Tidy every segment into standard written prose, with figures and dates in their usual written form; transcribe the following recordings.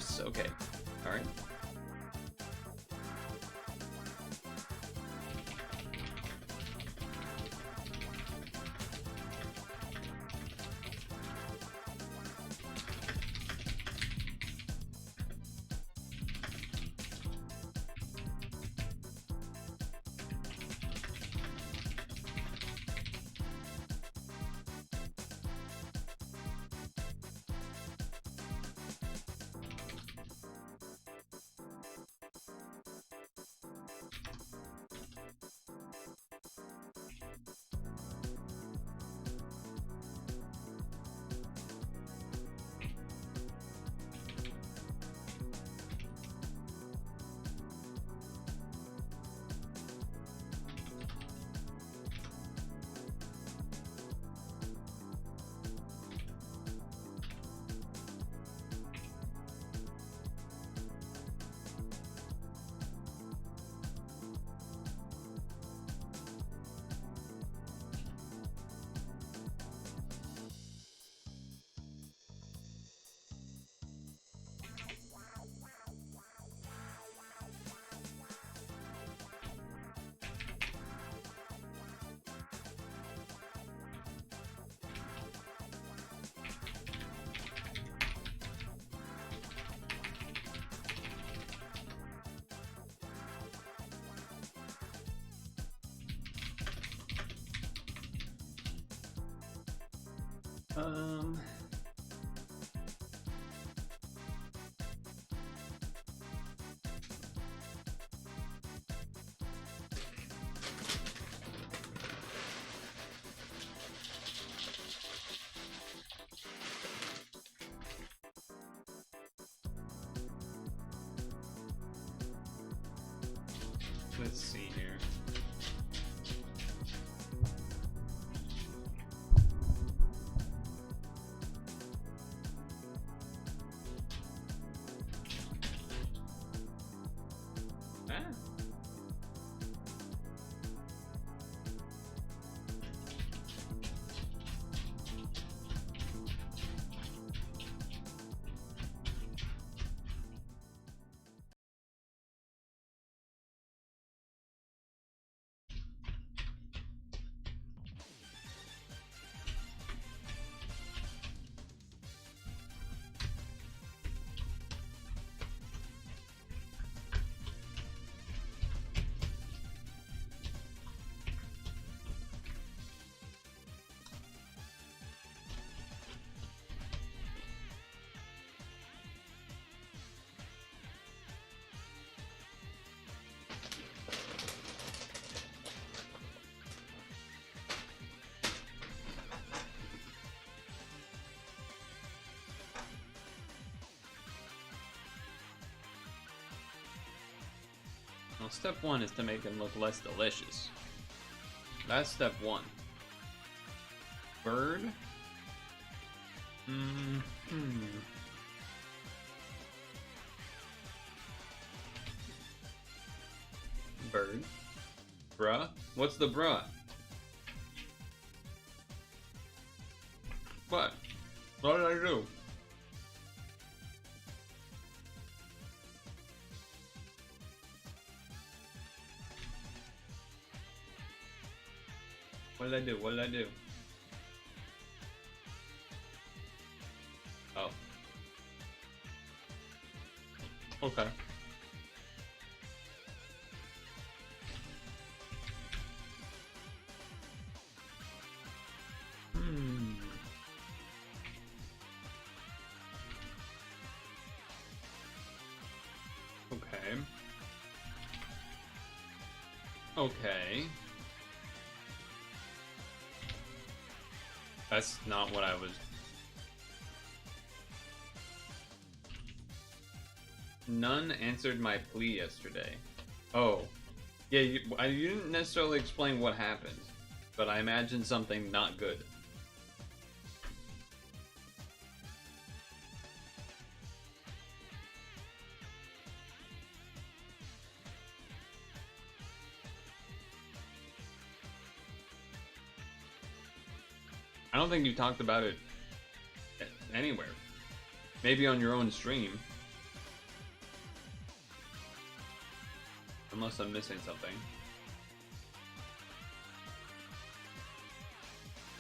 gifts. Okay. All right. Um. Let's see here. Well, step one is to make them look less delicious. That's step one. Bird? Bird? Bruh? What's the bruh? What? What did I do? What did I do? What did I do? Oh. Okay. Okay. Okay. That's not what I was... None answered my plea yesterday. Oh. Yeah, you didn't necessarily explain what happened, but I imagine something not good. I don't think you talked about it anywhere. Maybe on your own stream. Unless I'm missing something.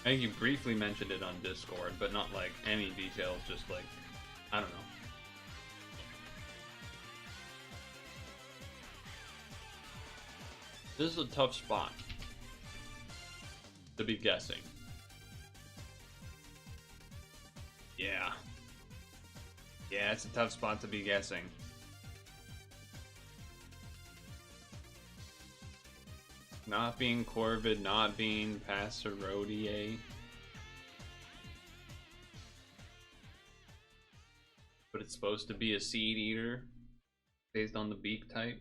I think you briefly mentioned it on Discord, but not like any details, just like, I don't know. This is a tough spot to be guessing. Yeah. Yeah, it's a tough spot to be guessing. Not being Corvid, not being Passerodier. But it's supposed to be a seed eater based on the beak type.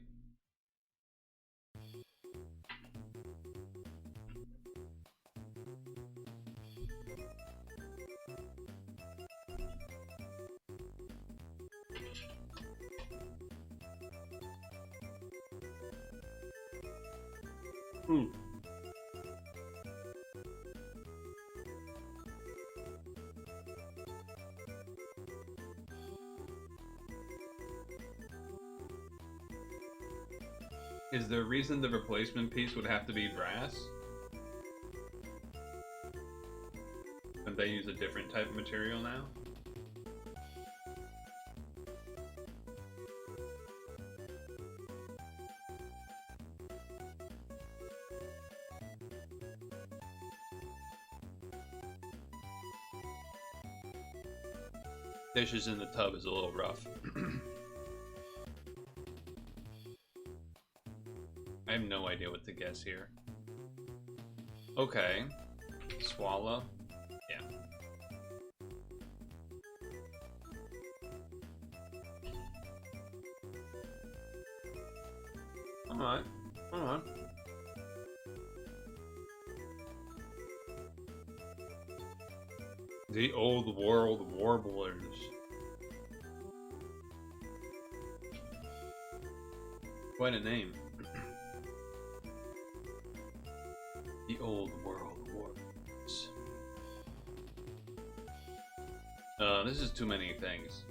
Ooh. Is there a reason the replacement piece would have to be brass? And they use a different type of material now? Dishes in the tub is a little rough. I have no idea what to guess here. Okay. Swallow. Yeah. Alright. Alright. The Old World Warblers. Quite a name. The Old World Warblers. This is too many things.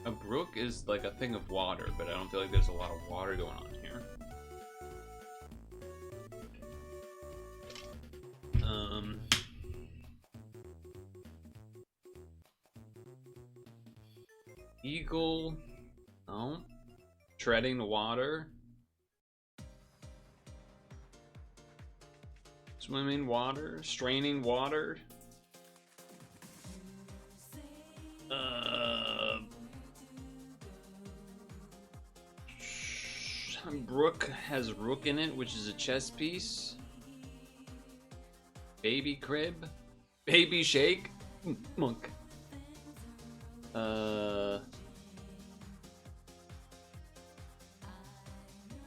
A brook is like a thing of water, but I don't feel like there's a lot of water going on here. Eagle. No. Treading water. Swimming water. Straining water. Brook has rook in it, which is a chess piece. Baby crib. Baby shake. Monk.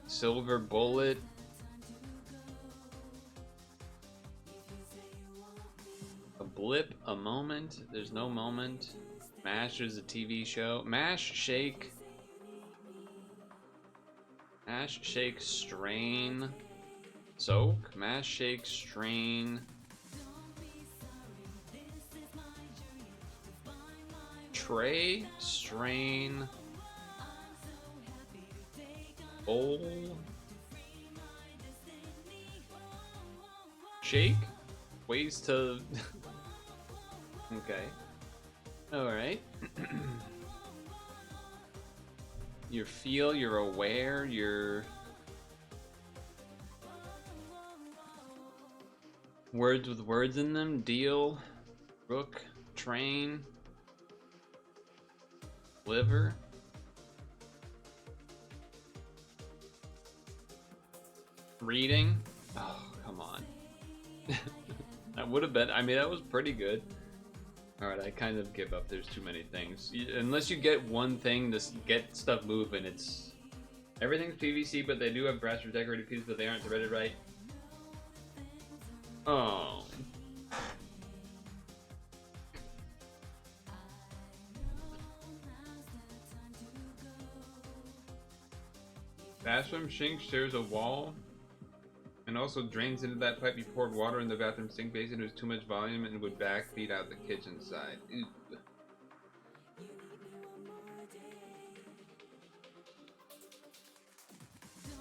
Silver bullet. A blip, a moment. There's no moment. MASH is a TV show. MASH shake. MASH shake strain. Soak. MASH shake strain. Tray, strain, bowl, shake, ways to. Okay, all right. You feel, you're aware, you're words with words in them. Deal, rook, train. Liver. Reading. Oh, come on. That would have been, I mean, that was pretty good. Alright, I kind of give up. There's too many things. Unless you get one thing to get stuff moving, it's... Everything's PVC, but they do have brass or decorated pieces, but they aren't threaded right. Oh. Bathroom sink shares a wall And also drains into that pipe. You poured water in the bathroom sink basin. It was too much volume and would backfeed out the kitchen side. Ew.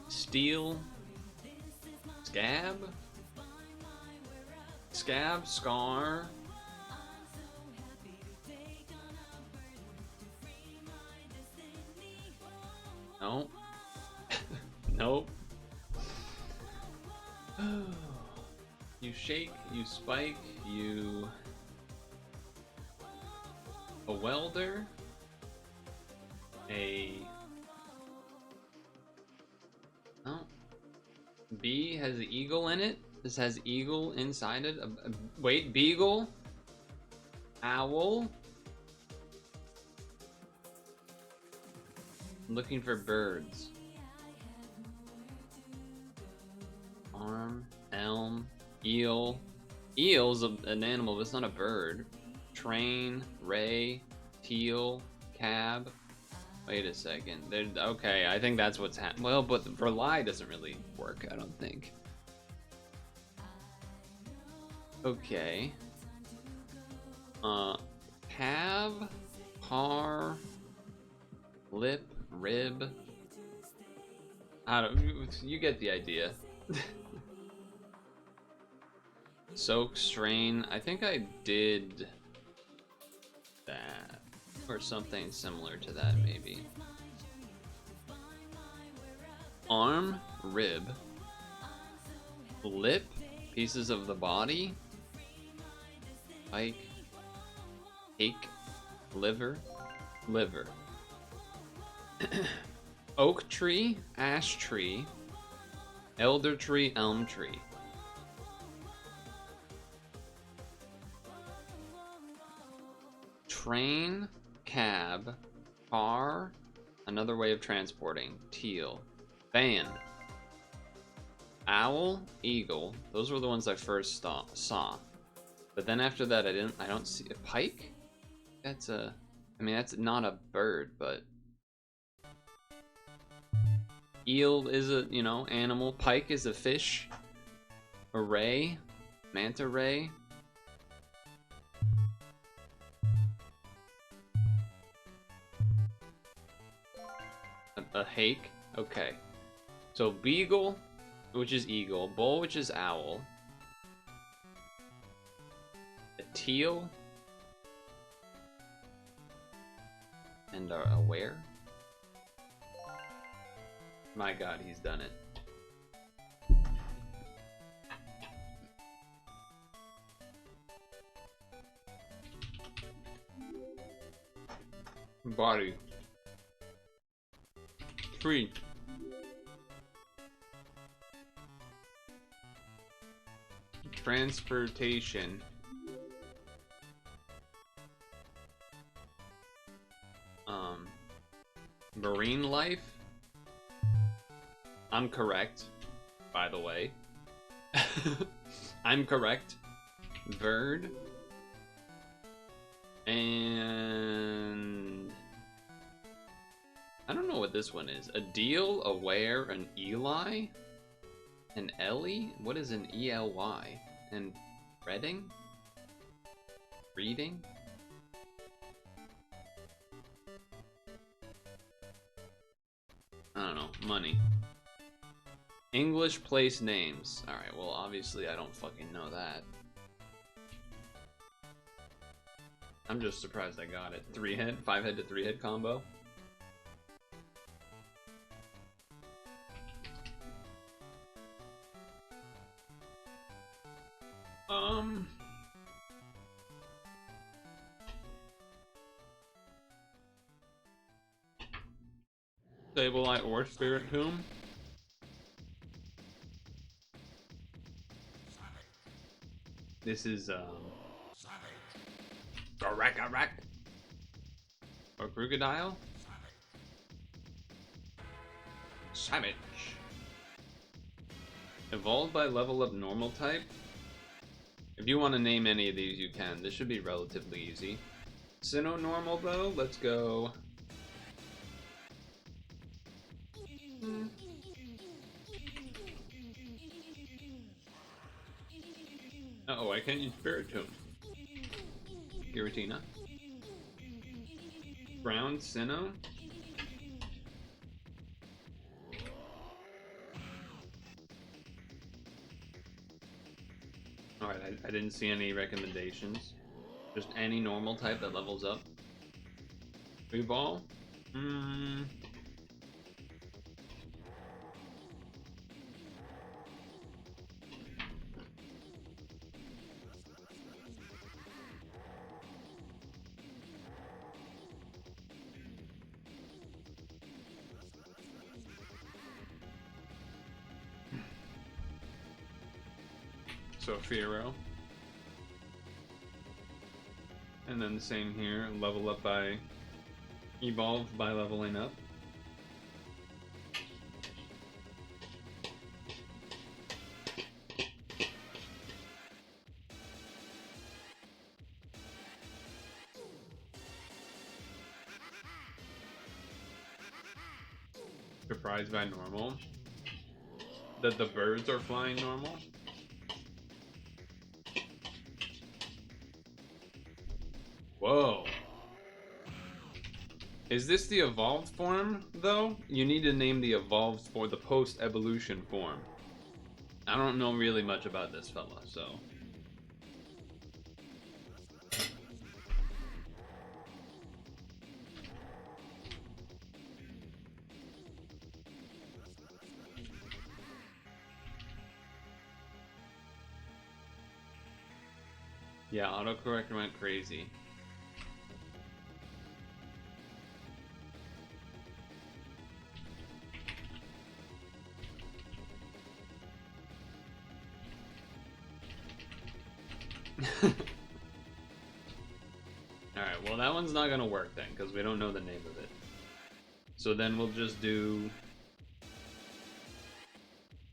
Steel. Scab? Scab, scar. No. Nope. You shake, you spike, you... A welder. A... Oh. B has an eagle in it. This has eagle inside it. Wait, beagle? Owl? I'm looking for birds. Arm, elm, eel. Eel's an animal, but it's not a bird. Train, ray, teal, cab. Wait a second. Okay, I think that's what's happening. Well, but rely doesn't really work, I don't think. Okay. Cab, car, lip, rib. I don't. You get the idea. Soak, strain. I think I did that. Or something similar to that, maybe. Arm, rib. Lip, pieces of the body. Pike. Cake. Liver. Liver. Oak tree, ash tree. Elder tree, elm tree. Train, cab, car, another way of transporting, teal, fan, owl, eagle. Those were the ones I first saw. But then after that, I don't see a pike. That's a, I mean, that's not a bird, but eel is a, you know, animal. Pike is a fish. A ray, manta ray. A hake. Okay. So beagle, which is eagle. Bull, which is owl. A teal. And a where? My god, he's done it. Body. Tree. Transportation. Marine life. I'm correct, by the way. I'm correct. Bird. And I don't know what this one is. A deal, a where, an Eli, an Ellie. What is an ELY? And Reading? Reading? I don't know. Money. English place names. Alright, well, obviously I don't fucking know that. I'm just surprised I got it. 3-head, 5-head to 3-head combo. Sableye or Spirit Tomb. This is Garak or Crocodile. Savage. Evolved by level up normal type. If you want to name any of these, you can. This should be relatively easy. Sinnoh normal though. Let's go. Uh-oh, I can't use Spiritomb. Giratina. Ground Sinnoh? Alright, I didn't see any recommendations. Just any normal type that levels up. Ball? So Fiero. And then the same here, level up by evolve by leveling up. Surprised by normal. That the birds are flying normal. Whoa. Is this the evolved form, though? You need to name the evolved for the post-evolution form. I don't know really much about this fella, so... Yeah, autocorrect went crazy. Alright, well that one's not gonna work then, because we don't know the name of it. So then we'll just do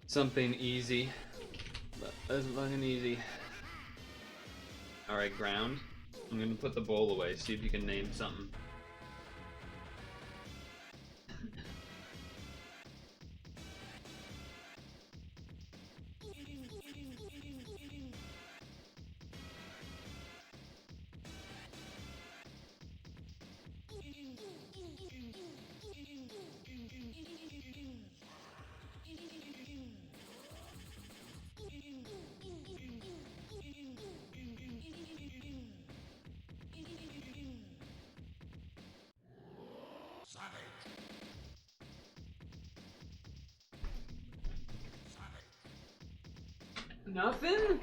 something easy. But that's fucking easy. Alright, ground. I'm gonna put the bowl away, see if you can name something. Nothing?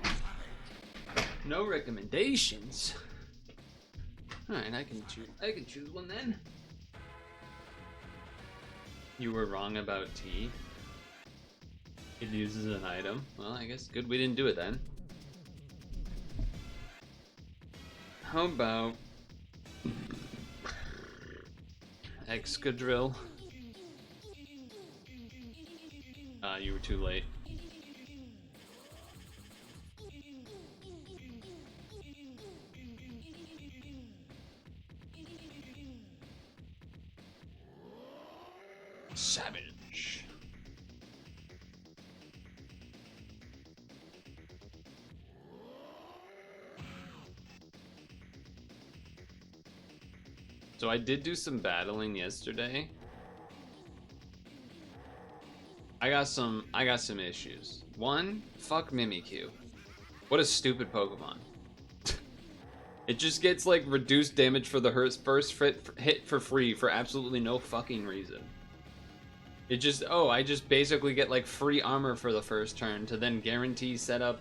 No recommendations. Alright, I can choose one then. You were wrong about tea. It uses an item. Well, I guess good we didn't do it then. How about Excadrill? You were too late. Savage. So I did do some battling yesterday. I got some issues. One, fuck Mimikyu. What a stupid Pokemon. It just gets like reduced damage for the first hit for free for absolutely no fucking reason. It just, oh, I just basically get like free armor for the first turn to then guarantee set up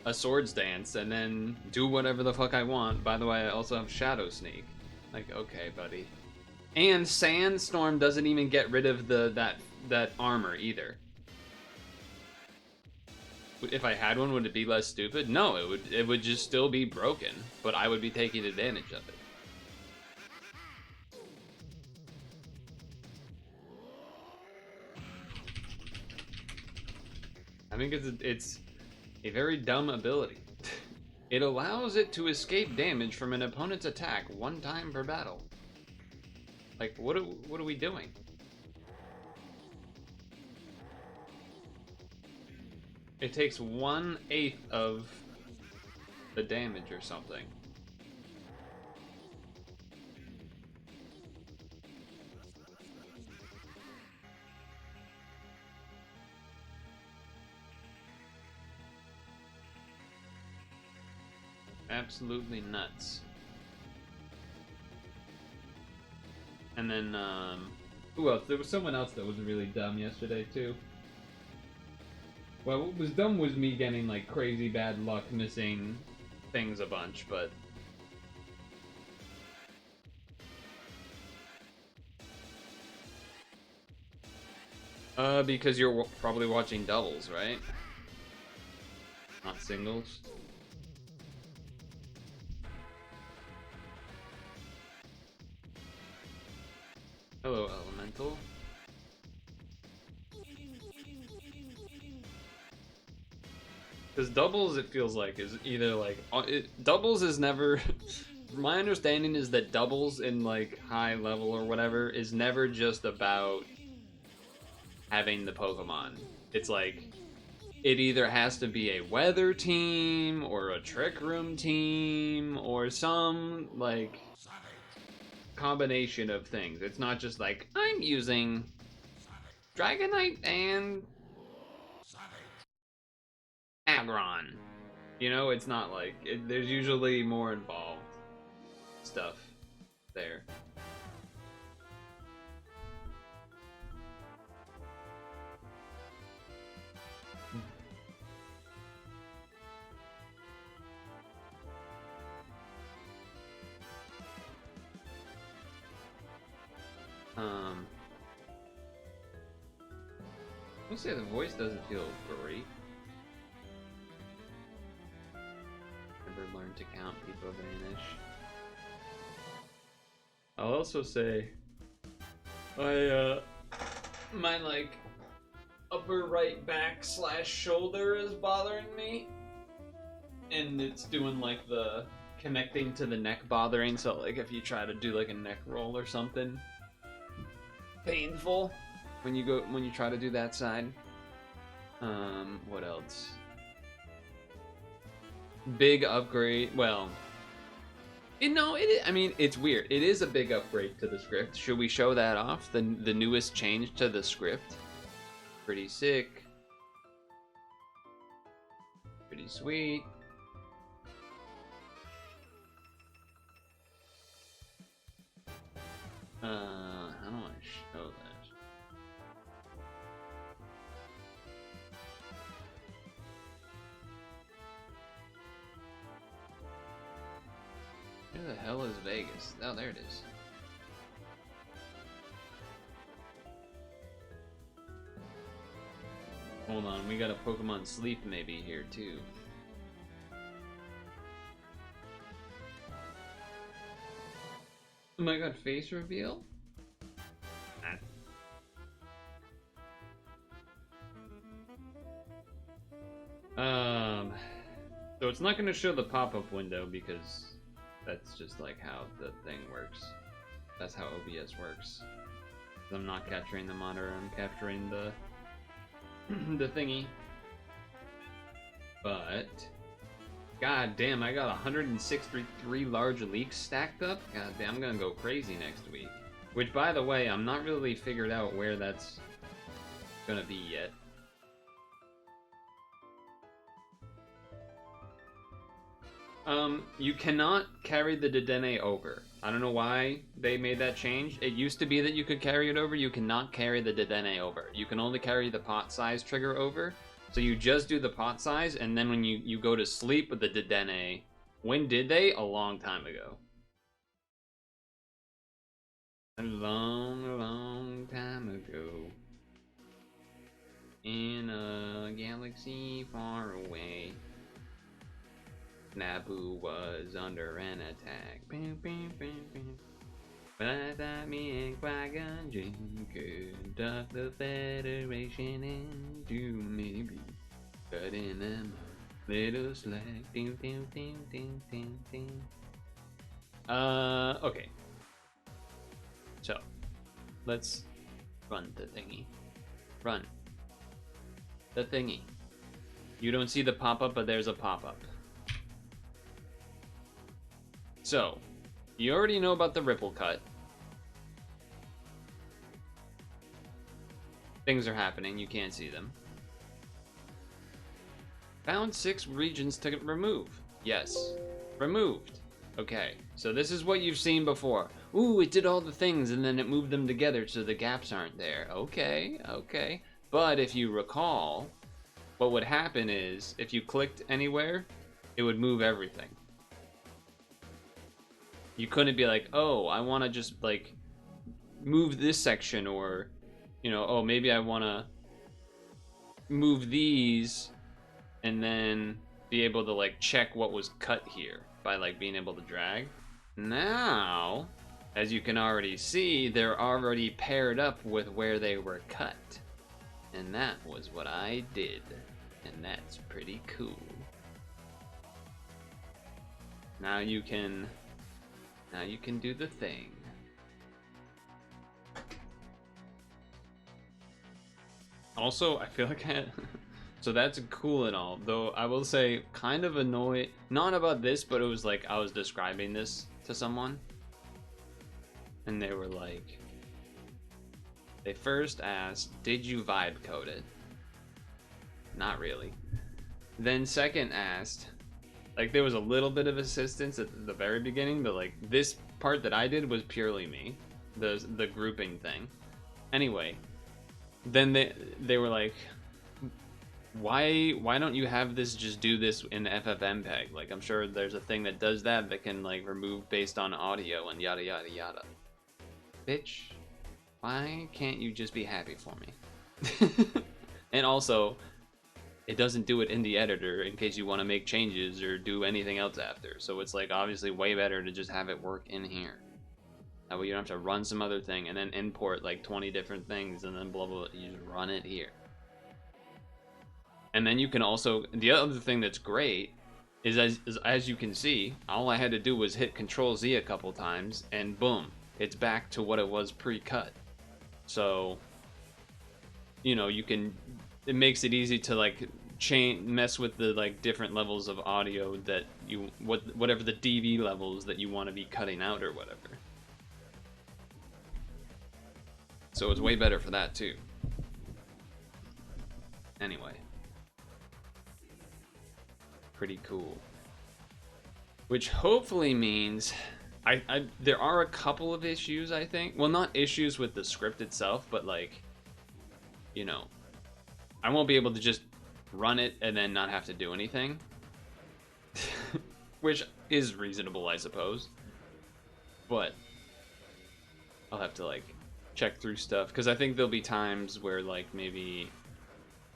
a Swords Dance and then do whatever the fuck I want. By the way, I also have Shadow Sneak. Like, okay, buddy. And Sandstorm doesn't even get rid of that armor either. If I had one, would it be less stupid? No, it would just still be broken, but I would be taking advantage of it. I think it's a very dumb ability. It allows it to escape damage from an opponent's attack one time per battle. Like, what are we doing? It takes 1/8 of the damage or something. Absolutely nuts. And then, who else? There was someone else that was really dumb yesterday, too. Well, what was dumb was me getting, like, crazy bad luck missing things a bunch, but... because you're probably watching doubles, right? Not singles. Hello, Elemental. Because doubles, it feels like, is either like... doubles is never... My understanding is that doubles in, like, high level or whatever is never just about having the Pokemon. It's like, it either has to be a weather team, or a Trick Room team, or some, like... combination of things. It's not just like, I'm using Dragonite and Aggron. You know, it's not like, there's usually more involved stuff there. I'll say the voice doesn't feel great. Never learned to count, people vanish. I'll also say, my like upper right back / shoulder is bothering me, and it's doing like the connecting to the neck bothering. So like if you try to do like a neck roll or something, painful when you try to do that side. What else? Big upgrade. Well, I mean, it's weird. It is a big upgrade to the script. Should we show that off? The newest change to the script. Pretty sick. Pretty sweet. How do I show that? Where the hell is Vegas? Oh, there it is. Hold on, we got a Pokemon Sleep maybe here too. Oh my god, face reveal? So it's not going to show the pop-up window because that's just like how the thing works. That's how OBS works. I'm not capturing the monitor, I'm capturing the the thingy. But god damn, I got 163 large leaks stacked up. God damn, I'm gonna go crazy next week. Which, by the way, I'm not really figured out where that's gonna be yet. You cannot carry the Dedenne over. I don't know why they made that change. It used to be that you could carry it over. You cannot carry the Dedenne over. You can only carry the pot size trigger over. So you just do the pot size, and then when you go to sleep with the Dedenne, when did they? A long time ago. A long, long time ago. In a galaxy far away. Naboo was under an attack. But I thought me and Qui-Gon Jinn could talk the Federation into maybe cutting them a little slack. Okay. So, let's run the thingy. Run. The thingy. You don't see the pop-up, but there's a pop-up. So, you already know about the ripple cut. Things are happening, you can't see them. Found 6 regions to remove. Yes, removed. Okay, so this is what you've seen before. Ooh, it did all the things and then it moved them together so the gaps aren't there. Okay, okay. But if you recall, what would happen is if you clicked anywhere, it would move everything. You couldn't be like, oh, I want to just like move this section, or, you know, oh, maybe I want to move these and then be able to like check what was cut here by like being able to drag. Now, as you can already see, they're already paired up with where they were cut. And that was what I did. And that's pretty cool. Now you can do the thing. Also, I feel like so that's cool and all, though I will say kind of annoyed, not about this, but it was like I was describing this to someone and they were like, they first asked, did you vibe code it? Not really. Then second asked, like there was a little bit of assistance at the very beginning, but like this part that I did was purely me, the grouping thing. Anyway, then they were like, why don't you have this just do this in FFmpeg? Like I'm sure there's a thing that does that can like remove based on audio and yada yada yada. Bitch, why can't you just be happy for me? And also, it doesn't do it in the editor in case you want to make changes or do anything else after. So it's like obviously way better to just have it work in here. That way you don't have to run some other thing and then import like 20 different things and then blah blah blah. You just run it here. And then you can also, the other thing that's great is as you can see, all I had to do was hit Control Z a couple times and boom, it's back to what it was pre-cut. So, you know, you can, it makes it easy to like mess with the like different levels of audio that you, whatever the dB levels that you want to be cutting out or whatever. So it's way better for that too. Anyway. Pretty cool. Which hopefully means there are a couple of issues, I think. Well, not issues with the script itself, but like, you know, I won't be able to just run it and then not have to do anything. Which is reasonable, I suppose. But I'll have to like check through stuff, because I think there'll be times where like maybe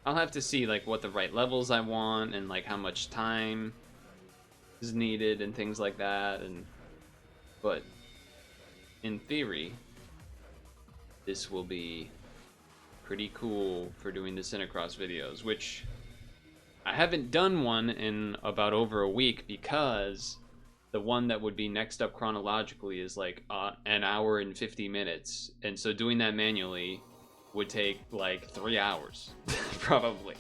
I'll have to see like what the right levels I want and like how much time is needed and things like that. And but in theory, this will be pretty cool for doing the Cinecross videos, which I haven't done one in about over a week because the one that would be next up chronologically is like an hour and 50 minutes. And so doing that manually would take like 3 hours, probably.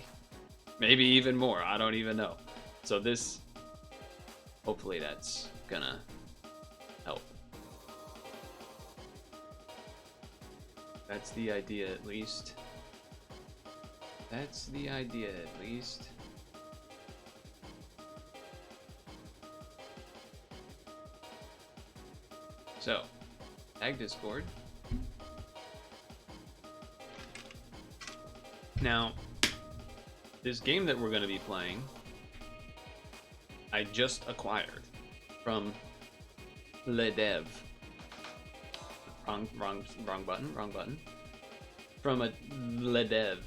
Maybe even more, I don't even know. So this, hopefully that's gonna help. That's the idea at least. That's the idea at least. So, tag Discord. Now, this game that we're going to be playing, I just acquired from Le Dev. Wrong button. From a Le Dev.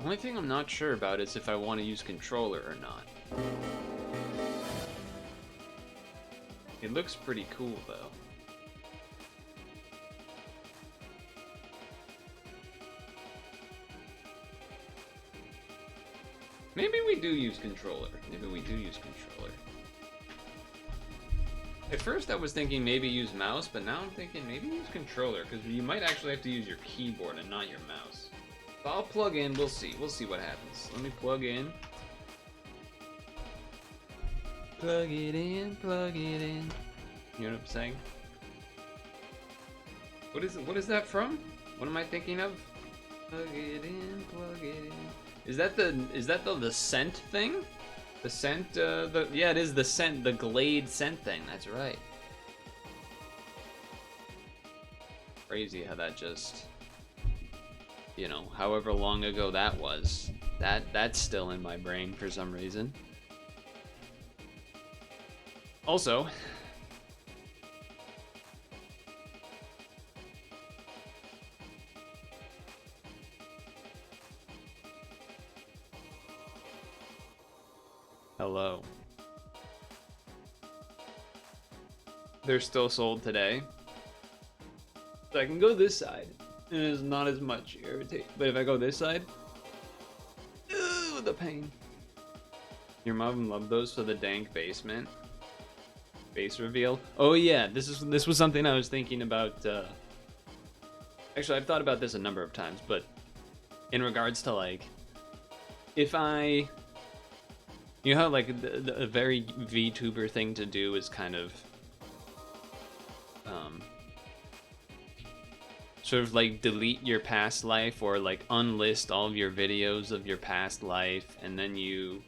Only thing I'm not sure about is if I want to use controller or not. It looks pretty cool though. Maybe we do use controller. At first I was thinking maybe use mouse, but now I'm thinking maybe use controller, because you might actually have to use your keyboard and not your mouse. So I'll plug in, we'll see what happens. Let me plug in. Plug it in, plug it in. You know what I'm saying? What is that from? What am I thinking of? Plug it in, plug it in. Is that the scent thing? The scent, yeah, it is the scent, the Glade scent thing. That's right. Crazy how that just, you know, however long ago that was, that's still in my brain for some reason. Also, hello. They're still sold today. So I can go this side, and it's not as much irritate. But if I go this side, ooh, the pain. Your mom loved those for the dank basement. Base reveal. Oh yeah, this was something I was thinking about. Actually, I've thought about this a number of times, but in regards to like, if I, you know how like a very VTuber thing to do is kind of, sort of like delete your past life or like unlist all of your videos of your past life, and then you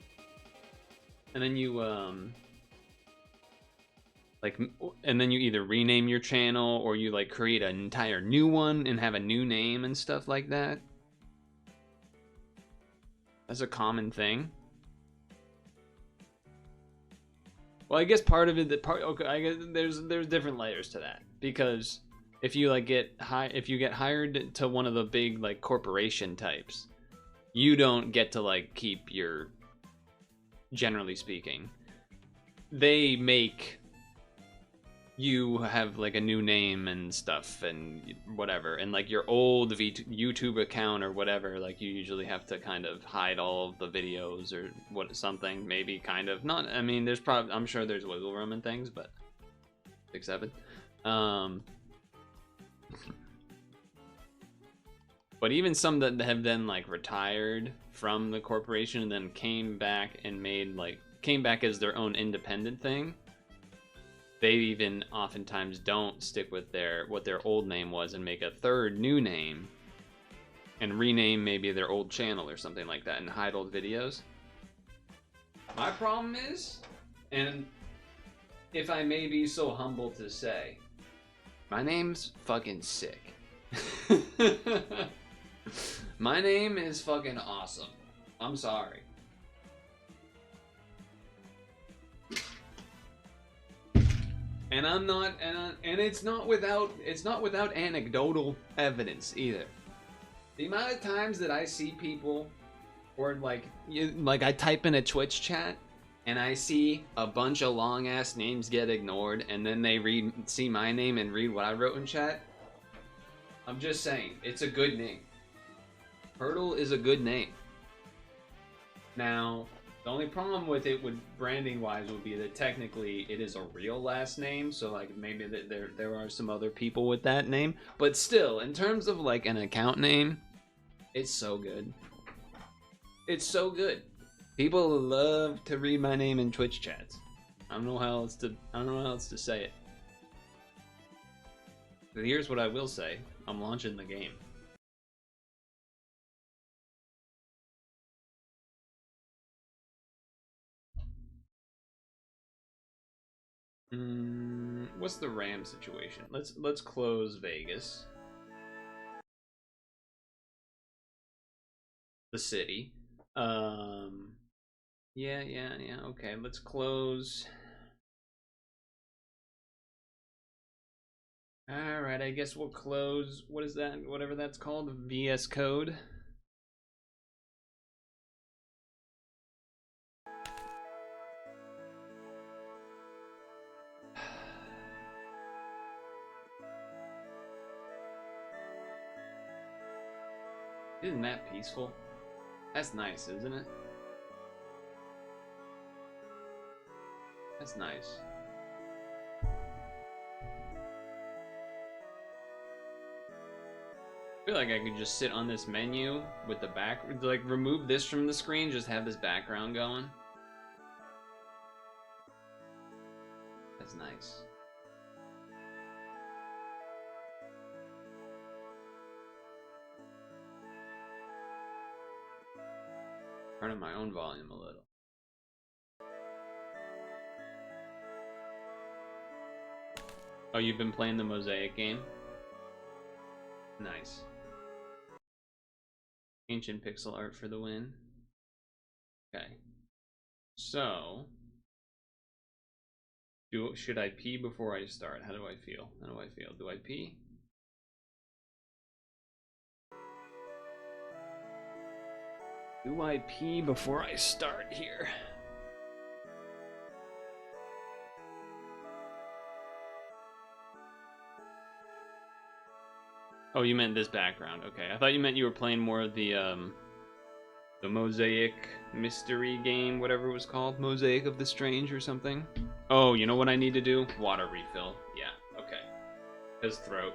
like, and then you either rename your channel or you like create an entire new one and have a new name and stuff like that. That's a common thing. Well, I guess part of it, okay, I guess there's different layers to that, because if you like get hired to one of the big like corporation types, you don't get to like keep your, generally speaking, they make you have like a new name and stuff and whatever, and like your old YouTube account or whatever, like you usually have to kind of hide all of the videos or something, maybe, kind of, not, I mean, there's probably, I'm sure there's wiggle room and things, but 6-7. But even some that have then like retired from the corporation and then came back as their own independent thing, they even oftentimes don't stick with what their old name was and make a third new name and rename maybe their old channel or something like that and hide old videos. My problem is, and if I may be so humble to say, my name's fucking sick. My name is fucking awesome. I'm sorry. And I'm not, and it's not without anecdotal evidence either. The amount of times that I see people, or like I type in a Twitch chat, and I see a bunch of long ass names get ignored, and then they see my name and read what I wrote in chat. I'm just saying, it's a good name. Purtle is a good name. Now, the only problem with it, branding wise, would be that technically it is a real last name, so like maybe there are some other people with that name, but still, in terms of like an account name, it's so good. It's so good. People love to read my name in Twitch chats. I don't know how else to say it. But here's what I will say: I'm launching the game. What's the RAM situation? Let's close Vegas. The city. Yeah, okay, let's close. Alright, I guess we'll close, what is that, whatever that's called, VS Code. Isn't that peaceful? That's nice, isn't it? That's nice. I feel like I could just sit on this menu with the back, like remove this from the screen, just have this background going. That's nice. Turning my own volume a little. Oh, you've been playing the Mosaic game? Nice. Ancient pixel art for the win. Okay. So, should I pee before I start? How do I feel? How do I feel? Do I pee? Do I pee before I start here? Oh, you meant this background. Okay, I thought you meant you were playing more of the mosaic mystery game, whatever it was called, Mosaic of the Strange or something. Oh, you know what I need to do? Water refill. Yeah, okay. His throat.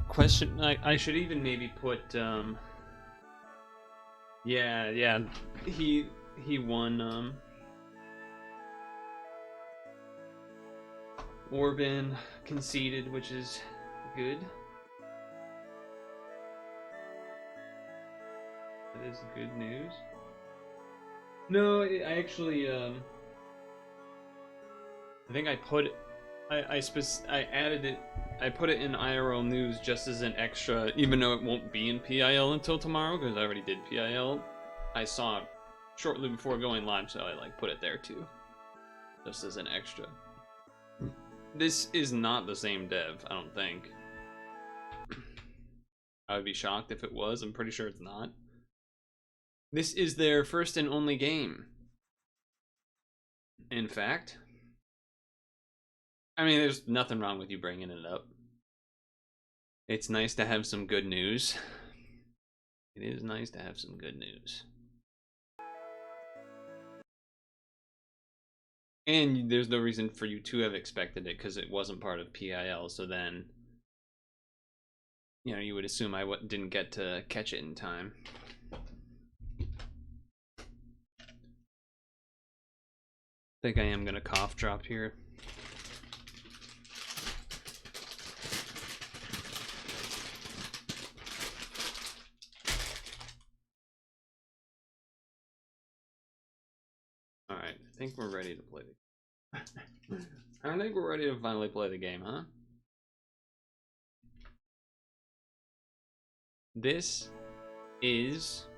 Question, I should even maybe put, yeah, he won, Orban conceded, which is good. That is good news. No, I actually, I think I put, I added it, I put it in IRL news just as an extra, even though it won't be in PIL until tomorrow, because I already did PIL. I saw it shortly before going live, so I like put it there too, just as an extra. This is not the same dev, I don't think. I would be shocked if it was. I'm pretty sure it's not. This is their first and only game. In fact, I mean, there's nothing wrong with you bringing it up. It's nice to have some good news. It is nice to have some good news. And there's no reason for you to have expected it because it wasn't part of PIL, so then, you know, you would assume I didn't get to catch it in time. I think I am gonna cough drop here. Alright, I think we're ready to play the game. I think we're ready to finally play the game, huh? This is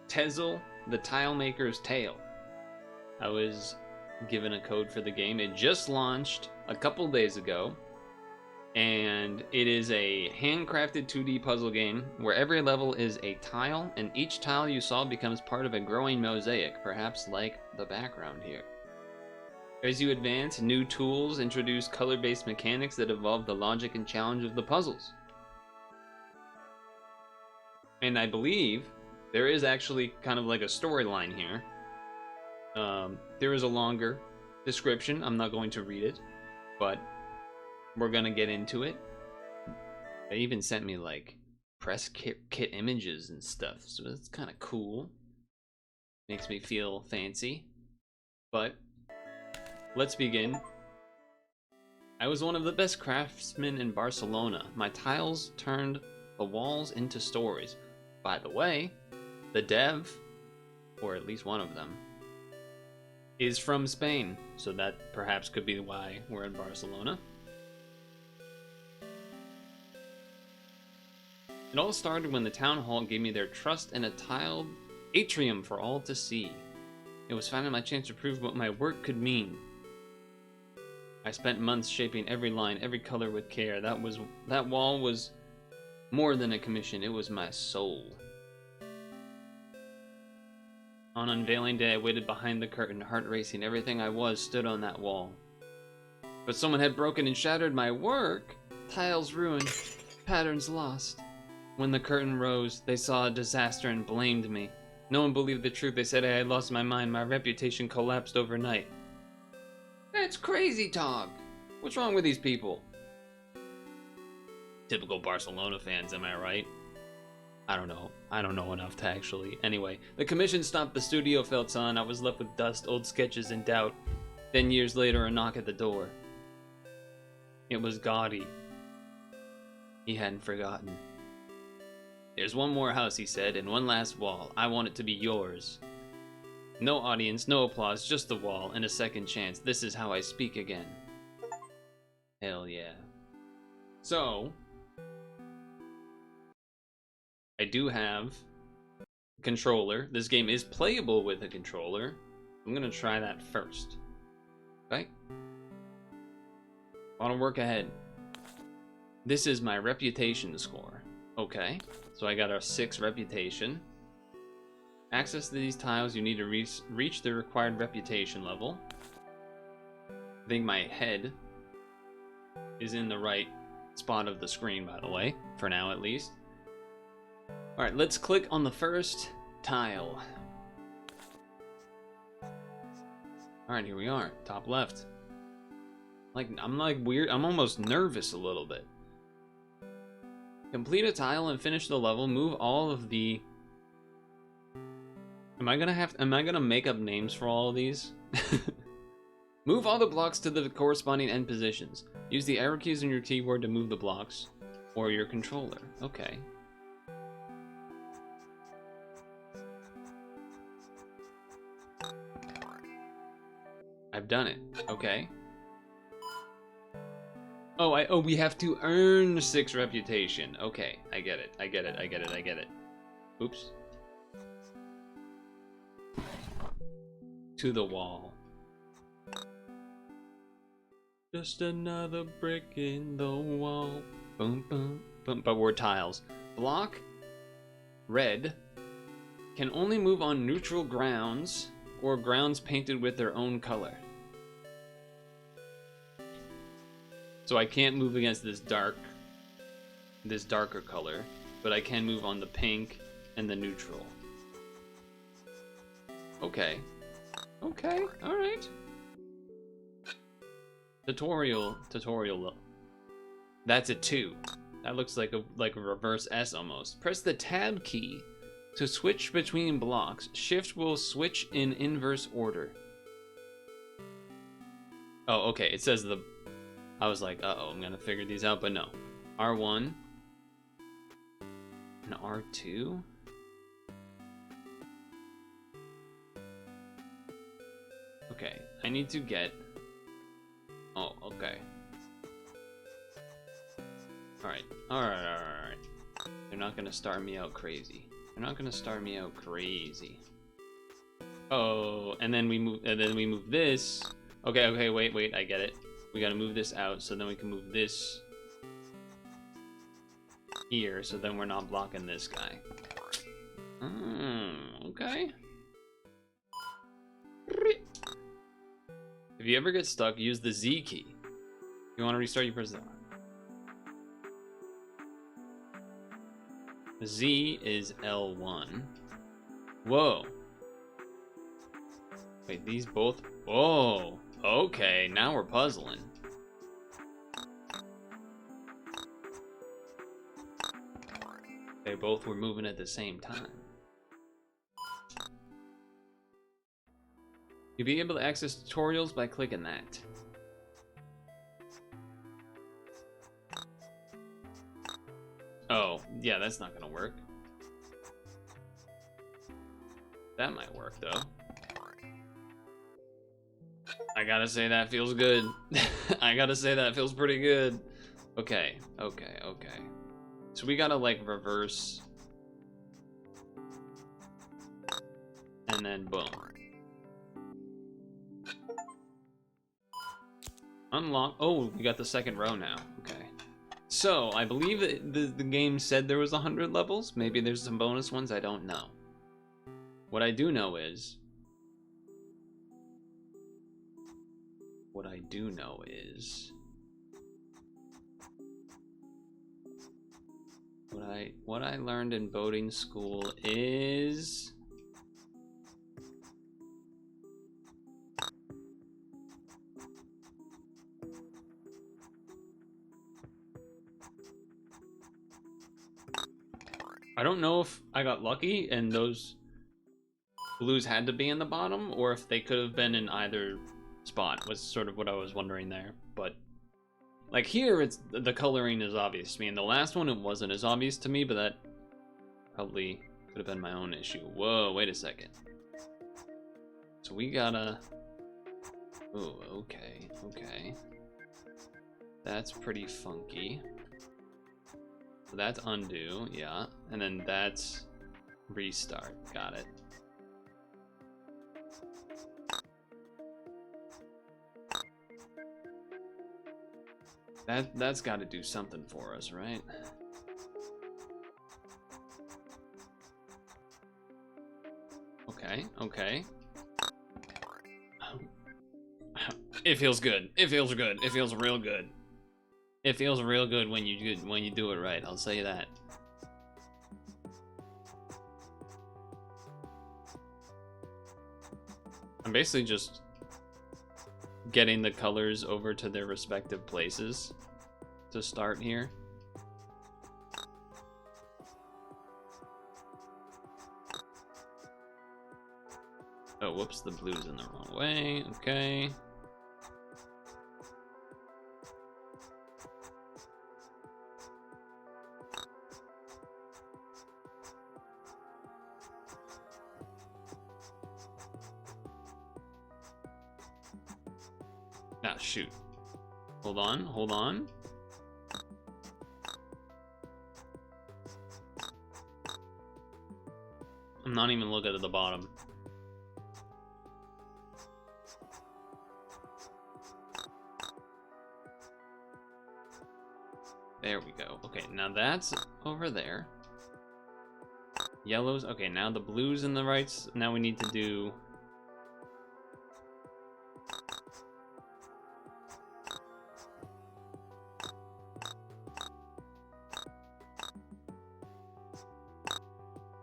Tezzel, the Tilemaker's Tale. I was given a code for the game. It just launched a couple days ago, and it is a handcrafted 2D puzzle game where every level is a tile, and each tile you solve becomes part of a growing mosaic, perhaps like the background here. As you advance, new tools introduce color-based mechanics that evolve the logic and challenge of the puzzles. And I believe there is actually kind of like a storyline here. There is a longer description. I'm not going to read it, but we're gonna get into it. They even sent me like press kit images and stuff, so that's kind of cool. Makes me feel fancy. But let's begin. I was one of the best craftsmen in Barcelona. My tiles turned the walls into stories. By the way, the dev, or at least one of them, is from Spain, so that perhaps could be why we're in Barcelona. It all started when the town hall gave me their trust in a tiled atrium for all to see. It was finally my chance to prove what my work could mean. I spent months shaping every line, every color with care. That wall was more than a commission, it was my soul. On unveiling day, I waited behind the curtain, heart racing. Everything I was stood on that wall. But someone had broken and shattered my work. Tiles ruined, patterns lost. When the curtain rose, they saw a disaster and blamed me. No one believed the truth. They said I had lost my mind. My reputation collapsed overnight. That's crazy talk. What's wrong with these people? Typical Barcelona fans, am I right? I don't know. I don't know enough to actually. Anyway, the commission stopped, the studio felt on. I was left with dust, old sketches, and doubt. Then years later, a knock at the door. It was Gaudi. He hadn't forgotten. There's one more house, he said, and one last wall. I want it to be yours. No audience, no applause, just the wall, and a second chance. This is how I speak again. Hell yeah. So, I do have a controller. This game is playable with a controller. I'm gonna try that first. Okay? I wanna work ahead. This is my reputation score. Okay, so I got a 6 reputation. Access to these tiles, you need to reach the required reputation level. I think my head is in the right spot of the screen, by the way, for now at least. Alright, let's click on the first tile. Alright, here we are, top left. I'm like weird, I'm almost nervous a little bit. Complete a tile and finish the level, move all of the... Am I gonna make up names for all of these? Move all the blocks to the corresponding end positions. Use the arrow keys on your keyboard to move the blocks, or your controller. Okay. I've done it. Okay. Oh, we have to earn 6 reputation. Okay, I get it. I get it. Oops. To the wall. Just another brick in the wall. Boom, boom, boom. But we're tiles. Block red can only move on neutral grounds or grounds painted with their own color. So I can't move against this darker color, but I can move on the pink and the neutral. Okay. Okay, alright. Tutorial. That's a 2. That looks like a reverse S almost. Press the tab key to switch between blocks. Shift will switch in inverse order. Oh, okay, it says the... I was like, uh-oh, I'm gonna figure these out, but no. R1 and R2. Okay, I need to get... Oh, okay. Alright. They're not gonna start me out crazy. Oh, and then we move this. Okay, wait, I get it. We gotta move this out, so then we can move this here, so then we're not blocking this guy. Okay. If you ever get stuck, use the Z key. If you want to restart, you press the R. Z is L1. Whoa. Wait, these both... Whoa. Okay, now we're puzzling. They both were moving at the same time. You'll be able to access tutorials by clicking that. Oh, yeah, that's not gonna work. That might work, though. I gotta say that feels good. I gotta say that feels pretty good. Okay, okay, okay. So we gotta, like, reverse. And then boom. Unlock. Oh, we got the second row now. Okay. So, I believe that the game said there was 100 levels. Maybe there's some bonus ones. I don't know. What I do know is... What I learned in boating school is... I don't know if I got lucky and those blues had to be in the bottom, or if they could have been in either spot, was sort of what I was wondering there. But like here, it's the coloring is obvious to me. In the last one, it wasn't as obvious to me, but that probably could have been my own issue. Whoa, wait a second. So we gotta... Oh, okay, okay. That's pretty funky. So that's undo, yeah. And then that's restart. Got it. That's got to do something for us, right? Okay, okay. It feels good. It feels good. It feels real good. It feels real good when you do it right. I'll say that. I'm basically just getting the colors over to their respective places to start here. Oh, whoops, the blue's in the wrong way. Okay. Ah, shoot. Hold on, hold on. I'm not even looking at the bottom. There we go. Okay, now that's over there. Yellows. Okay, now the blues in the right. Now we need to do...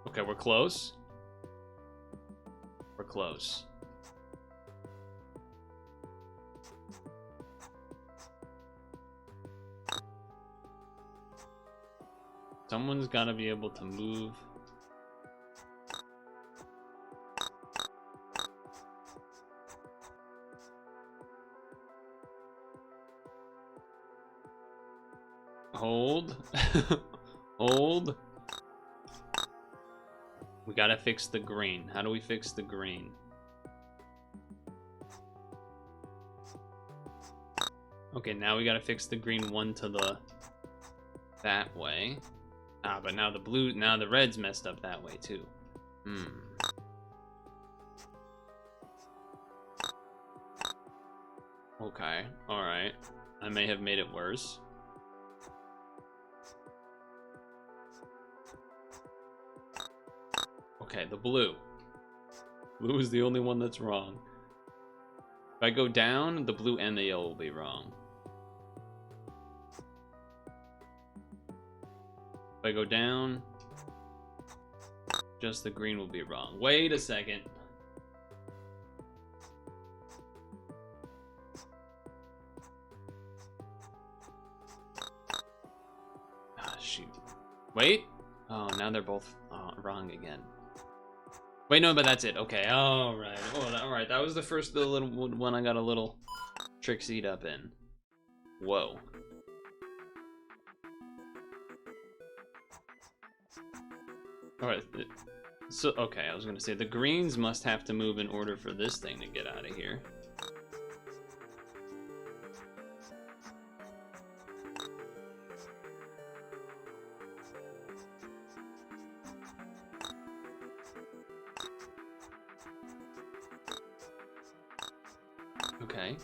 Okay, we're close. We're close. Someone's got to be able to move. Hold. Hold. We gotta fix the green. How do we fix the green? Okay, now we gotta fix the green one to the... that way. Ah, but now the blue... now the red's messed up that way, too. Okay, alright. I may have made it worse. Okay, the blue. Blue is the only one that's wrong. If I go down, the blue and the yellow will be wrong. If I go down, just the green will be wrong. Wait a second. Wait. Oh, now they're both wrong again. Wait, no, but that's it. Okay. All right. Oh, all right. That was the first little one I got a little trick seed up in. Whoa. All right. So, okay, I was gonna say the greens must have to move in order for this thing to get out of here. Okay.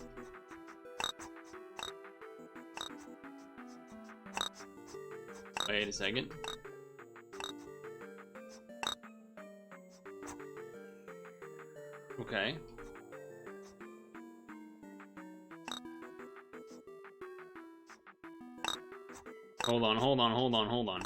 Wait a second. Okay. Hold on, hold on, hold on, hold on.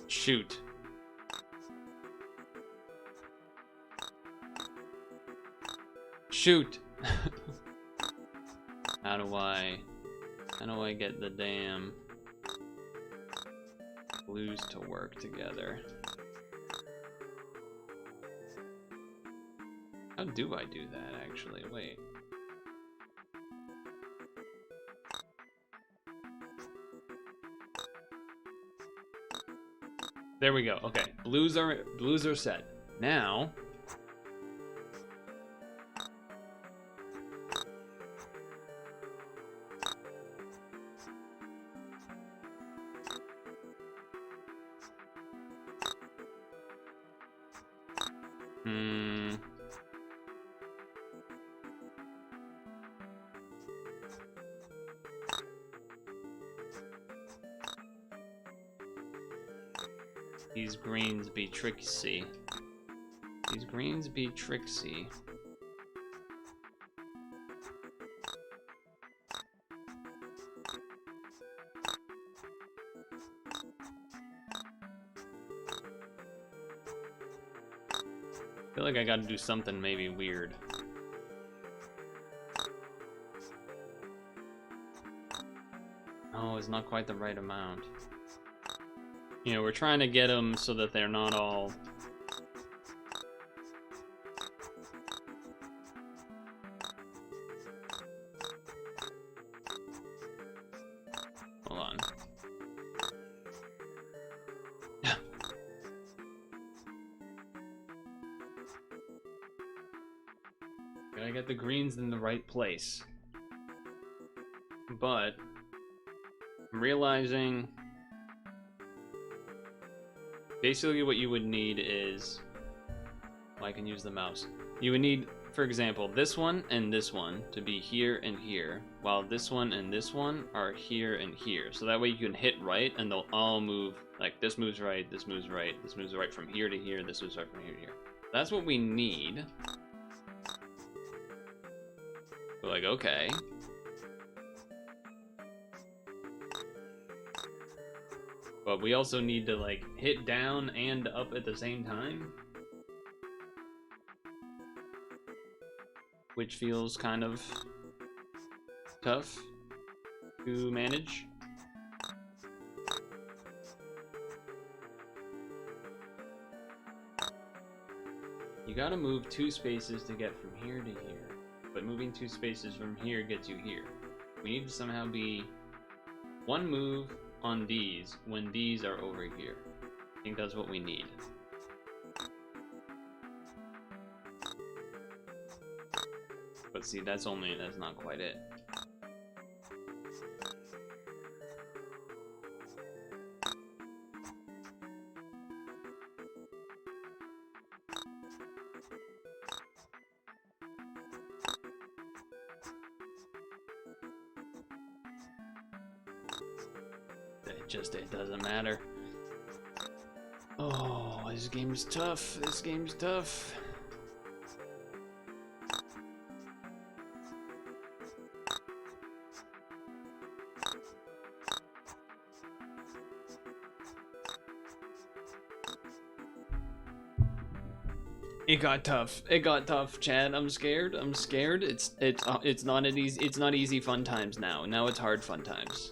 Shoot. Shoot. How do I get the damn blues to work together? How do I do that, actually? Wait. There we go. Okay, blues are set. Now, these greens be tricksy. These greens be tricksy. I feel like I gotta do something maybe weird. Oh, it's not quite the right amount. You know, we're trying to get them so that they're not all... Hold on. Gotta get the greens in the right place. But I'm realizing basically what you would need is, well, I can use the mouse. You would need, for example, this one and this one to be here and here, while this one and this one are here and here. So that way you can hit right and they'll all move, like this moves right, this moves right, this moves right from here to here, this moves right from here to here. That's what we need. We're like, okay. But we also need to like hit down and up at the same time, which feels kind of tough to manage. You gotta move 2 spaces to get from here to here, but moving 2 spaces from here gets you here. We need to somehow be 1 move on these when these are over here. I think that's what we need. But see, that's not quite it. It doesn't matter. Oh, this game's tough. This game's tough. It got tough. It got tough, Chad. I'm scared. I'm scared. It's not an easy. It's not easy fun times now. Now it's hard fun times.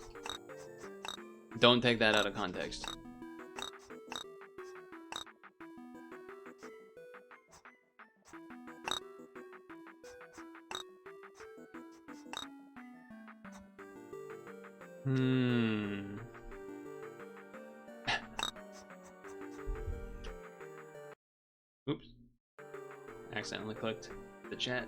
Don't take that out of context. Oops. Accidentally clicked the chat.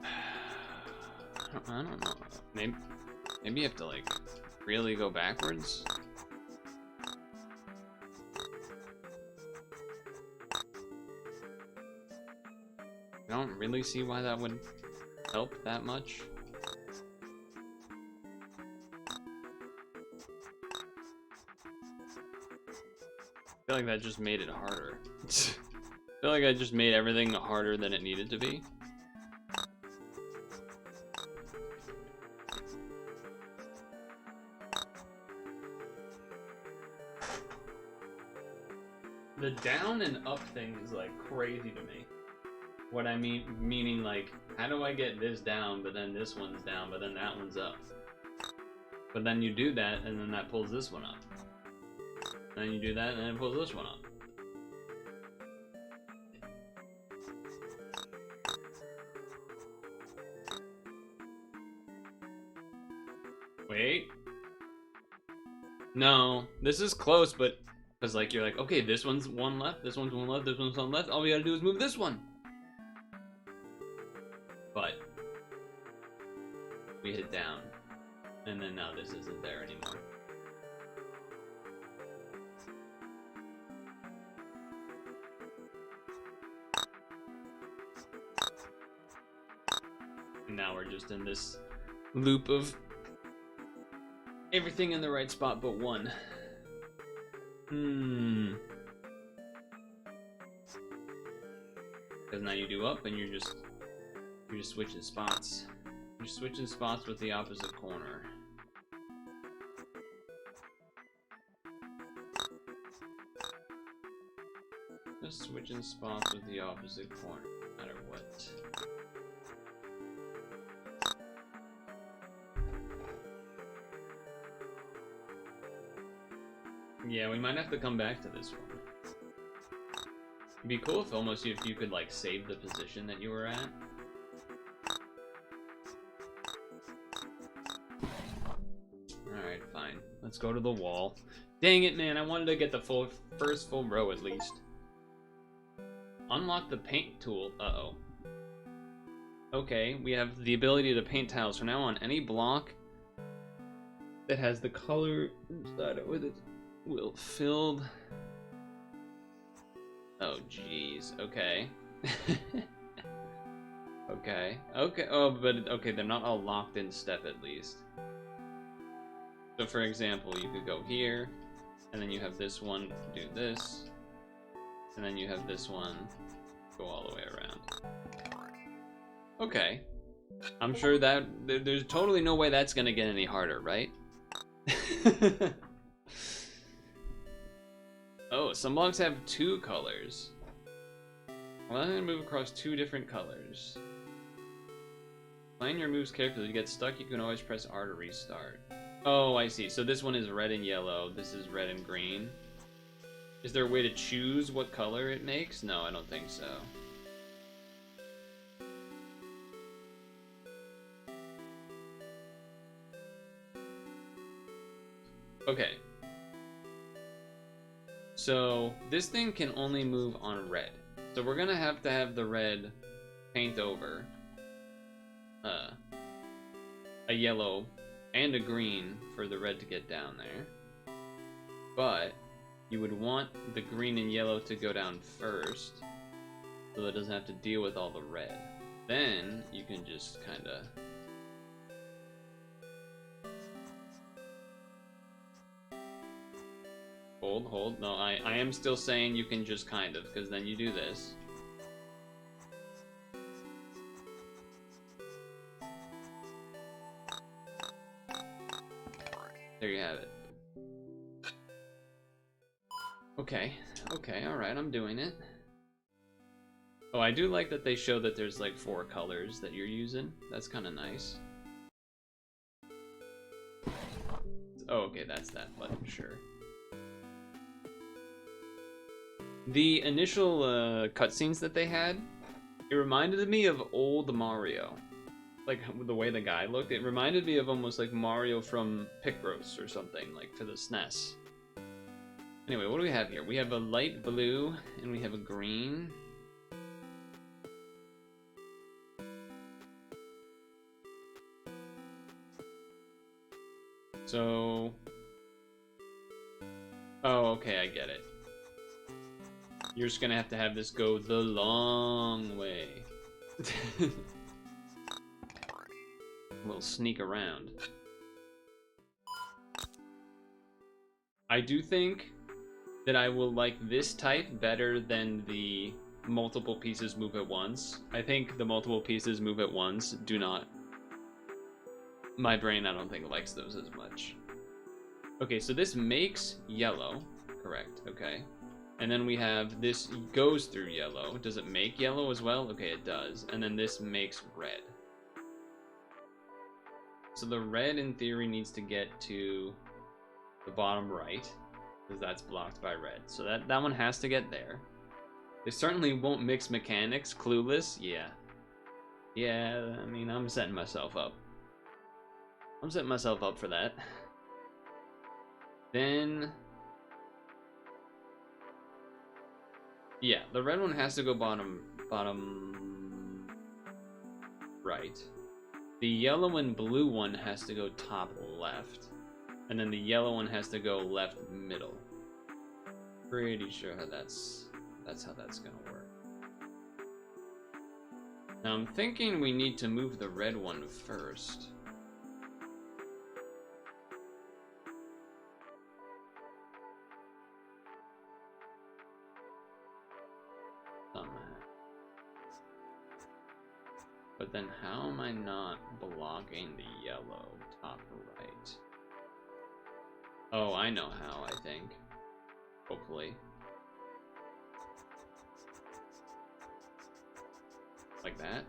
I don't know. Maybe you have to like really go backwards. I don't really see why that would help that much. I feel like that just made it harder. I feel like I just made everything harder than it needed to be. The down and up thing is like crazy to me. What I mean, meaning like, how do I get this down, but then this one's down, but then that one's up? But then you do that, and then that pulls this one up. And then you do that, and then it pulls this one up. Wait. No, this is close, but because like you're like, okay, this one's one left, this one's one left, this one's one left. All we gotta do is move this one. But we hit down, and then now this isn't there anymore. And now we're just in this loop of everything in the right spot but one. Because now you do up and you're just switching spots. You're switching spots with the opposite corner. Just switching spots with the opposite corner, no matter what. Yeah, we might have to come back to this one. It'd be cool if almost if you could like save the position that you were at. Alright, fine. Let's go to the wall. Dang it, man, I wanted to get the first full row at least. Unlock the paint tool. Uh-oh. Okay, we have the ability to paint tiles. From now on, any block that has the color inside it with it will filled. Oh, jeez. Okay. Okay. Okay. Oh, but okay, they're not all locked in step at least. So, for example, you could go here, and then you have this one do this, and then you have this one go all the way around. Okay. I'm sure that there's totally no way that's gonna get any harder, right? Oh, some blocks have two colors. Well, I'm gonna move across two different colors. Plan your moves carefully. If you get stuck, you can always press R to restart. Oh, I see. So this one is red and yellow. This is red and green. Is there a way to choose what color it makes? No, I don't think so. Okay. So this thing can only move on red. So we're gonna have to have the red paint over a yellow and a green for the red to get down there. But you would want the green and yellow to go down first, so that it doesn't have to deal with all the red. Then you can just kinda hold. No, I am still saying you can just kind of, because then you do this. There you have it. okay. Okay, alright, I'm doing it. Oh, I do like that they show that there's like 4 colors that you're using. That's kind of nice. Oh, okay, that's that button, sure. The initial cutscenes that they had, it reminded me of old Mario. Like, the way the guy looked, it reminded me of almost like Mario from Picross or something, like for the SNES. Anyway, what do we have here? We have a light blue, and we have a green. So... Oh, okay, I get it. You're just gonna have to have this go the long way. We'll sneak around. I do think that I will like this type better than the multiple pieces move at once. I think the multiple pieces move at once do not... My brain, I don't think, likes those as much. Okay, so this makes yellow. Correct, okay. And then we have this goes through yellow. Does it make yellow as well? Okay, it does. And then this makes red. So the red, in theory, needs to get to the bottom right, because that's blocked by red. So that one has to get there. They certainly won't mix mechanics. Clueless? Yeah. Yeah, I mean, I'm setting myself up. I'm setting myself up for that. Then... Yeah, the red one has to go bottom right. The yellow and blue one has to go top left. And then the yellow one has to go left middle. Pretty sure that's how that's gonna work. Now I'm thinking we need to move the red one first. But then how am I not blocking the yellow top right? Oh, I know how, I think. Hopefully. Like that.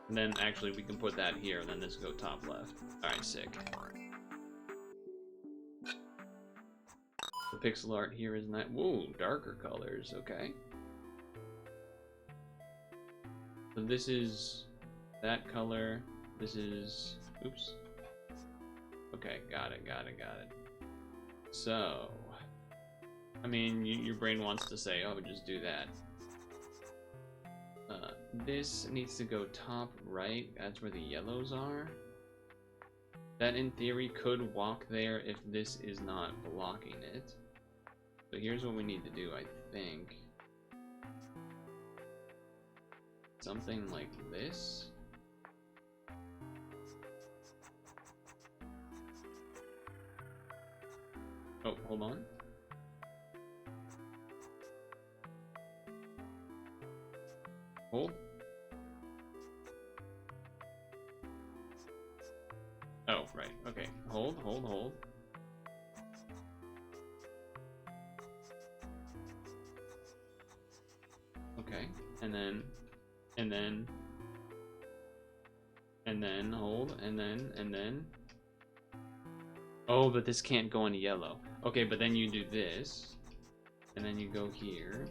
And then actually we can put that here and then this go top left. Alright, sick. The pixel art here is not... Whoa, darker colors, okay. So this is that color. This is... Oops. Okay, got it. So... I mean, your brain wants to say, oh, just do that. This needs to go top right. That's where the yellows are. That, in theory, could walk there if this is not blocking it. So here's what we need to do, I think. Something like this. Oh, hold on. Hold. Oh, right. Okay. Hold. Okay. And then hold, and then. Oh, but this can't go into yellow. Okay, but then you do this, and then you go here.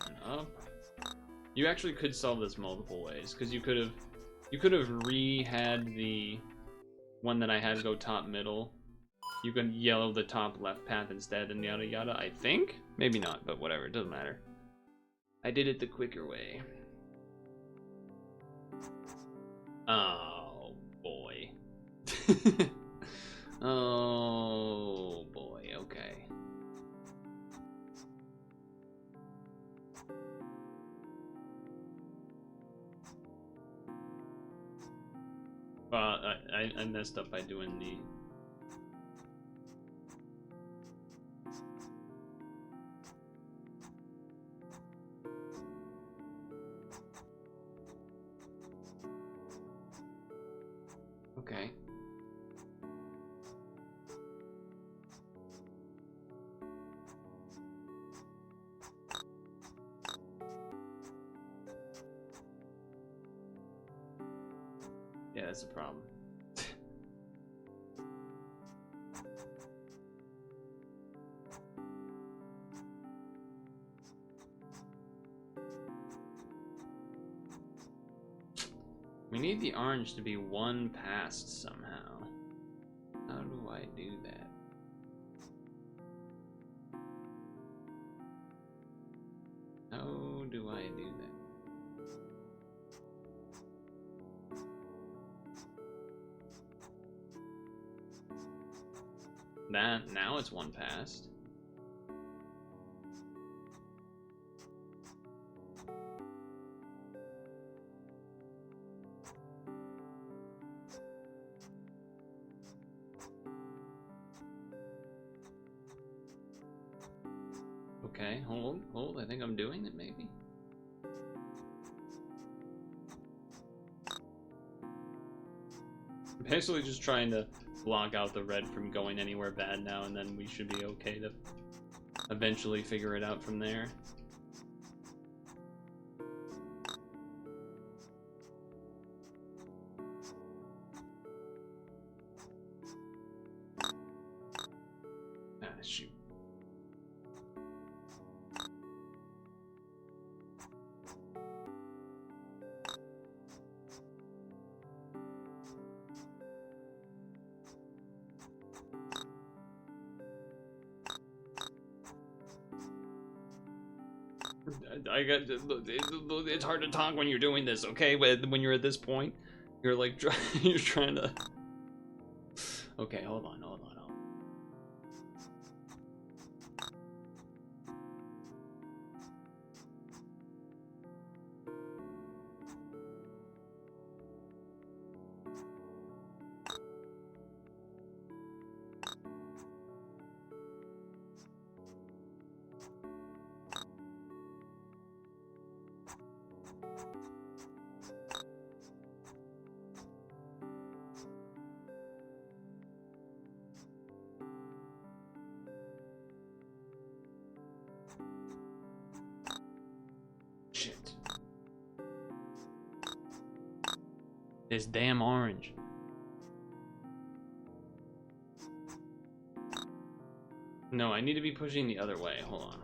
And up. You actually could solve this multiple ways, because you could have re-had the one that I had go top middle. You can yellow the top left path instead and yada yada, I think? Maybe not, but whatever, it doesn't matter. I did it the quicker way. Oh, boy. Oh, boy, okay. Well, I messed up by doing the... Okay. Yeah, that's a problem. We need the orange to be one past somehow. How do I do that? How do I do that? Now it's one past. Okay, hold. I think I'm doing it, maybe. I'm basically just trying to block out the red from going anywhere bad now, and then we should be okay to eventually figure it out from there. Ah, shoot. It's hard to talk when you're doing this, okay? When you're at this point, you're like you're trying to. Okay, hold on. Shit. This damn orange. No, I need to be pushing the other way. Hold on.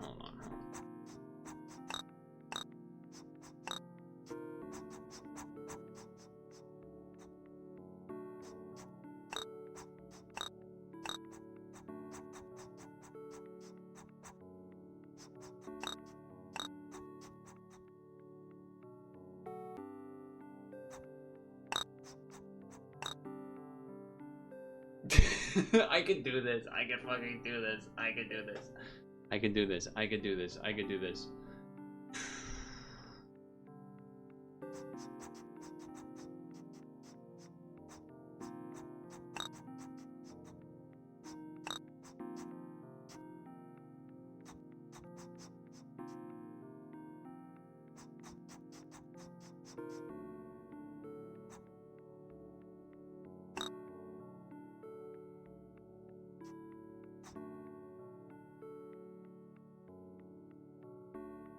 I can do this. I can fucking do this. I can do this. I can do this. I can do this. I can do this.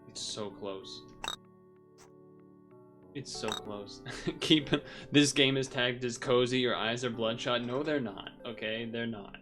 It's so close. It's so close. Keep this game is tagged as cozy. Your eyes are bloodshot. No, they're not. Okay, they're not.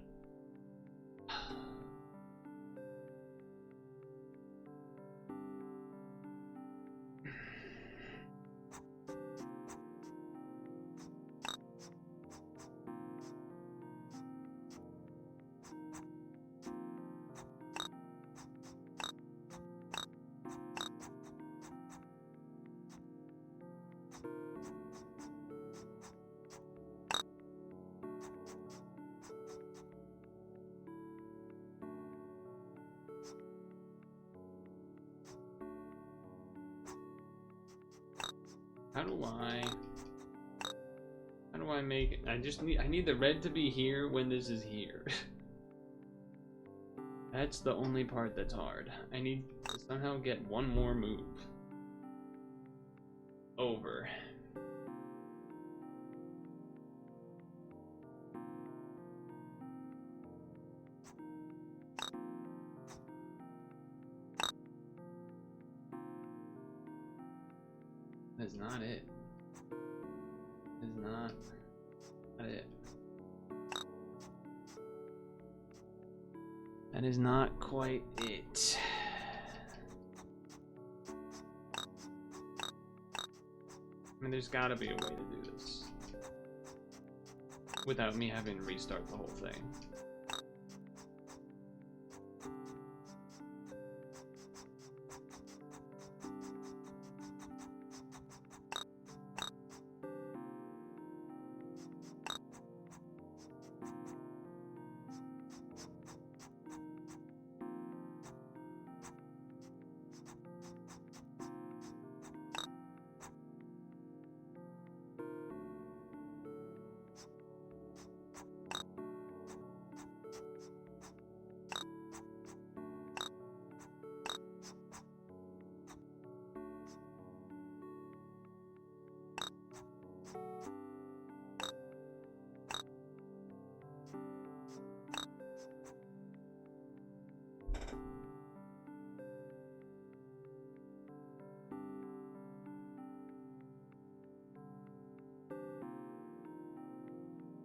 How do I make it? I need the red to be here when this is here. That's the only part that's hard. I need to somehow get one more move over. That is not it. That is not it. That is not quite it. I mean, there's gotta be a way to do this without me having to restart the whole thing.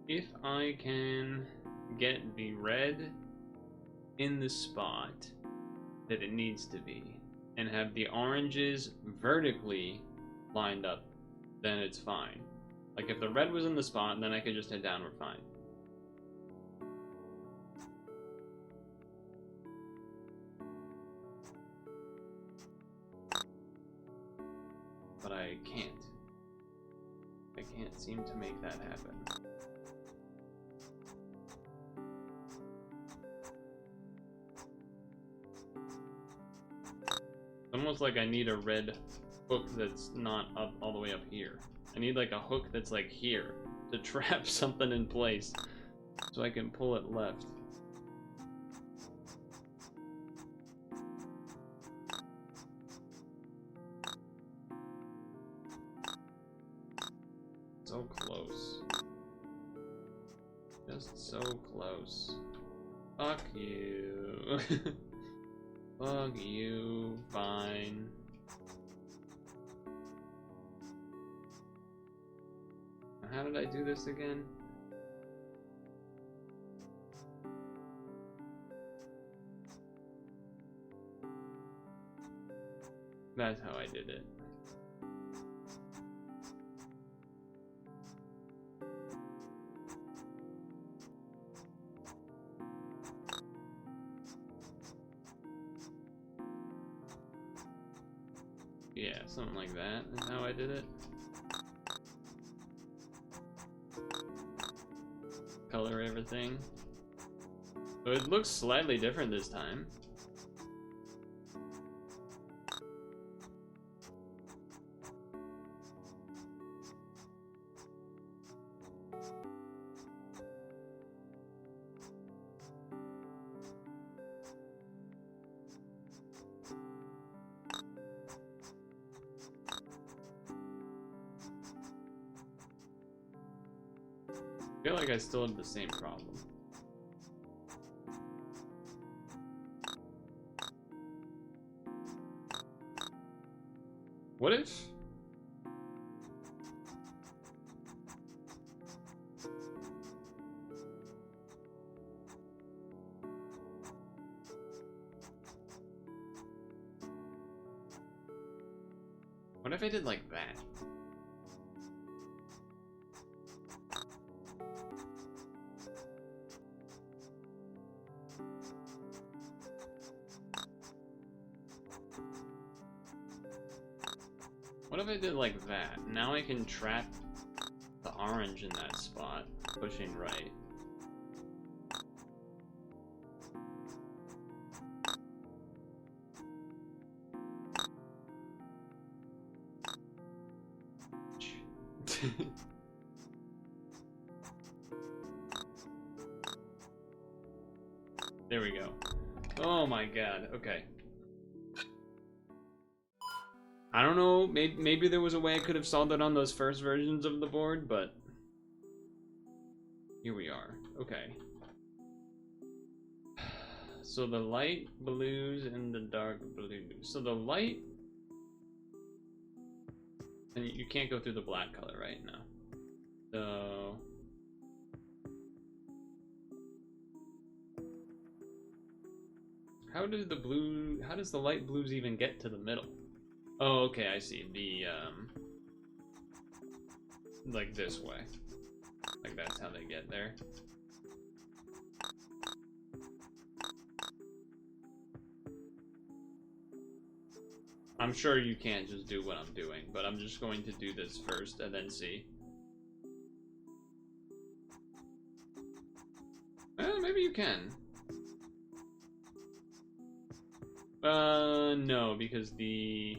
If I can get the red in the spot that it needs to be and have the oranges vertically lined up, then it's fine. Like if the red was in the spot, then I could just head downward fine. But I can't. I can't seem to make that happen. Almost like I need a red hook that's not up all the way up here. I need like a hook that's like here to trap something in place so I can pull it left. So close. Just so close. Fuck you. Fuck you, fine. How did I do this again? That's how I did it. Yeah, something like that is how I did it. Color everything. So it looks slightly different this time. I feel like I still have the same problem. What if... What if I did like that? What if I did like that? Now I can trap the orange in that spot, pushing right. There we go. Oh my god, okay. I don't know, maybe there was a way I could have solved it on those first versions of the board, but here we are. Okay. So the light blues and the dark blues. So the light And you can't go through the black color right now. So how does the light blues even get to the middle? Oh, okay, I see. The like this way. Like that's how they get there. I'm sure you can't just do what I'm doing, but I'm just going to do this first and then see. Maybe you can. No, because the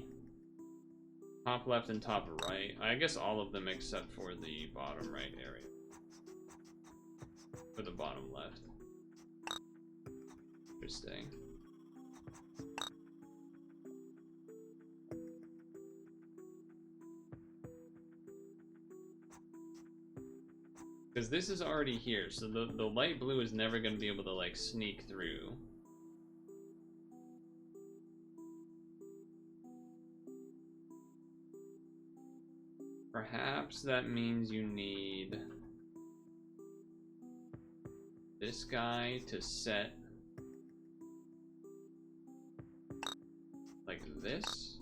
top left and top right, I guess all of them except for the bottom right area. Or the bottom left. Interesting. Because this is already here, so the light blue is never going to be able to, like, sneak through. Perhaps that means you need this guy to set like this.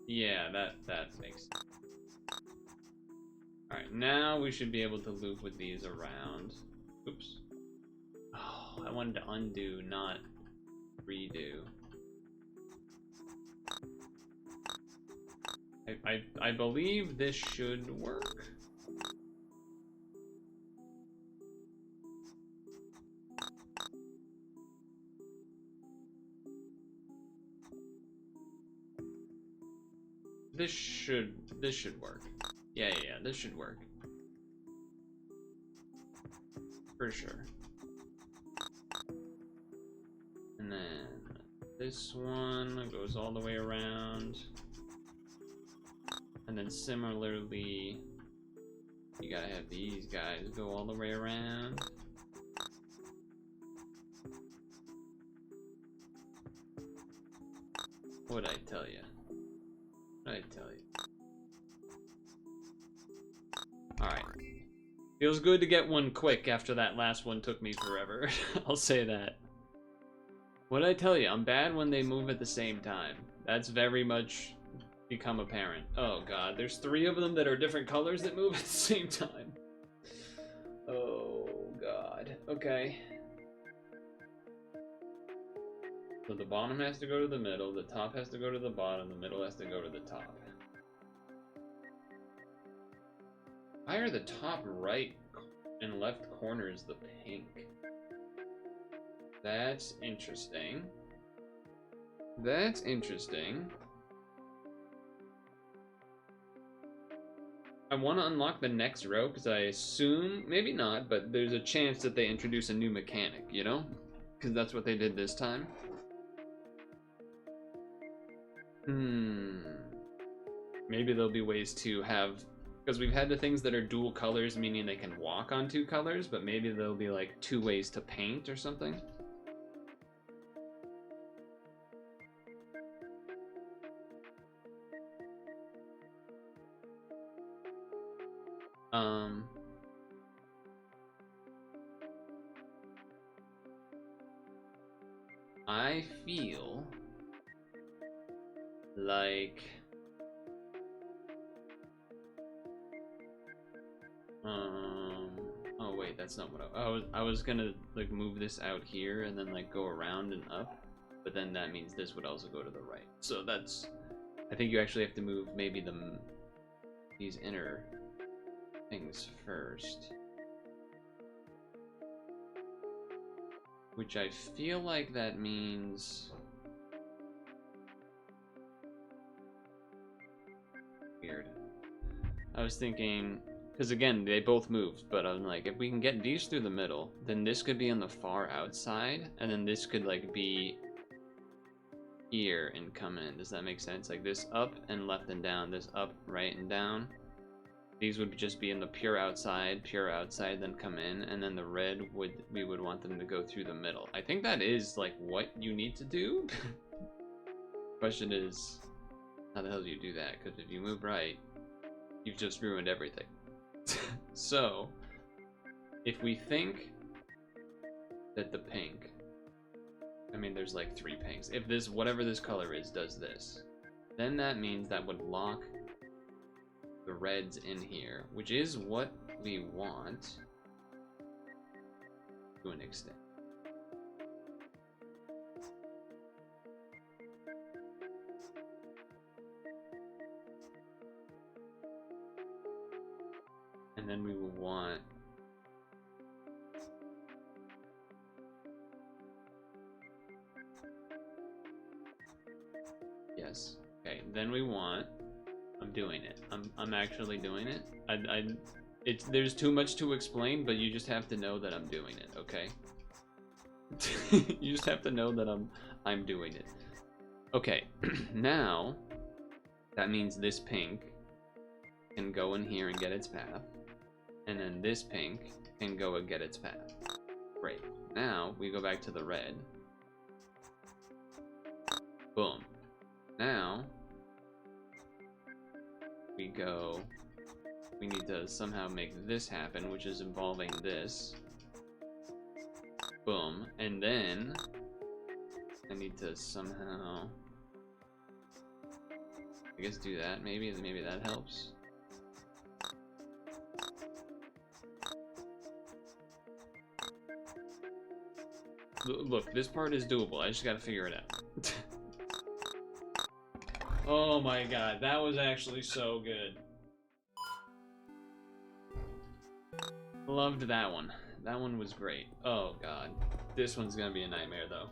Yeah, that makes sense. Alright, now we should be able to loop with these around. Oops. Oh, I wanted to undo, not redo. I believe this should work. This should work. Yeah, this should work. For sure. And then this one goes all the way around. And then similarly, you gotta have these guys go all the way around. What'd I tell you? What'd I tell you? Alright. Feels good to get one quick after that last one took me forever. I'll say that. What'd I tell you? I'm bad when they move at the same time. That's very much become apparent. Oh god, there's 3 of them that are different colors that move at the same time. Oh god. Okay. So the bottom has to go to the middle, the top has to go to the bottom, the middle has to go to the top. Why are the top right and left corners the pink? That's interesting. That's interesting. I want to unlock the next row because I assume, maybe not, but there's a chance that they introduce a new mechanic, you know? Because that's what they did this time. Maybe there'll be ways to have, because we've had the things that are dual colors, meaning they can walk on 2 colors, but maybe there'll be like 2 ways to paint or something. I feel like oh wait, that's not what I was gonna like move this out here and then like go around and up, but then that means this would also go to the right. So that's, I think you actually have to move maybe these inner things first. Which I feel like that means weird. I was thinking, because again, they both moved, but I'm like, if we can get these through the middle, then this could be on the far outside, and then this could like be here and come in. Does that make sense? Like this up and left and down, this up, right, and down. These would just be in the pure outside, then come in, and then the red we would want them to go through the middle. I think that is like what you need to do. Question is, How the hell do you do that? Because if you move right, you've just ruined everything. So, if we think that the pink, I mean, there's like 3 pinks. If this, whatever this color is, does this, then that means that would lock the reds in here, which is what we want to an extent. And then we will want yes. Okay, then we want I'm doing it. I'm actually doing it. It's there's too much to explain, but you just have to know that I'm doing it, okay? You just have to know that I'm doing it. Okay, now that means this pink can go in here and get its path, and then this pink can go and get its path. Great. Now we go back to the red. Boom. Now we need to somehow make this happen, which is involving this. Boom. And then I need to somehow, I guess, do that. Maybe that helps. Look, this part is doable. I just gotta figure it out. Oh my god, that was actually so good. Loved that one. That one was great. Oh god. This one's gonna be a nightmare though.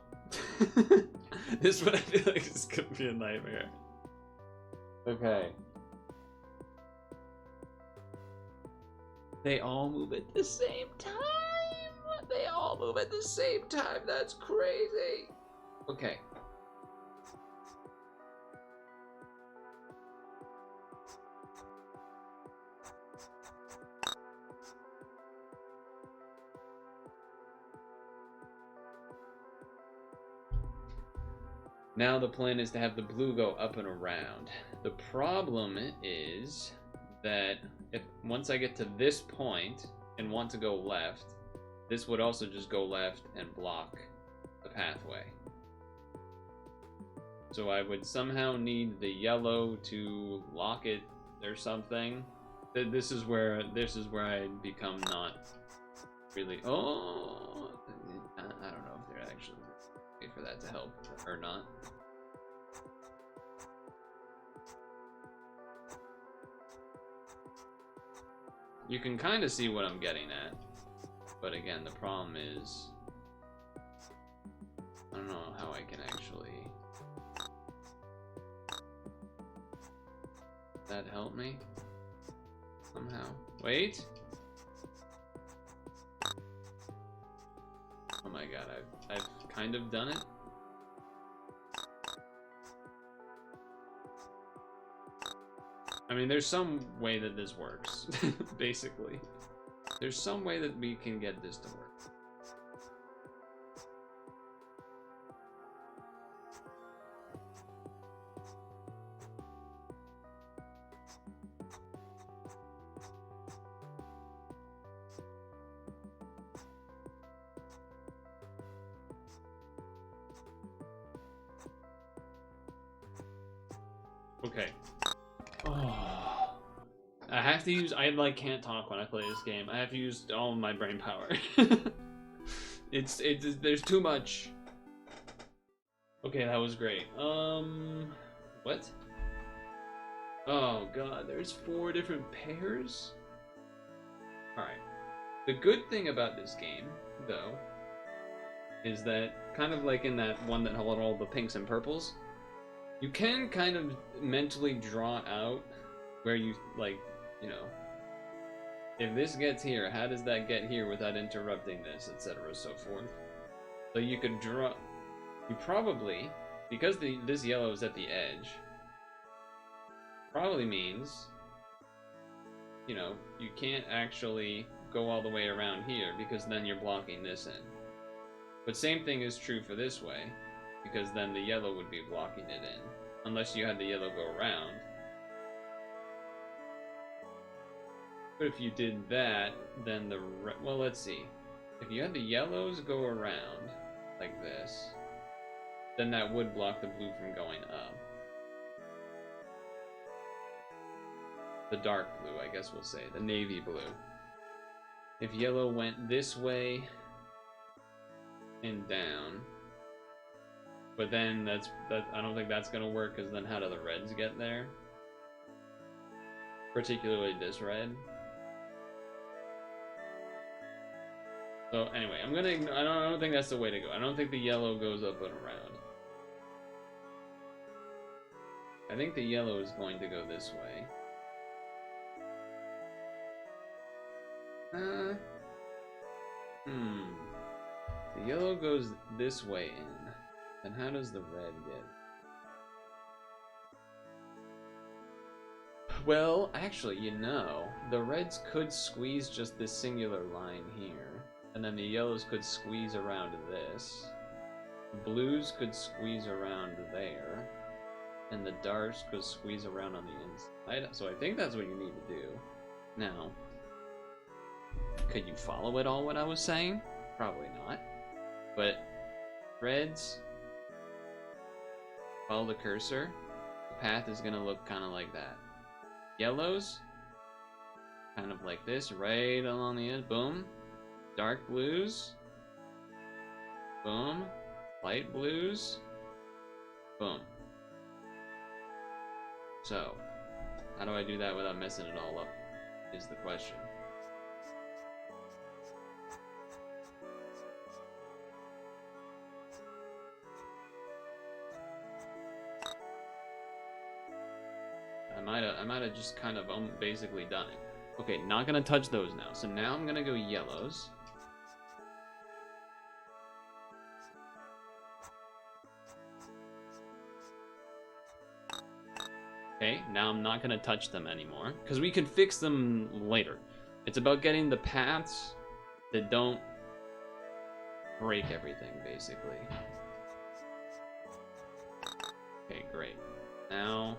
This one I feel like is gonna be a nightmare. Okay. They all move at the same time! They all move at the same time. That's crazy. Okay. Now the plan is to have the blue go up and around. The problem is that if once I get to this point and want to go left, this would also just go left and block the pathway. So I would somehow need the yellow to lock it or something. This is where I become not really. Oh, I don't know if they're actually wait for that to help or not. You can kind of see what I'm getting at. But again, the problem is, I don't know how I can actually. Does that help me? Somehow. Wait! Oh my god, I've kind of done it. I mean, there's some way that this works, basically. There's some way that we can get this to work. Okay. Oh. I have to use, I like can't talk when I play this game. I have to use all of my brain power. it's there's too much. Okay, that was great. What? Oh god, there's 4 different pairs? Alright. The good thing about this game, though, is that kind of like in that one that had all the pinks and purples, you can kind of mentally draw out where you, like, you know, if this gets here, how does that get here without interrupting this, etc., so forth. So you could draw, you probably, because this yellow is at the edge, probably means, you know, you can't actually go all the way around here because then you're blocking this in. But same thing is true for this way, because then the yellow would be blocking it in. Unless you had the yellow go around. But if you did that, then the... Well, let's see. If you had the yellows go around, like this, then that would block the blue from going up. The dark blue, I guess we'll say. The navy blue. If yellow went this way and down, but then I don't think that's gonna work, because then how do the reds get there? Particularly this red. So anyway, I don't think that's the way to go. I don't think the yellow goes up and around. I think the yellow is going to go this way. The yellow goes this way in. Then how does the red get? Well, actually, you know, the reds could squeeze just this singular line here, and then the yellows could squeeze around this. Blues could squeeze around there, and the darks could squeeze around on the inside. So I think that's what you need to do. Now, could you follow it all what I was saying? Probably not. But reds, follow the cursor. The path is gonna look kind of like that. Yellows, kind of like this, right along the edge. Boom. Dark blues. Boom. Light blues. Boom. So, how do I do that without messing it all up, is the question. I might have just kind of basically done it. Okay, not gonna touch those now. So now I'm gonna go yellows. Okay, now I'm not gonna touch them anymore, because we can fix them later. It's about getting the paths that don't break everything, basically. Okay, great. Now,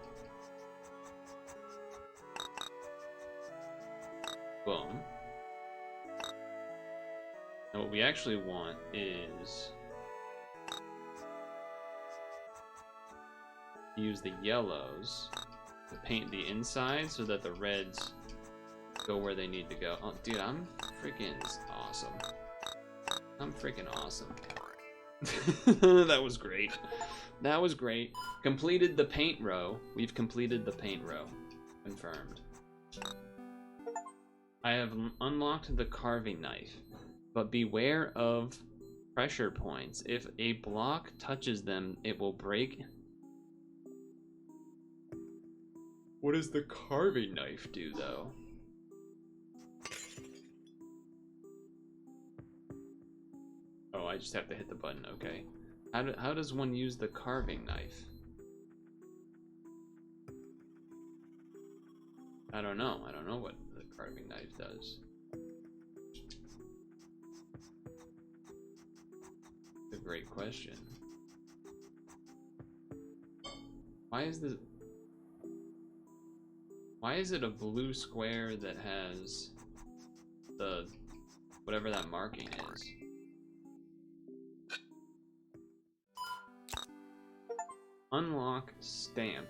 boom. Now what we actually want is use the yellows to paint the inside so that the reds go where they need to go. Oh, dude, I'm freaking awesome. I'm freaking awesome. That was great. That was great. Completed the paint row. We've completed the paint row. Confirmed. I have unlocked the carving knife, but beware of pressure points. If a block touches them, it will break. What does the carving knife do, though? Oh, I just have to hit the button, okay. How does one use the carving knife? I don't know. I don't know what the carving knife does. It's a great question. Why is it a blue square that has the whatever that marking is? Unlock stamp,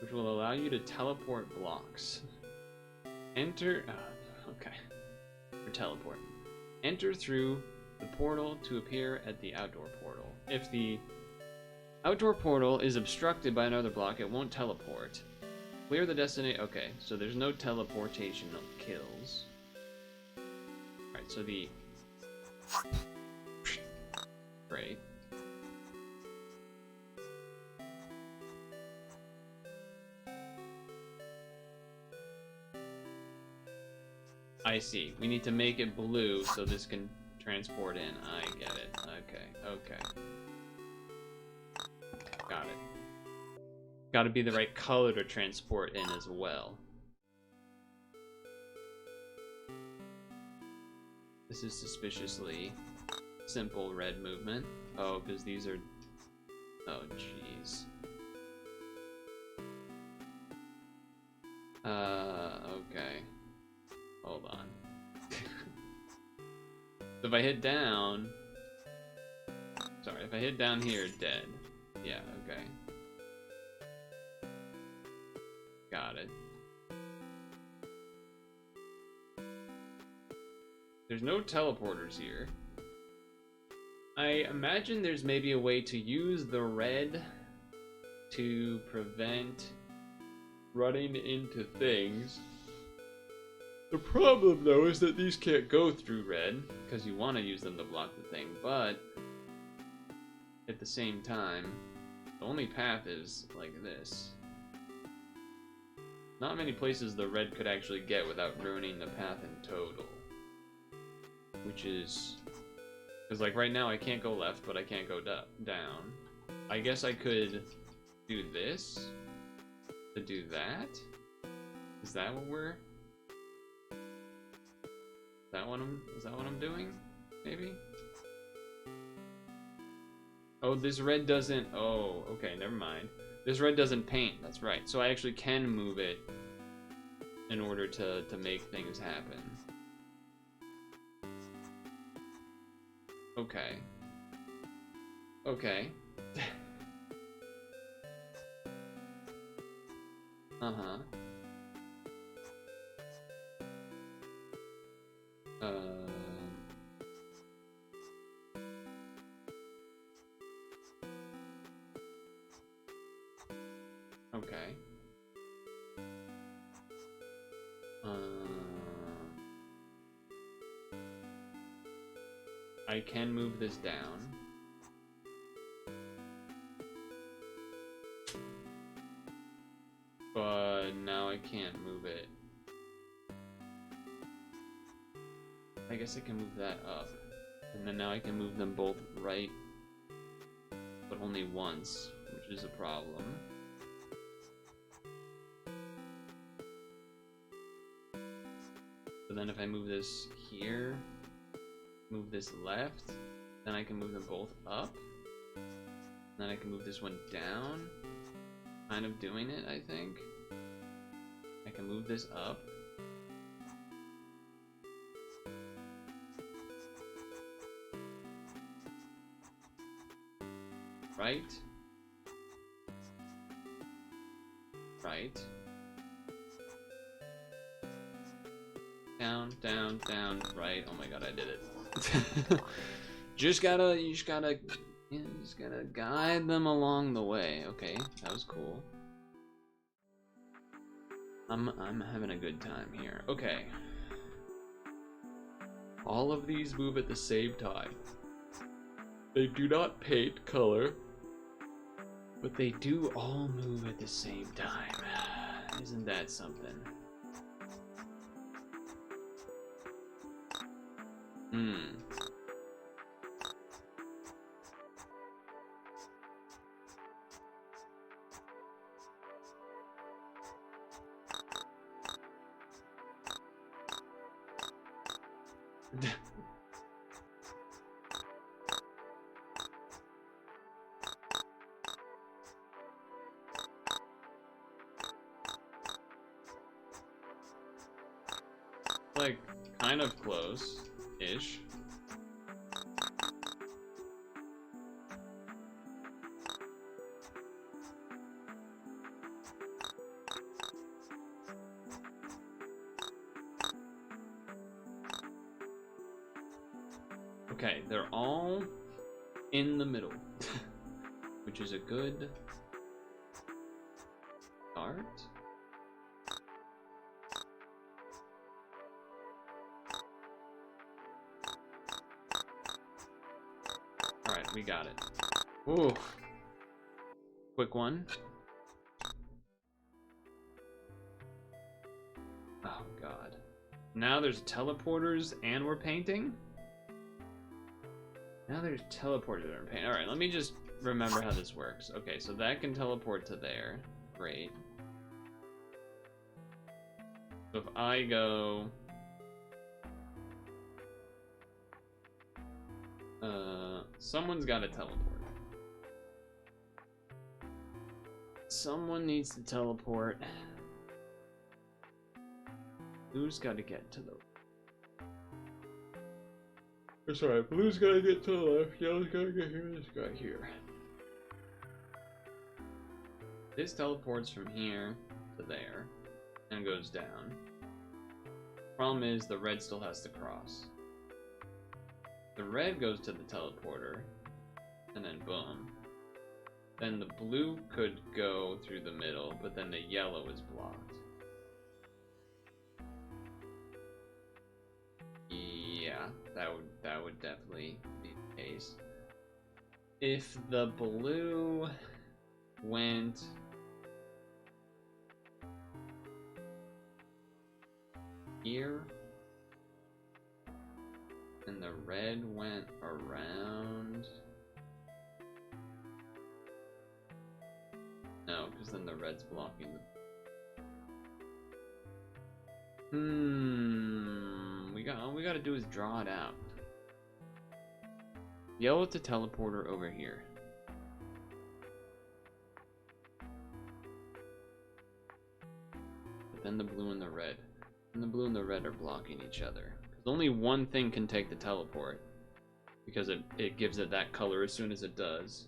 which will allow you to teleport blocks. Enter, okay, for teleport. Enter through the portal to appear at the outdoor portal. If the outdoor portal is obstructed by another block, it won't teleport. Clear the destination. Okay, so there's no teleportation of kills. Alright, so the... Great. I see. We need to make it blue so this can transport in. I get it. Okay, okay. Got it. Gotta be the right color to transport in as well. This is suspiciously simple red movement. Oh, because these are... Oh, jeez. Okay. Hold on. So if I hit down... Sorry, if I hit down here, dead. Yeah, okay. Got it. There's no teleporters here. I imagine there's maybe a way to use the red to prevent running into things. The problem, though, is that these can't go through red, because you want to use them to block the thing, but at the same time, the only path is like this. Not many places the red could actually get without ruining the path in total. Which is... Because, like, right now I can't go left, but I can't go down. I guess I could do this to do that? Is that what we're... Is that what I'm doing? Maybe? Oh, this red doesn't... Oh, okay, never mind. This red doesn't paint, that's right. So I actually can move it in order to make things happen. Okay. Okay. Uh-huh. Okay. I can move this down. But now I can't move it. I guess I can move that up. And then now I can move them both right, but only once, which is a problem. So then if I move this here, move this left, then I can move them both up. Then I can move this one down. Kind of doing it, I think. I can move this up. Right. Right. Down, down, down, right. Oh my god, I did it. you just gotta guide them along the way. Okay, that was cool. I'm having a good time here. Okay. All of these move at the same time. They do not paint color, but they do all move at the same time. Isn't that something? Like, kind of close-ish. Okay, they're all in the middle, which is a good start. Alright, we got it. Ooh. Quick one. Oh god. Now there's teleporters and we're painting? Now there's teleporters that are painting. Alright, let me just remember how this works. Okay, so that can teleport to there. Great. So if I go... someone's got to teleport. Someone needs to teleport. Blue's got to get to the... It's alright, blue's got to get to the left, yellow's got to get here, this guy here. This teleports from here to there and goes down. Problem is the red still has to cross. The red goes to the teleporter and then boom. Then the blue could go through the middle, but then the yellow is blocked. Yeah, that would definitely be the case. If the blue went here and the red went around. No, because then the red's blocking the... all we gotta do is draw it out. Yellow to teleporter over here. But then the blue and the red. And the blue and the red are blocking each other. Because only one thing can take the teleport. Because it gives it that color as soon as it does.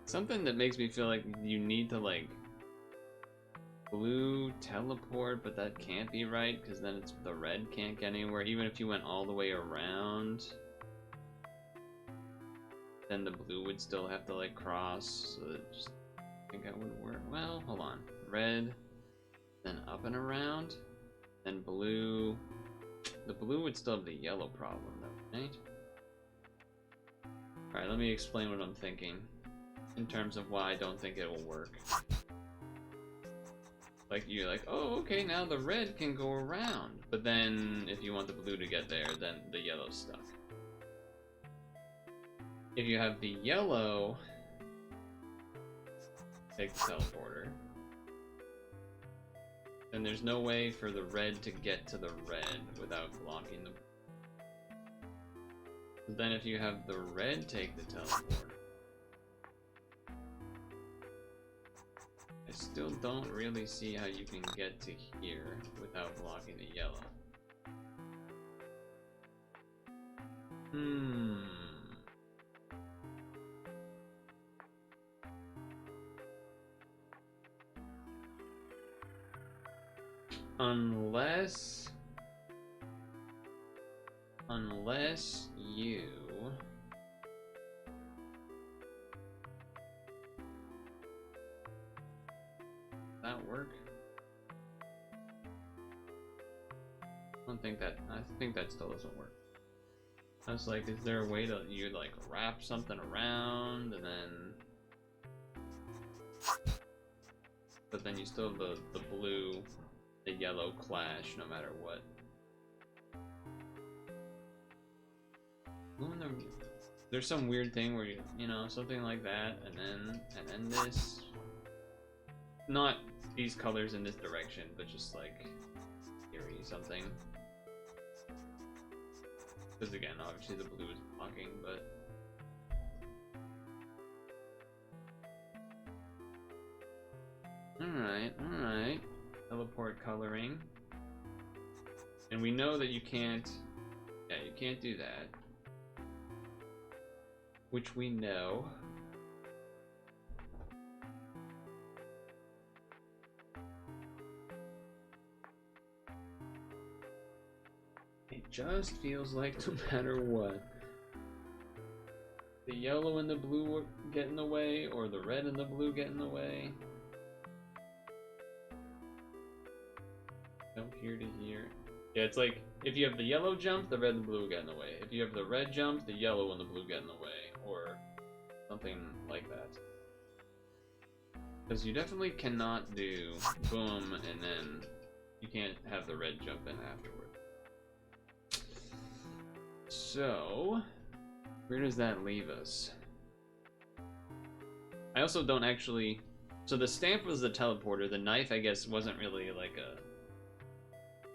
Something that makes me feel like you need to like blue teleport, but that can't be right because then it's the red can't get anywhere. Even if you went all the way around, then the blue would still have to like cross. So that just I think that wouldn't work. Well, hold on. Red, then up and around, then blue. The blue would still have the yellow problem though, right? All right, let me explain what I'm thinking. In terms of why I don't think it will work. Like, you're like, oh, okay, now the red can go around. But then, if you want the blue to get there, then the yellow's stuck. If you have the yellow take the teleporter, then there's no way for the red to get to the red without blocking the... But then if you have the red take the teleporter, I still don't really see how you can get to here without blocking the yellow. Unless you that work? I think that still doesn't work. I was like, is there a way to you like wrap something around and then but then you still have the blue, the yellow clash no matter what. There's some weird thing where you know, something like that and then this. Not these colors in this direction, but just like eerie something. Because again, obviously the blue is blocking, but alright. Teleport coloring. And we know that you can't do that. Which we know. It just feels like no matter what, the yellow and the blue get in the way, or the red and the blue get in the way. Jump here to here. Yeah, it's like, if you have the yellow jump, the red and the blue get in the way. If you have the red jump, the yellow and the blue get in the way, or something like that. Because you definitely cannot do boom and then you can't have the red jump in afterward. So, where does that leave us? I also don't actually... So the stamp was the teleporter. The knife, I guess, wasn't really like a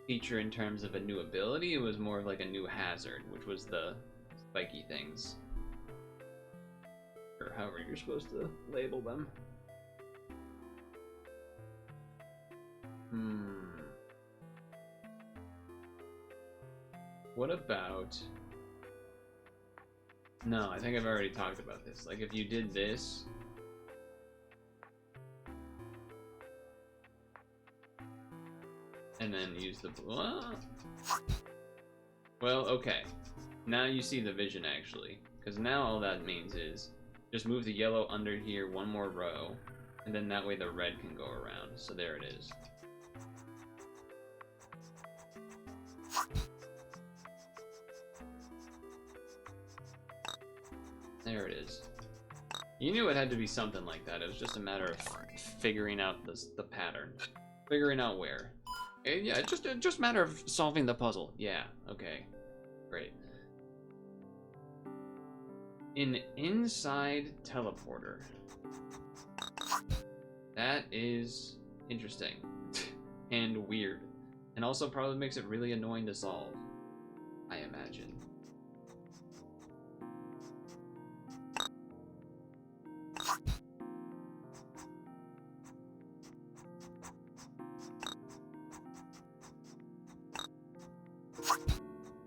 feature in terms of a new ability. It was more of like a new hazard, which was the spiky things. or however you're supposed to label them. What about... No, I think I've already talked about this. Like, if you did this... and then use the... Well, okay. Now you see the vision, actually. Because now all that means is... just move the yellow under here one more row. And then that way the red can go around. So there it is. There it is. You knew it had to be something like that. It was just a matter of figuring out the pattern. Figuring out where. And yeah, just a matter of solving the puzzle. Yeah, okay. Great. An inside teleporter. That is interesting. And weird. And also probably makes it really annoying to solve. I imagine.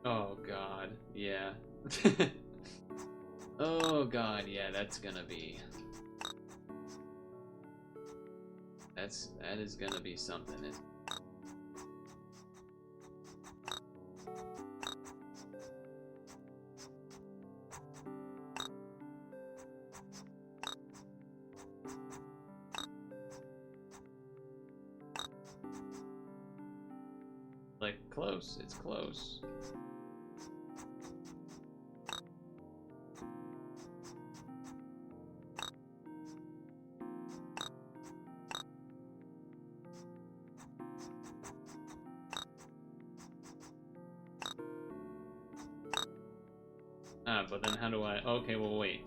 Oh god, yeah. Oh god, yeah, that's gonna be... That is gonna be something. Like, close, it's close. But then how do I... Okay, well, wait.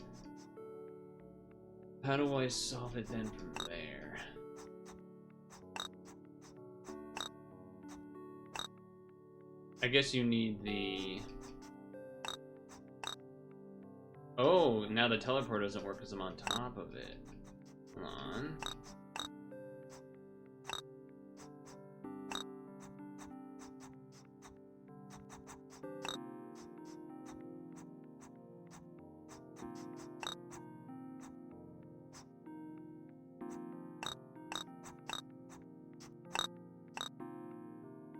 How do I solve it then from there? I guess you need the... Oh, now the teleport doesn't work because I'm on top of it. Hold on.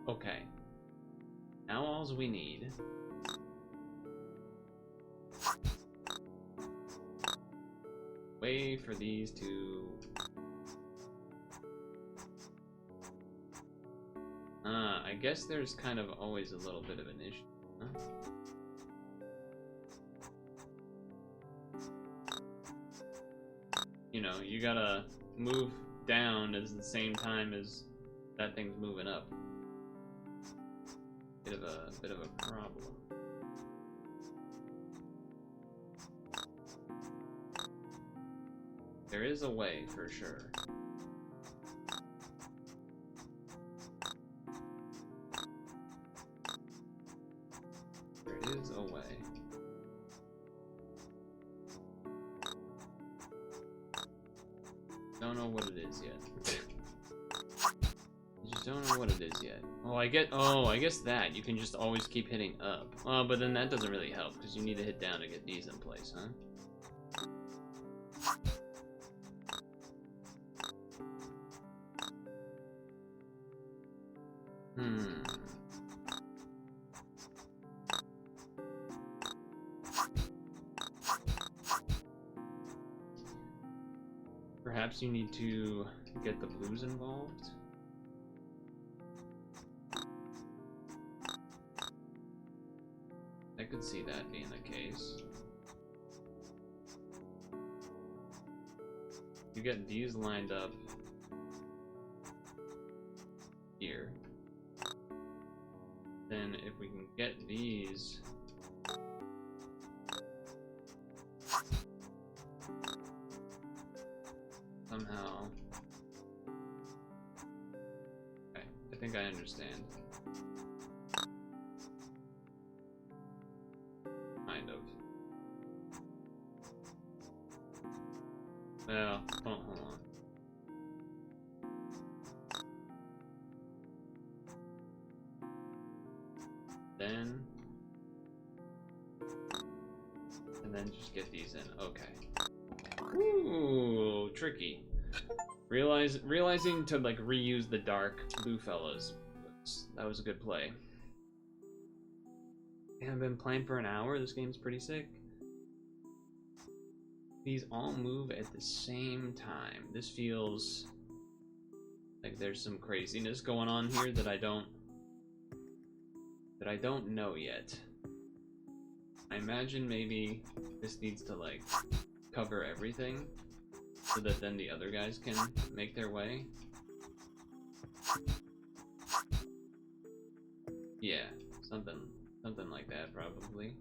Okay. Now all we need way for these to I guess there's kind of always a little bit of an issue, huh? You know, you gotta move down at the same time as that thing's moving up. Bit of a problem. There is a way for sure. There is a way. Don't know what it is yet. Just don't know what it is yet. Oh, I guess that. You can just always keep hitting up. But then that doesn't really help, because you need to hit down to get these in place, huh? Perhaps you need to get the blues involved? I could see that being the case. You get these lined up here. Then if we can get these somehow... Okay, I think I understand. Well, hold on. Then... And then just get these in. Okay. Ooh, tricky. Realizing to like reuse the dark blue fellas. That was a good play. Yeah, I've been playing for an hour. This game's pretty sick. These all move at the same time. This feels like there's some craziness going on here that I don't know yet. I imagine maybe this needs to like cover everything so that then the other guys can make their way. Yeah, something like that probably.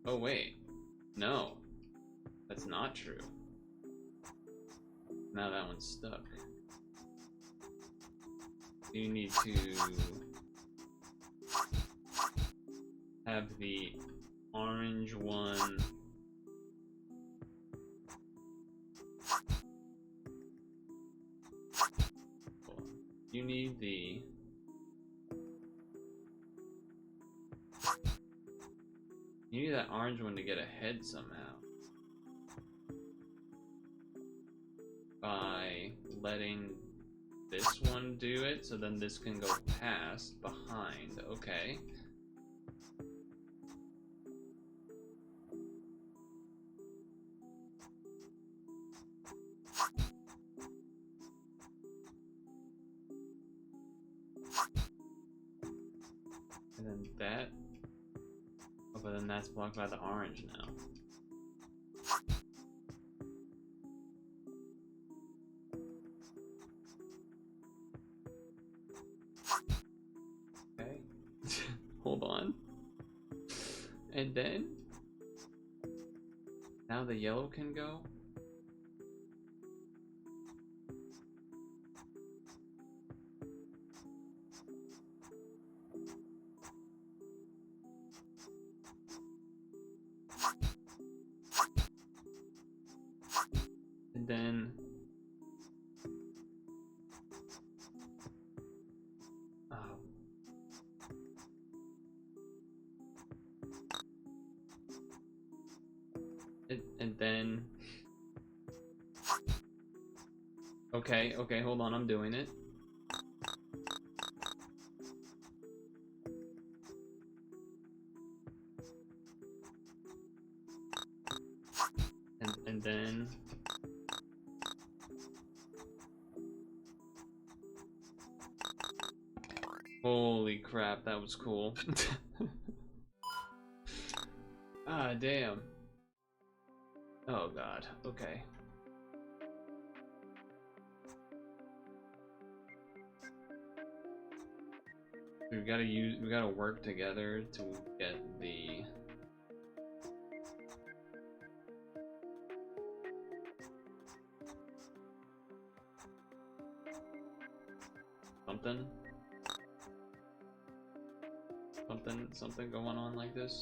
Oh wait, no, that's not true. Now that one's stuck. You need to have the orange one you need that orange one to get ahead somehow by letting this one do it, so then this can go past behind. Okay. And then that. Oh, but then that's blocked by the orange now. Okay. Hold on. And then now the yellow can go. And then and then okay, hold on, I'm doing it. And then holy crap, that was cool. Ah, damn. Oh god, okay. We gotta work together to get the something going on like this.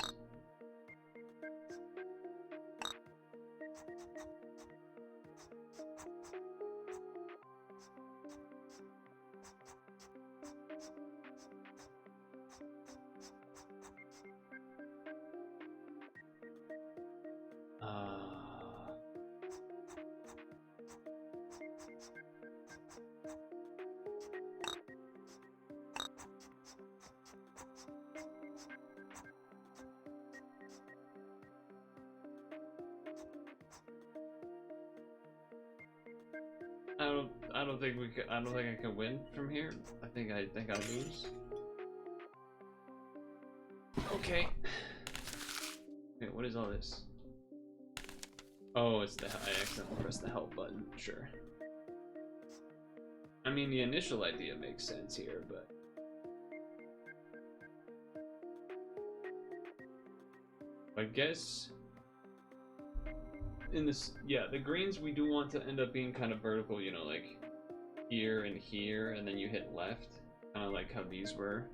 I don't think I can win from here. I think I'll lose. Okay. Wait, what is all this? Oh, it's I accidentally pressed the help button. Sure. I mean, the initial idea makes sense here, but I guess in this, yeah, the greens we do want to end up being kind of vertical, you know, like here and here, and then you hit left, kind of like how these were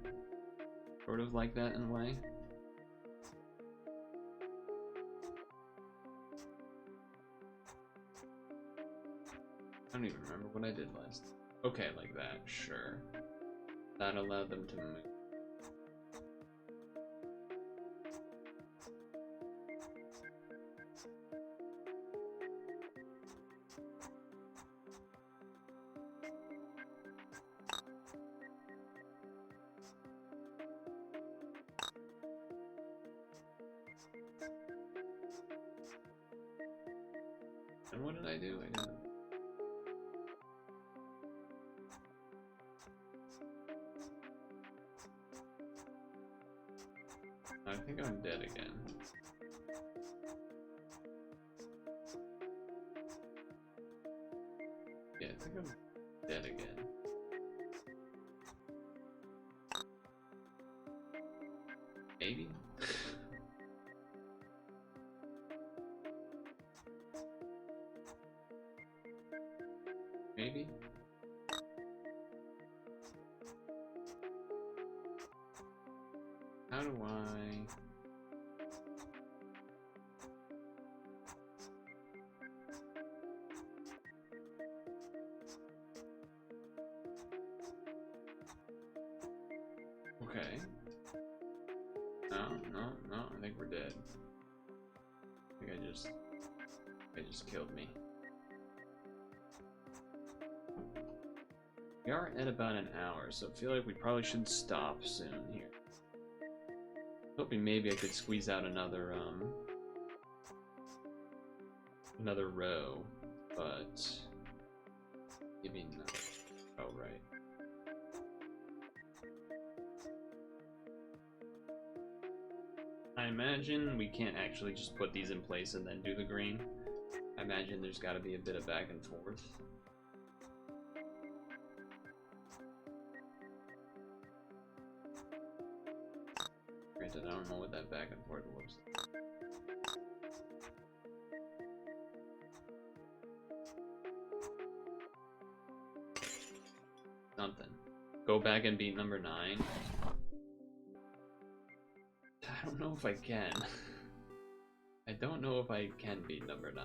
sort of like that in a way. I don't even remember what I did last. Okay, like that, sure. That allowed them to move. And what did I do? I didn't. I think I'm dead again. Yeah, I think I'm dead again. Maybe? Maybe? How do I... Okay. No, I think we're dead. I think I just killed me. We are at about an hour, so I feel like we probably should stop soon here. Hoping maybe I could squeeze out another row, but maybe not. Oh, right. I imagine we can't actually just put these in place and then do the green. I imagine there's got to be a bit of back and forth. Granted, I don't know what that back and forth looks like. Something. Go back and beat number 9. I don't know if I can. I don't know if I can beat number 9.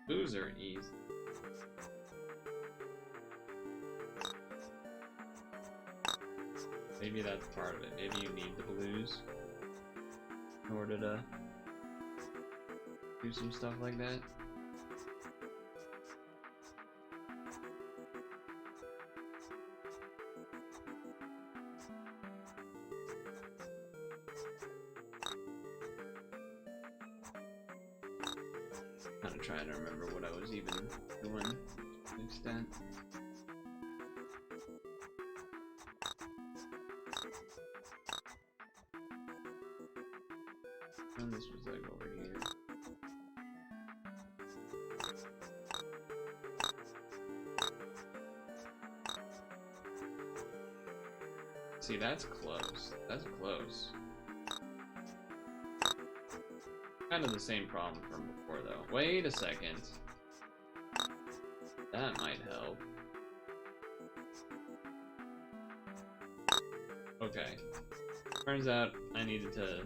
Blues are easy. Maybe that's part of it. Maybe you need the blues in order to do some stuff like that. I'm trying to remember what I was even doing to an extent. And this was like over here. See, that's close. That's close. Kind of the same problem from before, though. Wait a second. That might help. Okay. Turns out I needed to...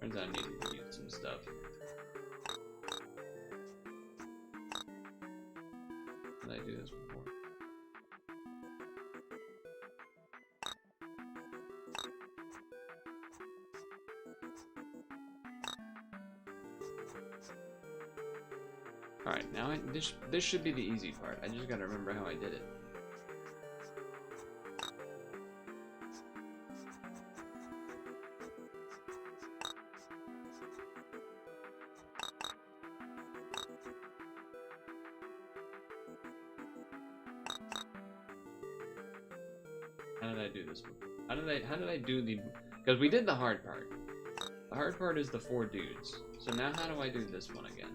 Turns out I needed to use some stuff. Did I do this before? Alright, now this should be the easy part. I just gotta remember how I did it. How did I do this before? How did I do the... Because we did the hard part. The hard part is the 4 dudes. So now how do I do this one again?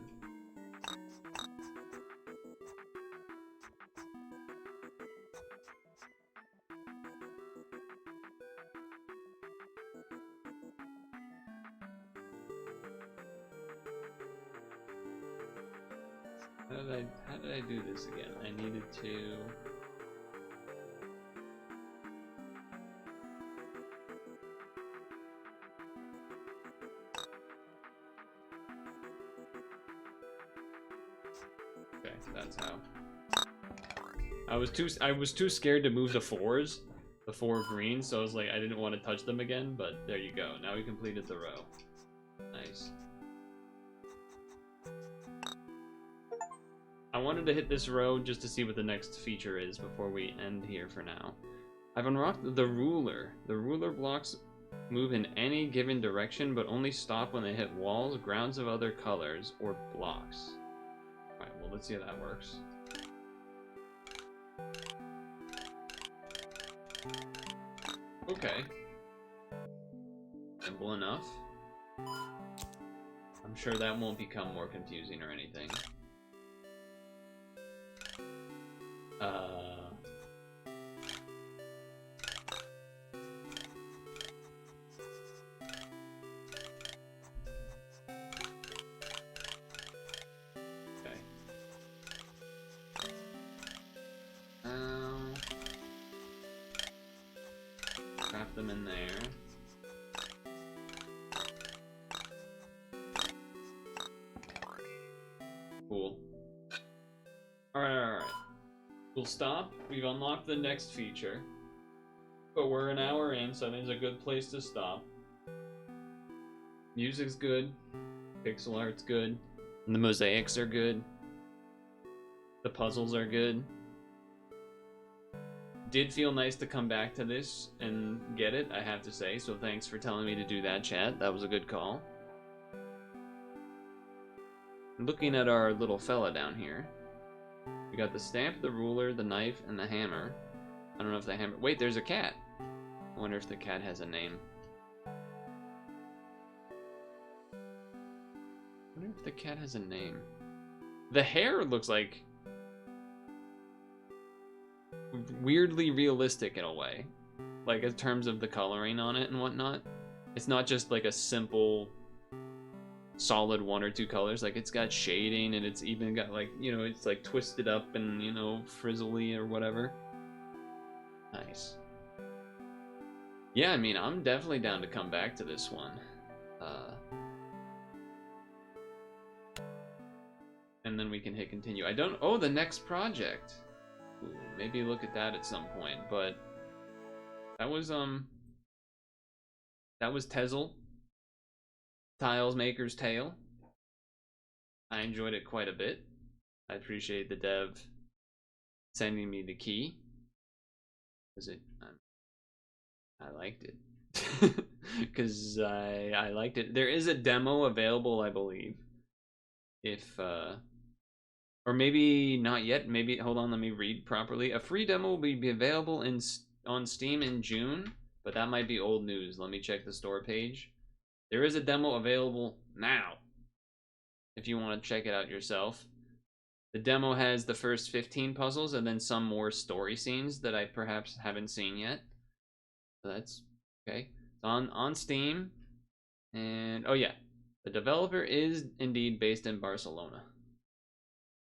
How did I do this again? I needed to... Okay, that's how. I was too scared to move the 4s, the 4 greens, so I was like, I didn't want to touch them again, but there you go. Now we completed the row. Nice. I wanted to hit this row just to see what the next feature is before we end here for now. I've unlocked the ruler. The ruler blocks move in any given direction, but only stop when they hit walls, grounds of other colors, or blocks. Alright, well, let's see how that works. Okay. Simple enough. I'm sure that won't become more confusing or anything. Okay. Trap them in there. Cool. Alright. We'll stop. We've unlocked the next feature. But we're an hour in, so I think it's a good place to stop. Music's good. Pixel art's good. And the mosaics are good. The puzzles are good. Did feel nice to come back to this and get it, I have to say, so thanks for telling me to do that, chat. That was a good call. Looking at our little fella down here, we got the stamp, the ruler, the knife, and the hammer. I don't know if the hammer... Wait, there's a cat. I wonder if the cat has a name. I wonder if the cat has a name. The hair looks like... weirdly realistic in a way. Like, in terms of the coloring on it and whatnot. It's not just like a simple... solid 1 or 2 colors. Like, it's got shading, and it's even got, like, you know, it's like twisted up and, you know, frizzly or whatever. Nice. Yeah, I mean, I'm definitely down to come back to this one. And then we can hit continue. I don't... Oh, the next project. Ooh, maybe look at that at some point, but that was Tezzel, Tilemaker's Tale. I enjoyed it quite a bit. I appreciate the dev sending me the key, because I liked it. Because I liked it. There is a demo available, I believe. If or maybe not yet. Maybe, hold on, let me read properly. A free demo will be available on Steam in June, but that might be old news. Let me check the store page. There is a demo available now, if you want to check it out yourself. The demo has the first 15 puzzles and then some more story scenes that I perhaps haven't seen yet. So that's okay. It's on Steam. And oh yeah, the developer is indeed based in Barcelona.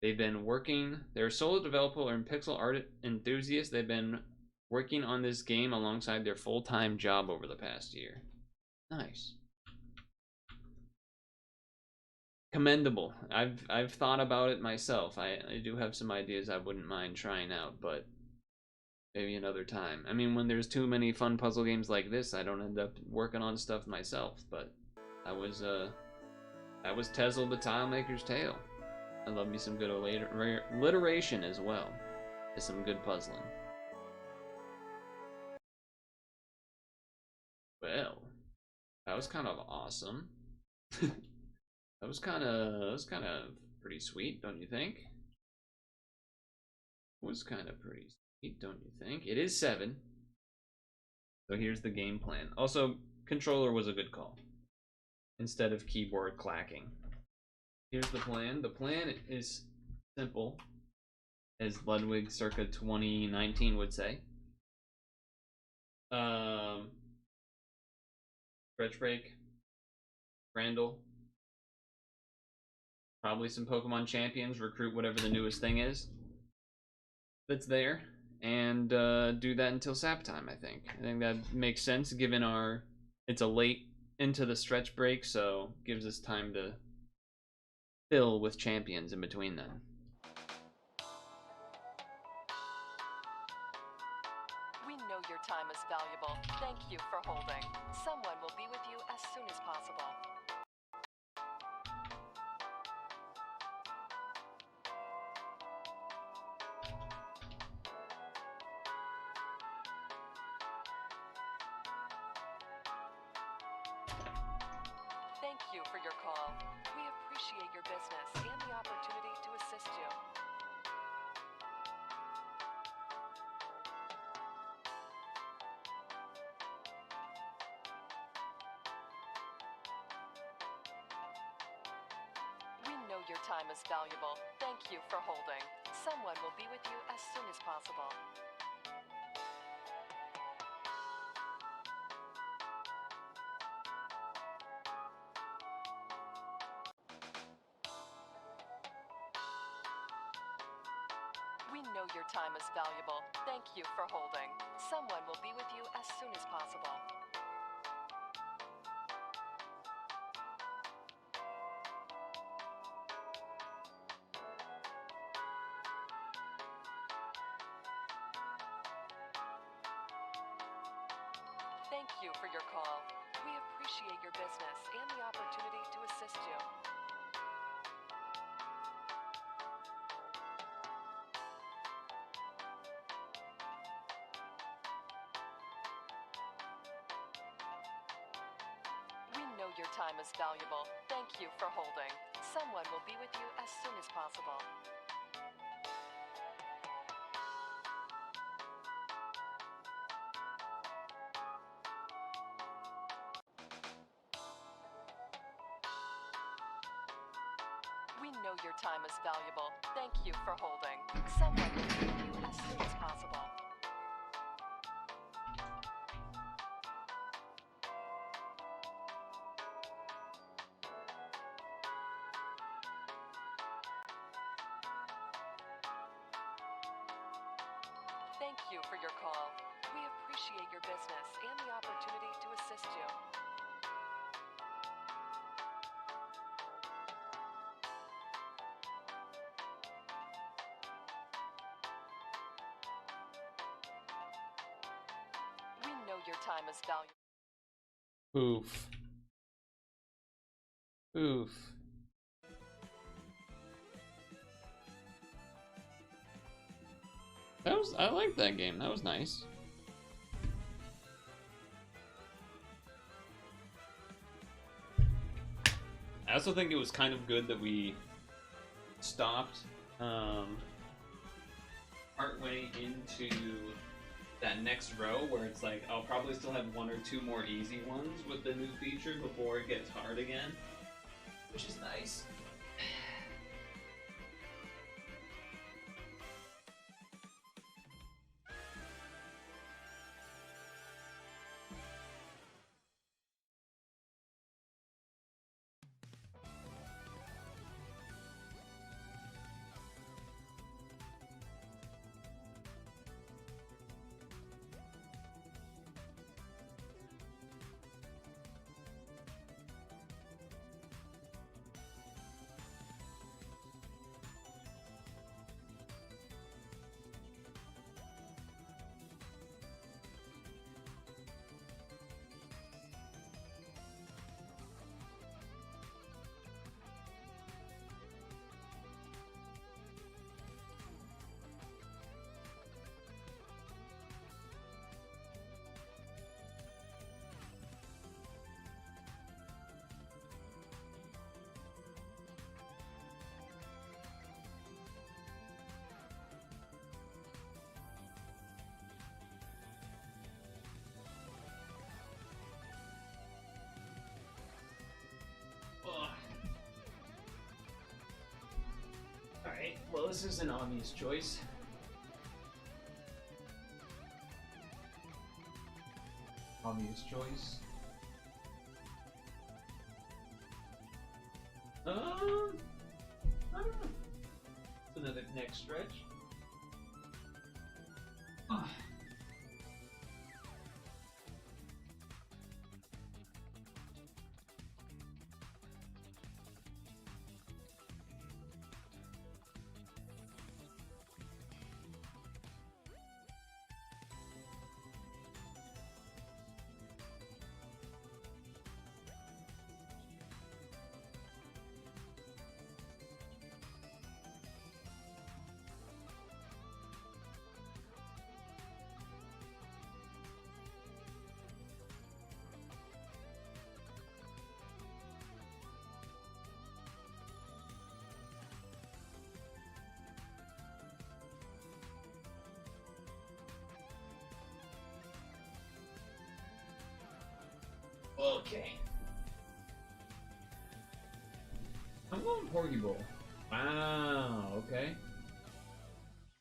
They've been working, they're a solo developer and pixel art enthusiast. They've been working on this game alongside their full-time job over the past year. Nice. Commendable. I've thought about it myself. I do have some ideas I wouldn't mind trying out, but maybe another time. I mean, when there's too many fun puzzle games like this, I don't end up working on stuff myself, but that was Tezzel the Tilemaker's Tale. I love me some good alliteration as well as some good puzzling. Well, that was kind of awesome. that was kind of pretty sweet, don't you think? It was kind of pretty sweet, don't you think? It is 7. So here's the game plan. Also, controller was a good call instead of keyboard clacking. Here's the plan. The plan is simple, as Ludwig circa 2019 would say. Stretch break, Randall, probably some Pokemon champions, recruit whatever the newest thing is that's there, and do that until sap time, I think. I think that makes sense given it's a late into the stretch break, so gives us time to fill with champions in between them. know your time is valuable. Thank you for holding. Someone will be with you as soon as possible. Thank you for your call. We appreciate your business and the opportunity to assist you. We know your time is valuable. Thank you for holding. Someone will be with you as soon as possible. We know your time is valuable. Thank you for holding. Someone will be with you as soon as possible. Thank you for your call. We appreciate your business and the opportunity to assist you. We know your time is valuable. Thank you for holding. Someone will be with you as soon as possible. We know your time is valuable. Thank you for holding. Someone will be with you as soon as possible. Thank you for your call. We appreciate your business and the opportunity to assist you. We know your time is valuable. Oof. Oof. I liked that game. That was nice. I also think it was kind of good that we stopped partway into that next row where it's like I'll probably still have one or two more easy ones with the new feature before it gets hard again, which is nice. Alright, well this is an obvious choice. Obvious choice. I don't know. Another neck stretch. Okay. I'm going Porgy Bowl. Wow, okay.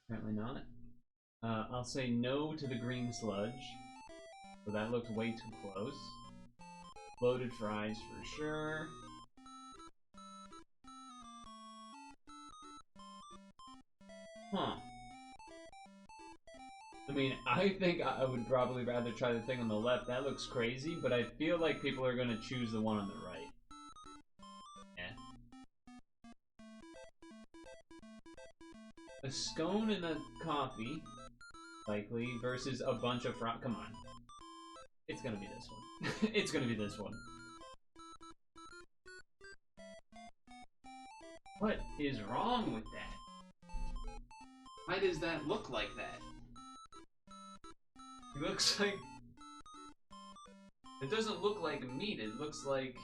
Apparently not. I'll say no to the green sludge. So that looked way too close. Loaded fries for sure. Huh. I mean, I think I would probably rather try the thing on the left. That looks crazy, but I feel like people are gonna choose the one on the right. A scone and a coffee, likely, versus a bunch of fries. Come on. It's gonna be this one. It's gonna be this one. What is wrong with that? Why does that look like that? It looks like... It doesn't look like meat, it looks like...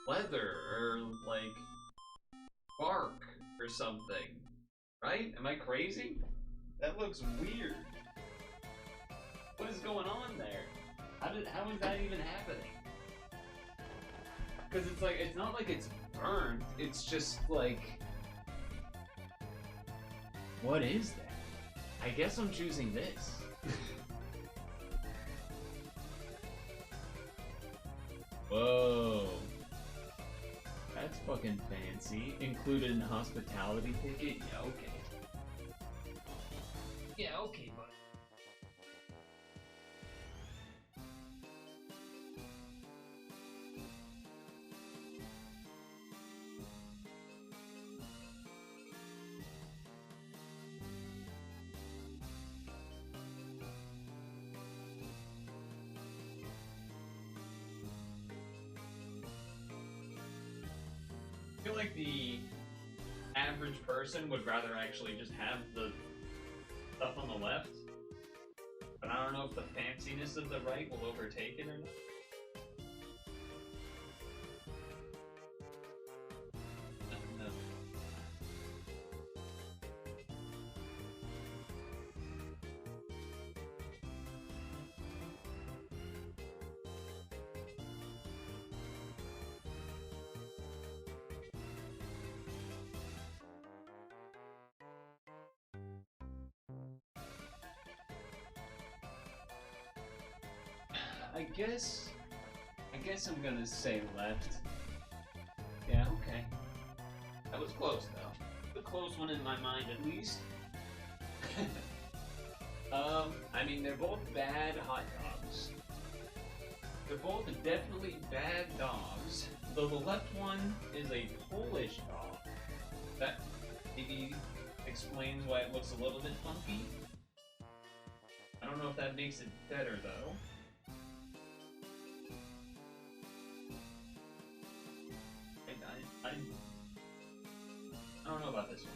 leather, or like... bark, or something. Right? Am I crazy? That looks weird. What is going on there? How is that even happening? Because it's like, it's not like it's burned, it's just like... What is that? I guess I'm choosing this. Whoa. That's fucking fancy. Included in the hospitality ticket? Yeah, okay. Yeah, okay, bud. I feel like the average person would rather actually just have the stuff on the left. But I don't know if the fanciness of the right will overtake it or not. I guess I'm gonna say left. Yeah, okay. That was close though. A close one in my mind at least. I mean they're both bad hot dogs. They're both definitely bad dogs. Though the left one is a Polish dog. That maybe explains why it looks a little bit funky. I don't know if that makes it better though. I don't know about this one.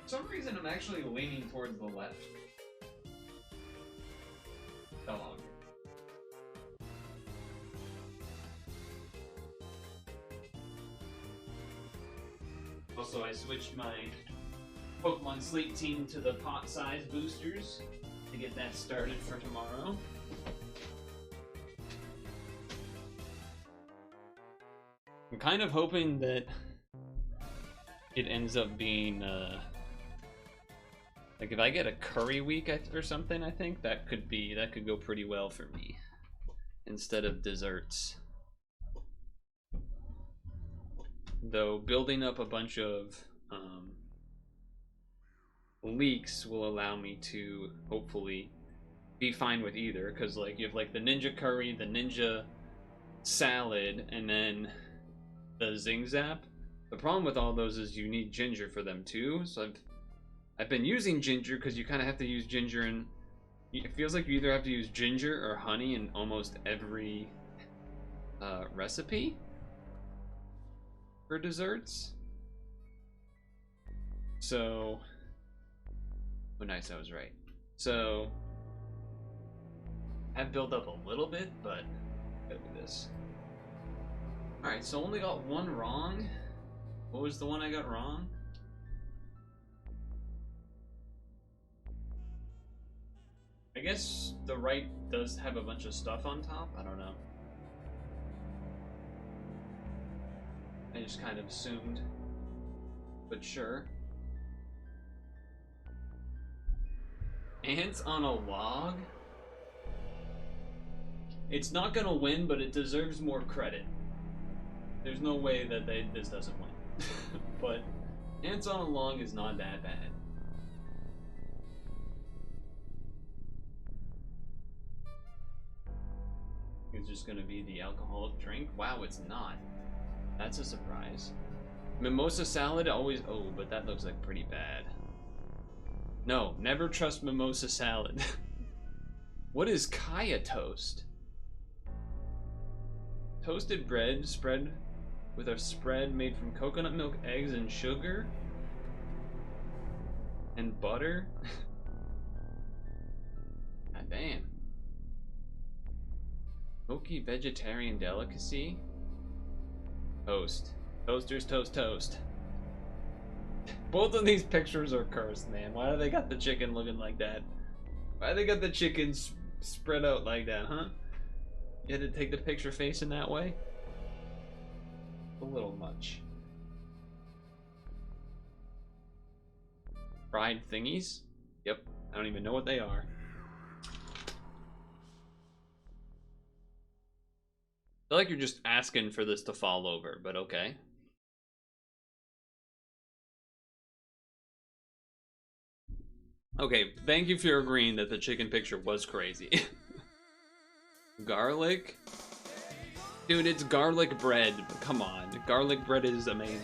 For some reason, I'm actually leaning towards the left. Come on. Also, I switched my Pokemon Sleep team to the pot size boosters to get that started for tomorrow. I'm kind of hoping that it ends up being, like if I get a curry week or something, I think that could go pretty well for me instead of desserts. Though building up a bunch of leeks will allow me to hopefully be fine with either, because like you have like the ninja curry, the ninja salad, and then the zing zap. The problem with all those is you need ginger for them too. So I've been using ginger because you kind of have to use ginger, and it feels like you either have to use ginger or honey in almost every recipe for desserts. So Oh, nice, I was right. So, I've built up a little bit, but good with this. Alright, so only got one wrong. What was the one I got wrong? I guess the right does have a bunch of stuff on top. I don't know. I just kind of assumed. But sure. Ants on a log? It's not gonna win, but it deserves more credit. There's no way that this doesn't win. But ants on a log is not that bad. It's just gonna be the alcoholic drink? Wow, it's not. That's a surprise. Mimosa salad always... Oh, but that looks like pretty bad. No, never trust mimosa salad. What is kaya toast? Toasted bread spread with a spread made from coconut milk, eggs, and sugar? And butter? God damn. Smoky vegetarian delicacy? Toast. Toasters, toast, toast. Both of these pictures are cursed, man. Why do they got the chicken looking like that? Why do they got the chicken spread out like that, huh? You had to take the picture facing that way? A little much. Fried thingies? Yep. I don't even know what they are. I feel like you're just asking for this to fall over, but okay. Okay, thank you for agreeing that the chicken picture was crazy. Garlic? Dude, it's garlic bread. Come on. Garlic bread is amazing.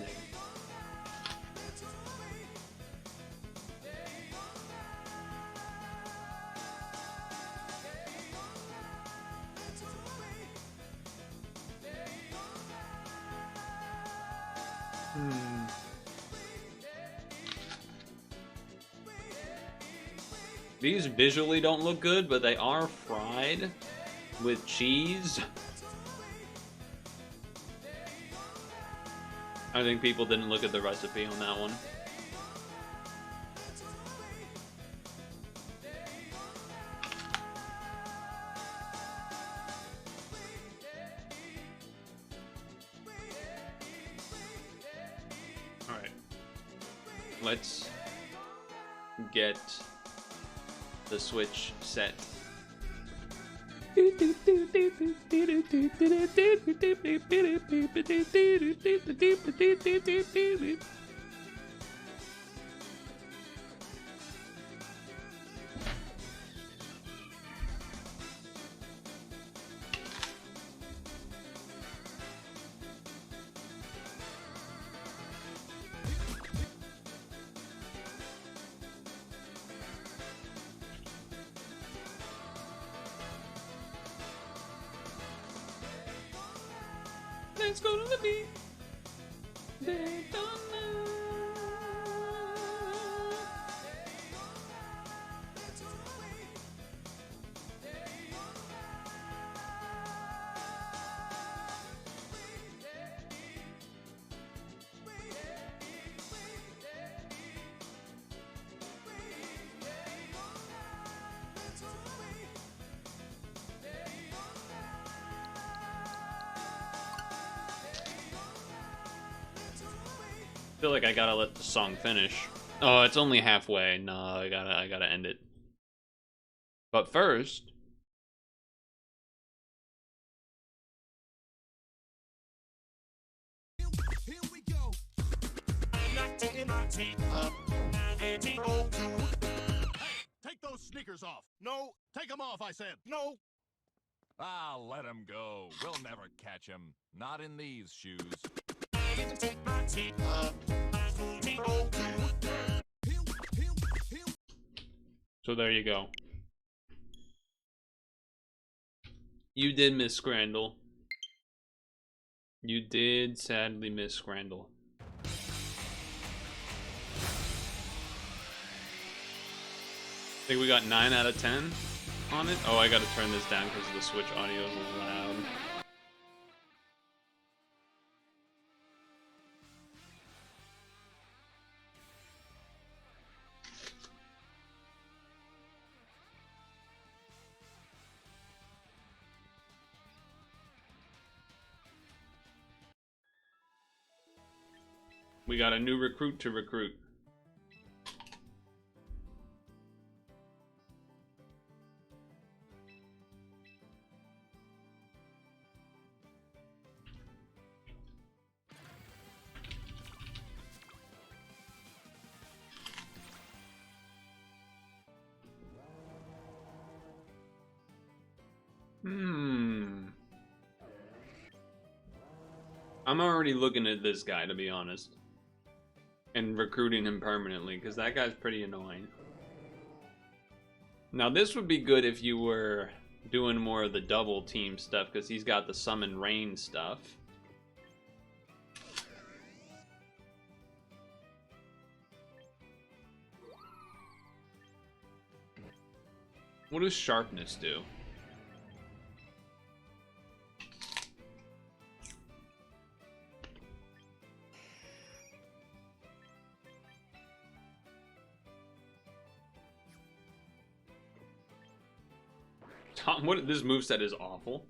These visually don't look good, but they are fried with cheese. I think people didn't look at the recipe on that one. All right. Let's get the Switch set. Let's go to the beach. I feel like I gotta let the song finish. Oh, it's only halfway. No, I gotta end it. But first, Here we go. Hey, take those sneakers off. No, take them off, I said. No. Ah, let him go. We'll never catch him. Not in these shoes. so there you go. You did miss Scrandle. You did sadly miss Scrandle. think we got 9 out of 10 on it. Oh, I gotta turn this down because the Switch audio is loud. We got a new recruit to recruit. I'm already looking at this guy, to be honest. And recruiting him permanently, because that guy's pretty annoying. Now, this would be good if you were doing more of the double team stuff, because he's got the summon rain stuff. What does sharpness do? Tom, what this moveset is awful.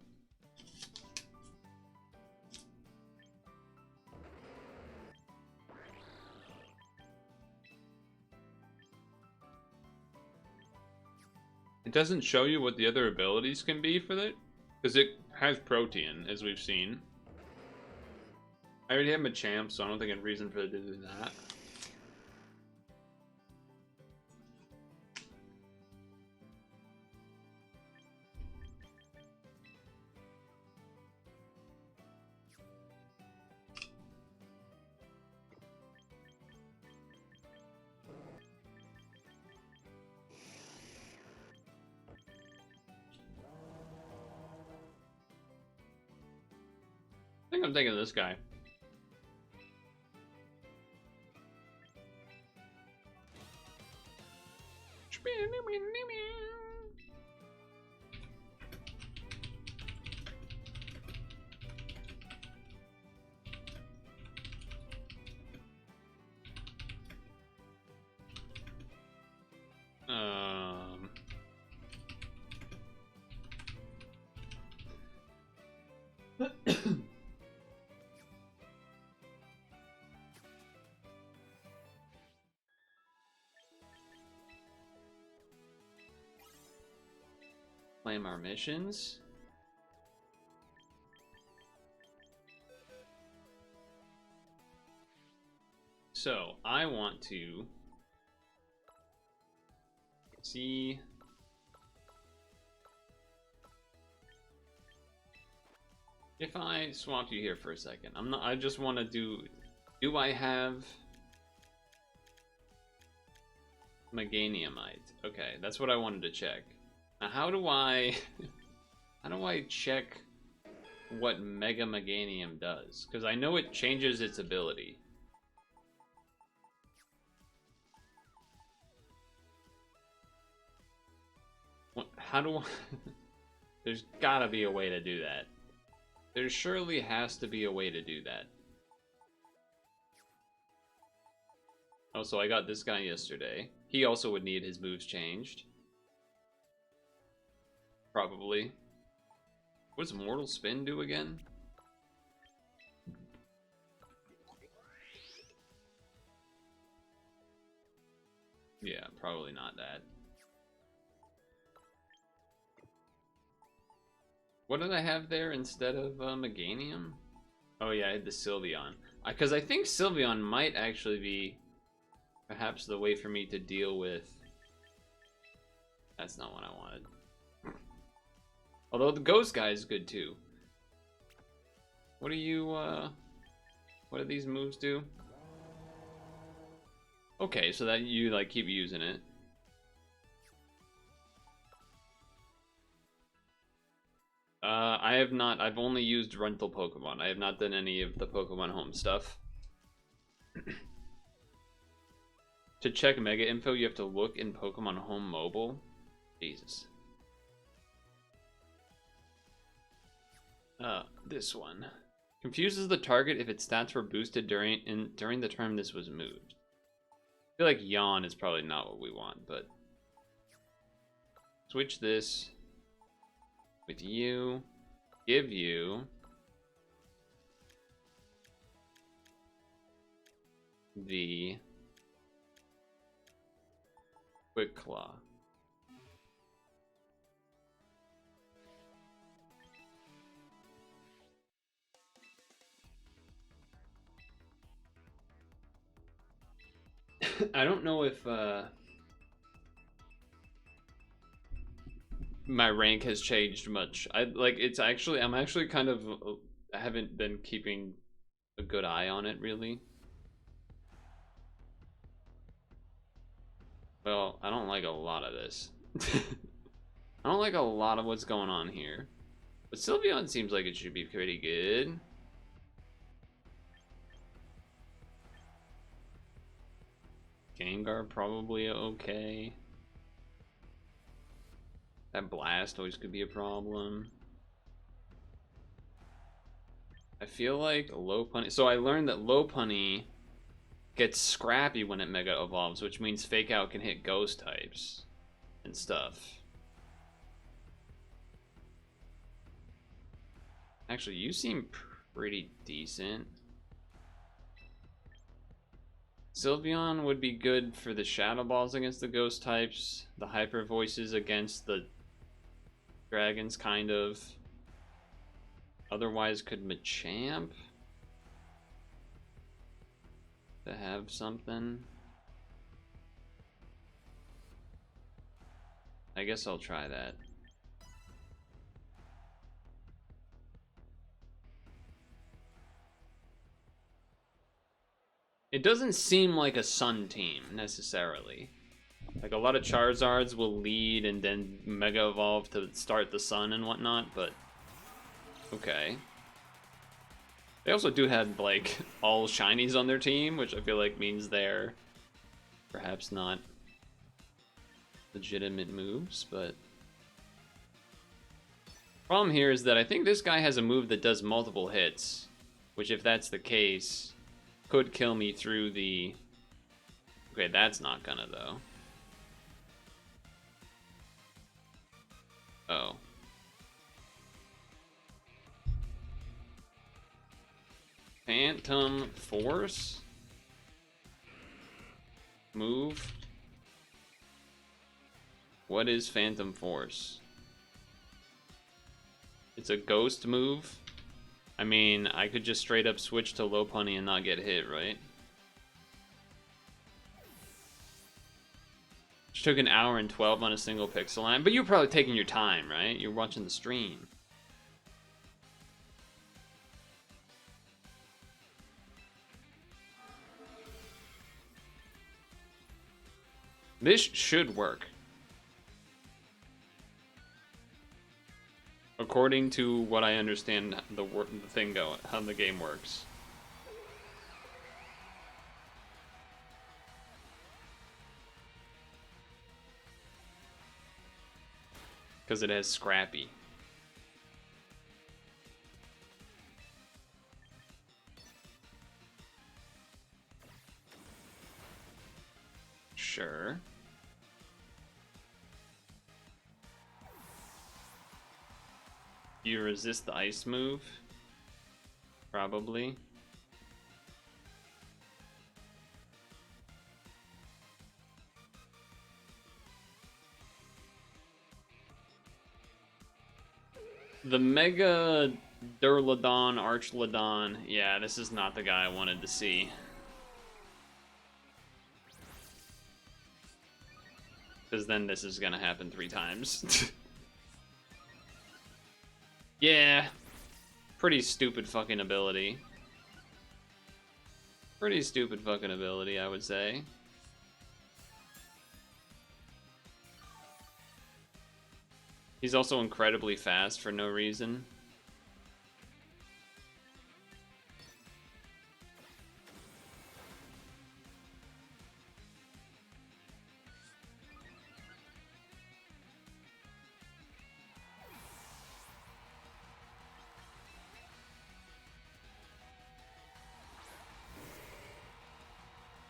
It doesn't show you what the other abilities can be for it, because it has protein, as we've seen. I already have Machamp, so I don't think I have reason for it to do that. I think I'm taking this guy. Claim our missions. So, I want to see if I swap you here for a second. I just want to do I have Meganiumite? Okay, that's what I wanted to check. Now, how do I check what Mega Meganium does? Because I know it changes its ability. How do I... There's gotta be a way to do that. There surely has to be a way to do that. Oh, so I got this guy yesterday. He also would need his moves changed. Probably. What does Mortal Spin do again? Yeah, probably not that. What did I have there instead of Meganium? Oh yeah, I had the Sylveon. Because I think Sylveon might actually be perhaps the way for me to deal with... That's not what I wanted. Although the Ghost guy is good too. What do you, what do these moves do? Okay, so that you, like, keep using it. I have not, I've only used rental Pokemon. I have not done any of the Pokemon Home stuff. To check mega info, you have to look in Pokemon Home Mobile. Jesus. This one. Confuses the target if its stats were boosted during the term this was moved. I feel like yawn is probably not what we want, but switch this with you, give you the Quick Claw. I don't know if my rank has changed much. I'm actually kind of I haven't been keeping a good eye on it really. Well, I don't like a lot of this. I don't like a lot of what's going on here. But Sylveon seems like it should be pretty good. Gengar probably okay. That Blast always could be a problem. I feel like Lopunny... So I learned that Lopunny gets scrappy when it Mega Evolves, which means Fake Out can hit Ghost types and stuff. Actually, you seem pretty decent. Sylveon would be good for the Shadow Balls against the Ghost types, the Hyper Voices against the Dragons, kind of. Otherwise, could Machamp to have something? I guess I'll try that. It doesn't seem like a Sun team, necessarily. Like, a lot of Charizards will lead and then Mega Evolve to start the Sun and whatnot, but... Okay. They also do have, like, all Shinies on their team, which I feel like means they're perhaps not legitimate moves, but... Problem here is that I think this guy has a move that does multiple hits, which if that's the case... could kill me through the... Okay, that's not gonna, though. Oh. Phantom Force? Move? What is Phantom Force? It's a ghost move? I mean, I could just straight up switch to Lopunny and not get hit, right? Which took an hour and 12 on a single pixel line. But you're probably taking your time, right? You're watching the stream. This should work. According to what I understand, the thing going, how the game works. Because it has Scrappy. Sure. You resist the ice move? Probably. The Mega Durlodon, Archlodon. Yeah, this is not the guy I wanted to see. Because then this is gonna happen 3 times. Yeah. Pretty stupid fucking ability. Pretty stupid fucking ability, I would say. He's also incredibly fast for no reason.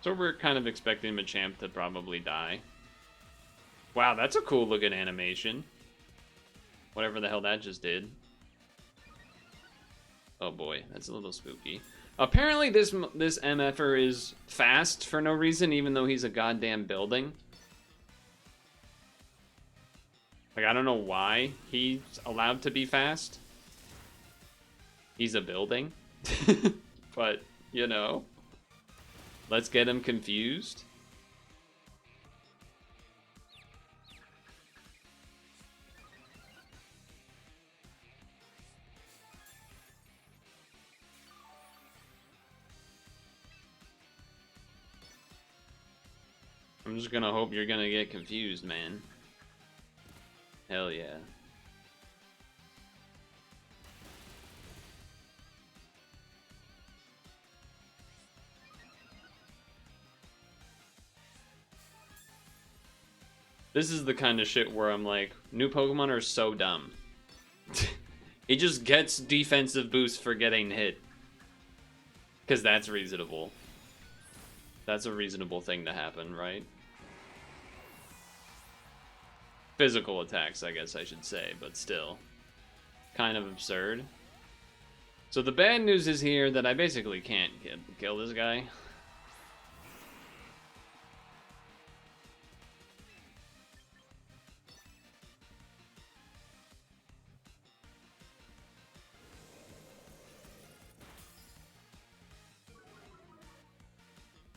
So we're kind of expecting Machamp to probably die. Wow, that's a cool looking animation. Whatever the hell that just did. Oh boy, that's a little spooky. Apparently this MFer is fast for no reason, even though he's a goddamn building. Like, I don't know why he's allowed to be fast. He's a building. But, you know. Let's get him confused. I'm just gonna hope you're gonna get confused, man. Hell yeah. This is the kind of shit where I'm like, new Pokemon are so dumb. It just gets defensive boost for getting hit. Because that's reasonable. That's a reasonable thing to happen, right? Physical attacks, I guess I should say, but still. Kind of absurd. So the bad news is here that I basically can't kill this guy.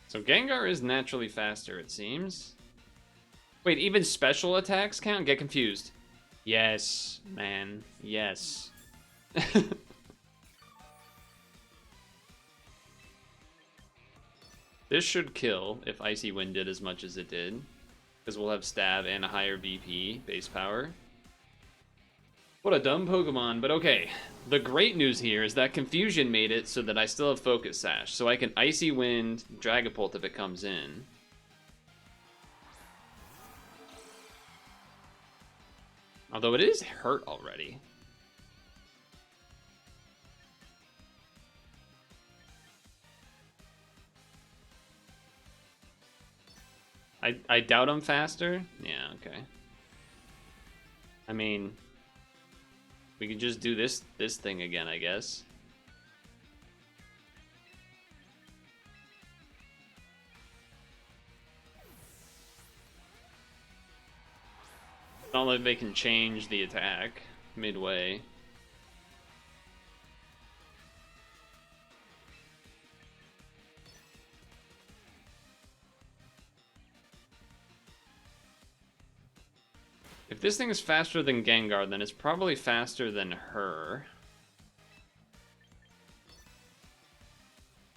So Gengar is naturally faster, it seems. Wait, even special attacks count? Get confused. Yes, man. Yes. This should kill if Icy Wind did as much as it did. Because we'll have stab and a higher BP base power. What a dumb Pokemon, but okay. The great news here is that Confusion made it so that I still have Focus Sash. So I can Icy Wind Dragapult if it comes in. Although it is hurt already. I doubt I'm faster. Yeah, okay. I mean, we could just do this thing again, I guess. It's not like they can change the attack midway. If this thing is faster than Gengar, then it's probably faster than her.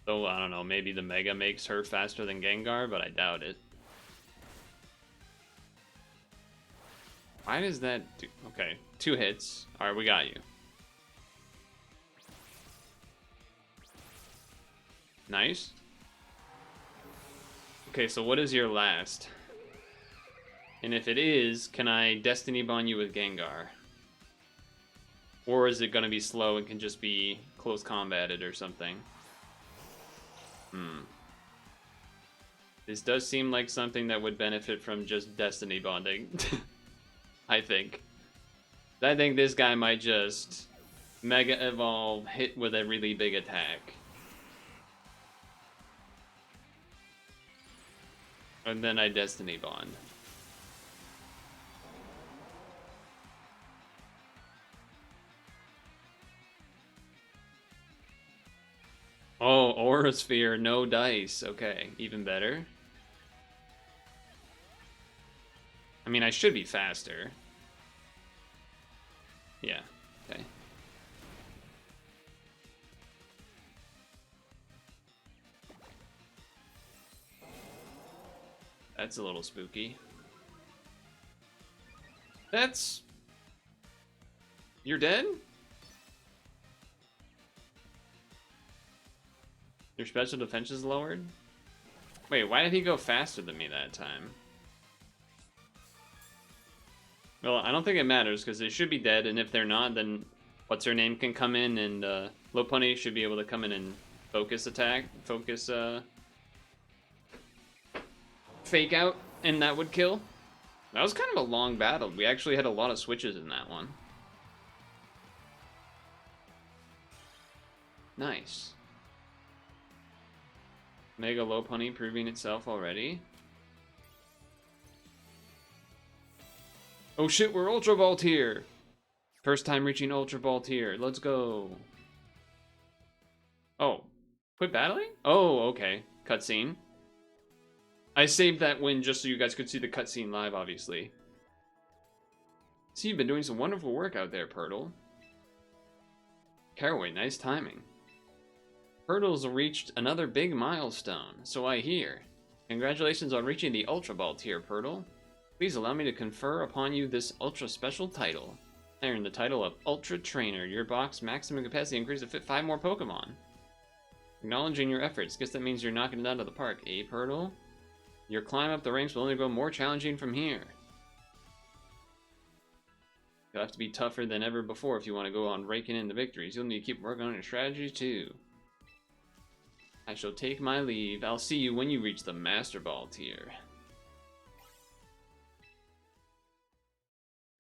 Though, I don't know, maybe the Mega makes her faster than Gengar, but I doubt it. Why does that do... Okay, 2 hits. Alright, we got you. Nice. Okay, so what is your last? And if it is, can I Destiny Bond you with Gengar? Or is it gonna be slow and can just be close combated or something? This does seem like something that would benefit from just Destiny Bonding. I think. I think this guy might just Mega Evolve, hit with a really big attack. And then I Destiny Bond. Oh, Aura Sphere, no dice. Okay, even better. I mean, I should be faster. Yeah, okay. That's a little spooky. That's... You're dead? Your special defense is lowered? Wait, why did he go faster than me that time? Well, I don't think it matters, because they should be dead, and if they're not, then What's-Her-Name can come in, and Lopunny should be able to come in and focus attack, focus fake out and that would kill. That was kind of a long battle. We actually had a lot of switches in that one. Nice. Mega Lopunny proving itself already. Oh shit, we're Ultra Ball tier! First time reaching Ultra Ball tier. Let's go. Oh. Quit battling? Oh, okay. Cutscene. I saved that win just so you guys could see the cutscene live, obviously. See, you've been doing some wonderful work out there, Purtle. Caraway, nice timing. Purtle's reached another big milestone, so I hear. Congratulations on reaching the Ultra Ball tier, Purtle. Please allow me to confer upon you this ultra special title. I earned the title of Ultra Trainer. Your box maximum capacity increased to fit 5 more Pokemon. Acknowledging your efforts. Guess that means you're knocking it out of the park, eh, Purtle? Your climb up the ranks will only grow more challenging from here. You'll have to be tougher than ever before if you want to go on raking in the victories. You'll need to keep working on your strategies too. I shall take my leave. I'll see you when you reach the Master Ball tier.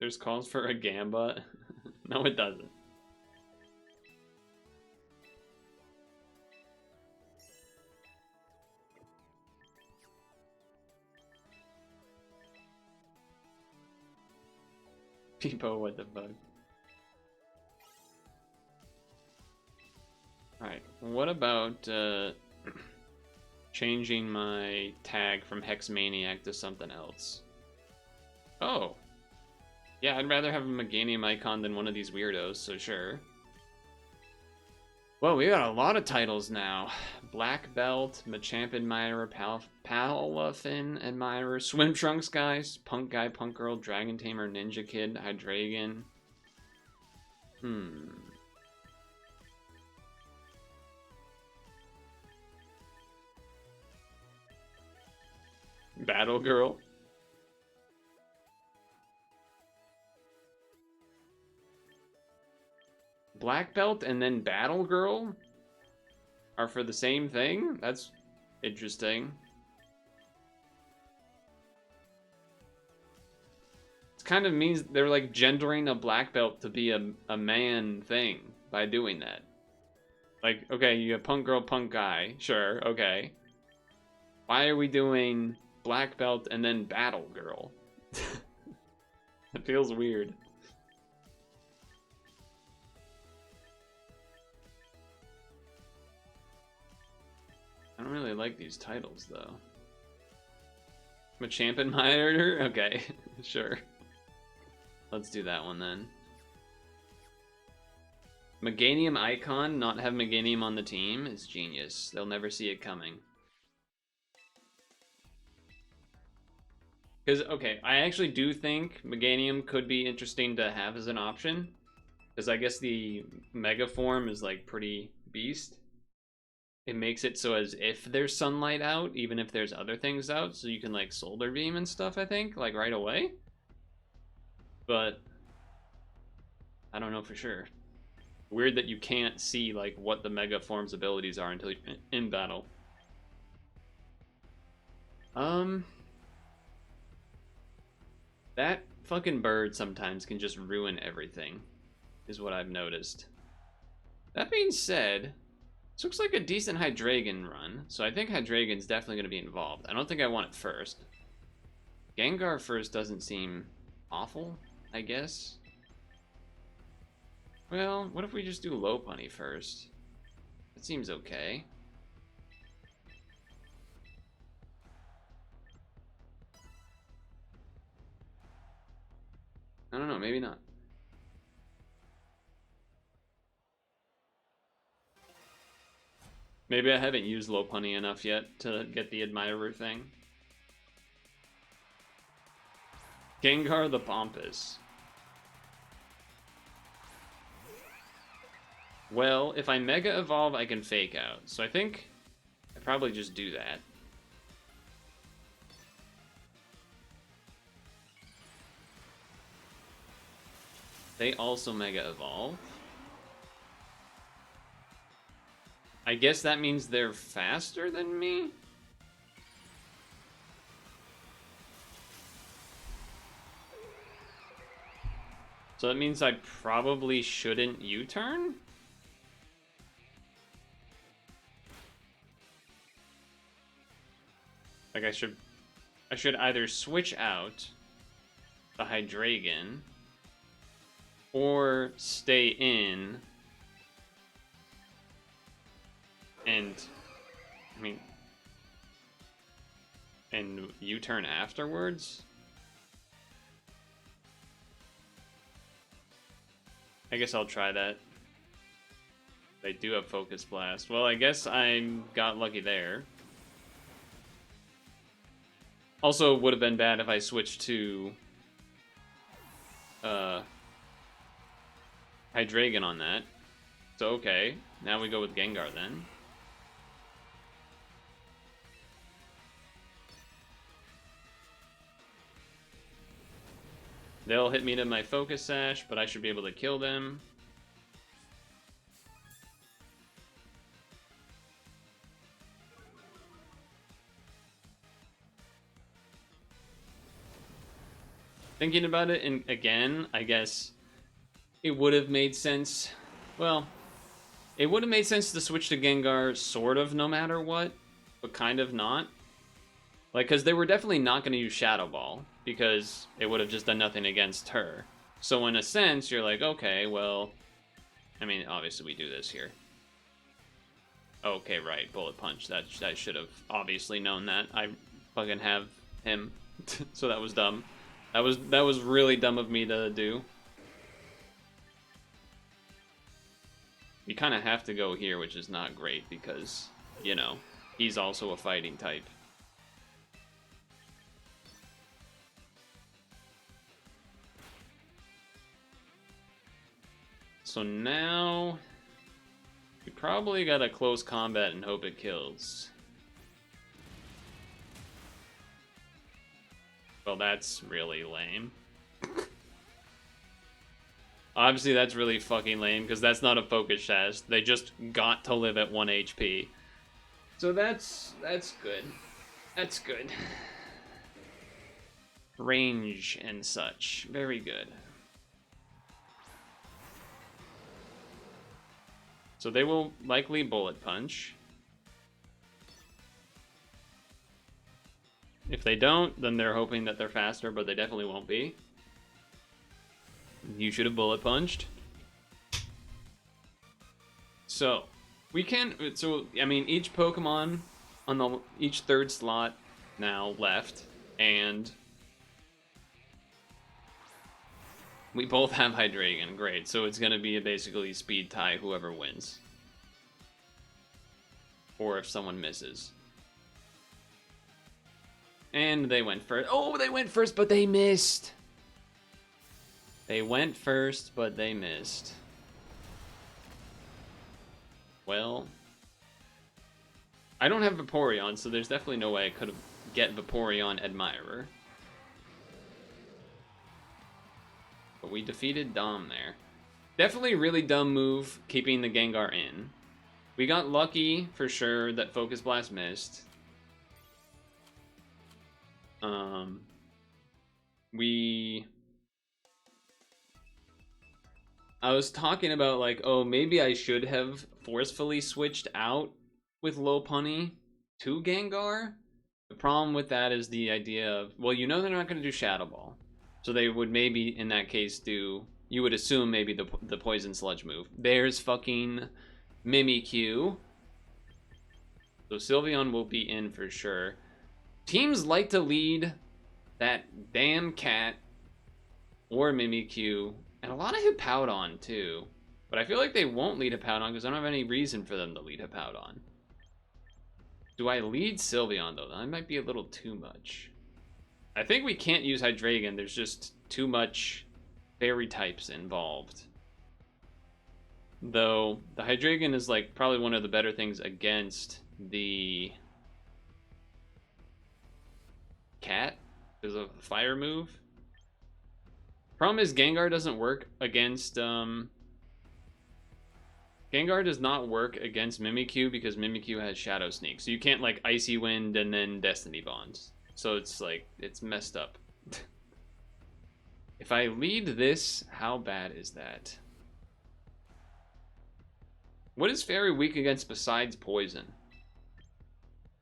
There's calls for a Gamba? No, it doesn't. Peepo, what the fuck? Alright, what about changing my tag from Hexmaniac to something else? Oh. Yeah, I'd rather have a Meganium icon than one of these weirdos, so sure. Well, we got a lot of titles now. Black Belt, Machamp Admirer, Palafin Admirer, Swim Trunks guys, Punk Guy, Punk Girl, Dragon Tamer, Ninja Kid, Hydreigon. Battle Girl. Black Belt and then Battle Girl are for the same thing? That's interesting. It kind of means they're like gendering a black belt to be a man thing by doing that. Like, okay, you have punk girl, punk guy. Sure, okay. Why are we doing black belt and then battle girl? It feels weird. I don't really like these titles, though. Machamp Admirer? Okay, sure. Let's do that one, then. Meganium Icon, not have Meganium on the team, is genius. They'll never see it coming. Because, okay, I actually do think Meganium could be interesting to have as an option. Because I guess the Mega form is, like, pretty beast. It makes it so as if there's sunlight out, even if there's other things out, so you can like solar beam and stuff, I think, like right away. But I don't know for sure. Weird that you can't see like what the Mega Form's abilities are until you're in battle. That fucking bird sometimes can just ruin everything, is what I've noticed. That being said, this looks like a decent Hydreigon run, so I think Hydreigon's definitely going to be involved. I don't think I want it first. Gengar first doesn't seem awful, I guess. Well, what if we just do Lopunny first? That seems okay. I don't know, maybe not. Maybe I haven't used Lopunny enough yet to get the Admirer thing. Gengar the Pompous. Well, if I Mega Evolve, I can Fake Out. So I think I probably just do that. They also Mega Evolve. I guess that means they're faster than me? So that means I probably shouldn't U-turn? Like I should either switch out the Hydreigon or stay in and I mean and U-turn afterwards? I guess I'll try that. They do have Focus Blast. Well, I guess I got lucky there. Also, would have been bad if I switched to Hydreigon on that. So, okay. Now we go with Gengar then. They'll hit me to my Focus Sash, but I should be able to kill them. Thinking about it, and again, I guess it would have made sense. Well, it would have made sense to switch to Gengar sort of no matter what, but kind of not. Like, because they were definitely not going to use Shadow Ball, because it would have just done nothing against her. So in a sense, you're like, okay, well, I mean, obviously we do this here. Okay, right, Bullet Punch. That I should have obviously known that. I fucking have him, so that was dumb. That was really dumb of me to do. You kind of have to go here, which is not great because, you know, he's also a fighting type. So now, we probably got a close combat and hope it kills. Well, that's really lame. Obviously, that's really fucking lame, because that's not a Focus Sash. They just got to live at 1 HP. So that's good. That's good. Range and such. Very good. So they will likely Bullet Punch. If they don't, then they're hoping that they're faster, but they definitely won't be. You should have Bullet Punched. So, we can... So, I mean, each Pokemon on each third slot now left, and we both have Hydreigon. Great, so it's going to be a basically speed tie, whoever wins. Or if someone misses. And they went first. Oh, they went first, but they missed. They went first, but they missed. Well, I don't have Vaporeon, so there's definitely no way I could get Vaporeon Admirer. But we defeated Dom there. Definitely really dumb move, keeping the Gengar in. We got lucky, for sure, that Focus Blast missed. I was talking about, like, oh, maybe I should have forcefully switched out with Lopunny to Gengar. The problem with that is the idea of, well, you know they're not going to do Shadow Ball. So they would maybe, in that case, do, you would assume maybe the Poison Sludge move. There's fucking Mimikyu. So Sylveon will be in for sure. Teams like to lead that damn cat or Mimikyu, and a lot of Hippowdon too. But I feel like they won't lead Hippowdon because I don't have any reason for them to lead Hippowdon. Do I lead Sylveon though? That might be a little too much. I think we can't use Hydreigon. There's just too much fairy types involved. Though the Hydreigon is like probably one of the better things against the cat. There's a fire move. Problem is Gengar doesn't work against Gengar does not work against Mimikyu because Mimikyu has Shadow Sneak. So you can't like Icy Wind and then Destiny Bonds. So it's like it's messed up. If I lead this, how bad is that? What is Fairy weak against besides poison?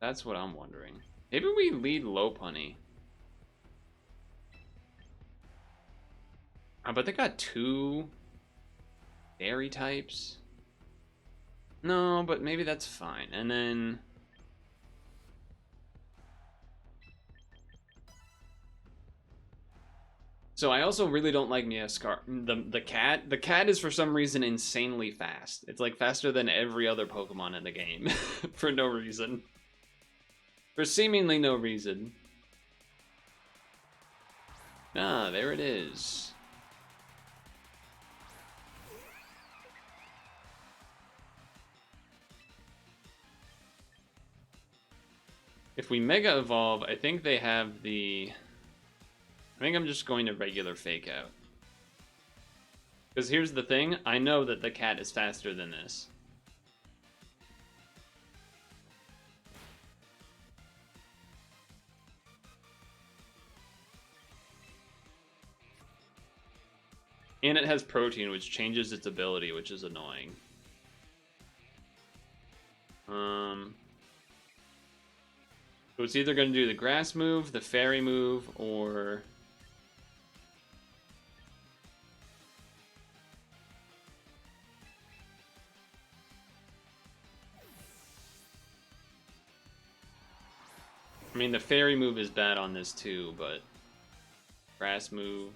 That's what I'm wondering. Maybe we lead Lopunny. But they got 2 fairy types. No, but maybe that's fine. And then... So I also really don't like Miascar. The cat. The cat is for some reason insanely fast. It's like faster than every other Pokemon in the game. For no reason. For seemingly no reason. Ah, there it is. If we Mega Evolve, I think they have the... I think I'm just going to regular Fake Out. Because here's the thing, I know that the cat is faster than this. And it has protein, which changes its ability, which is annoying. So it's either going to do the grass move, the fairy move, or... I mean, the fairy move is bad on this too, but... Grass move...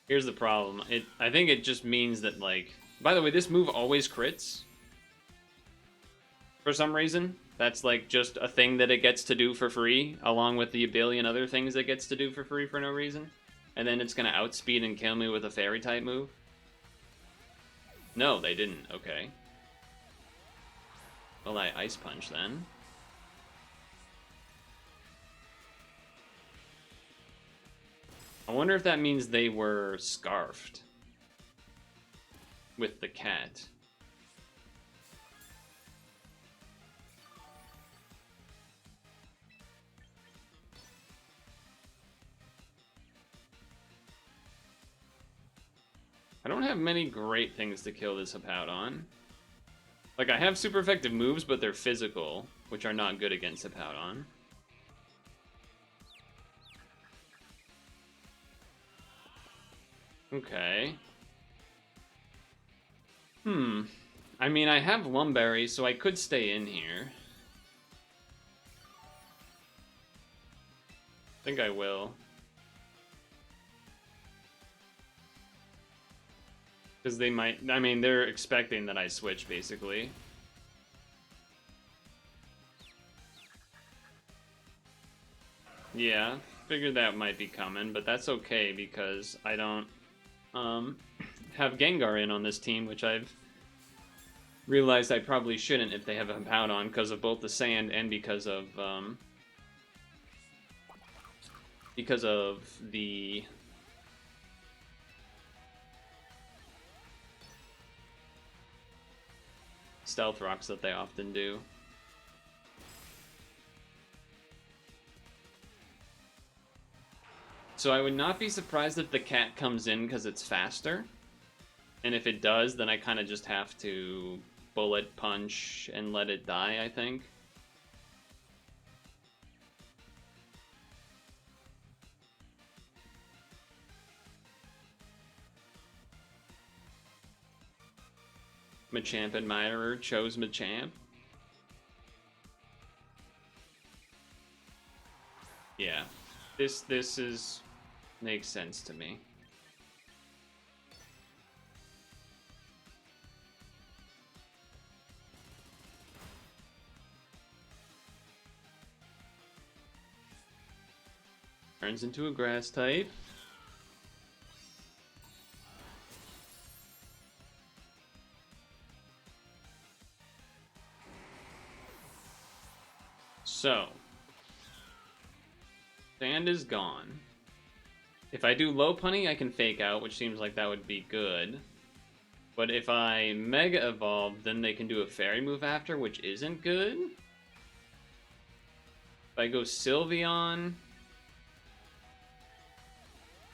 Here's the problem. I think it just means that, like... By the way, this move always crits. For some reason. That's, like, just a thing that it gets to do for free, along with the billion other things it gets to do for free for no reason. And then it's gonna outspeed and kill me with a fairy-type move. No, they didn't. Okay. Well, I Ice Punch, then. I wonder if that means they were scarfed with the cat. I don't have many great things to kill this Hippowdon. Like, I have super effective moves, but they're physical, which are not good against Hippowdon. Okay. I mean, I have Lumberry, so I could stay in here. I think I will. Because they might... I mean, they're expecting that I switch, basically. Yeah, figured that might be coming, but that's okay, because I don't have Gengar in on this team, which I've realized I probably shouldn't if they have a Hippowdon, because of both the sand and because of the... Stealth rocks that they often do. So I would not be surprised if the cat comes in because it's faster. And if it does, then I kind of just have to bullet punch and let it die, I think. Machamp Admirer chose Machamp. Yeah, this makes sense to me. Turns into a grass type. So, sand is gone. If I do Lopunny, I can Fake Out, which seems like that would be good. But if I Mega Evolve, then they can do a Fairy move after, which isn't good. If I go Sylveon...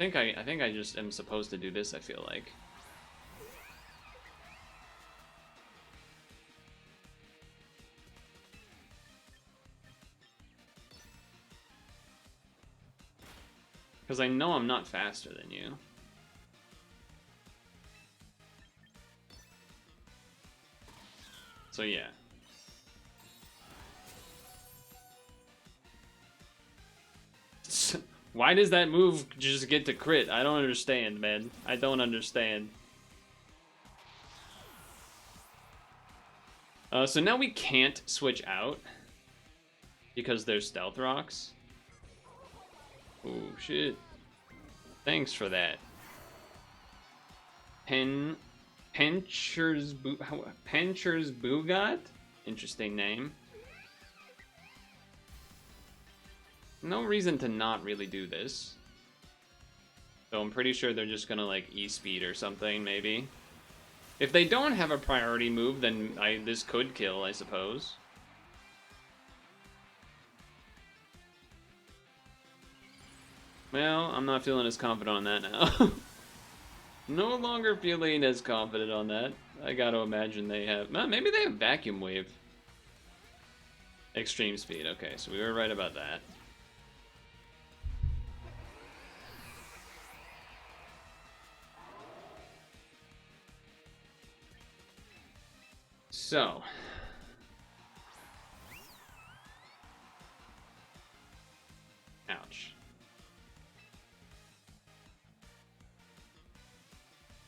I think I just am supposed to do this, I feel like. Because I know I'm not faster than you. So yeah. Why does that move just get to crit? I don't understand, man. I don't understand. So now we can't switch out because there's stealth rocks. Oh shit. Thanks for that. Pencher's Bugat? Interesting name. No reason to not really do this. So I'm pretty sure they're just gonna like E-speed or something, maybe. If they don't have a priority move, then this could kill, I suppose. Well, I'm not feeling as confident on that now. No longer feeling as confident on that. I gotta imagine they have... Well, maybe they have Vacuum Wave. Extreme Speed. Okay, so we were right about that. So... Ouch.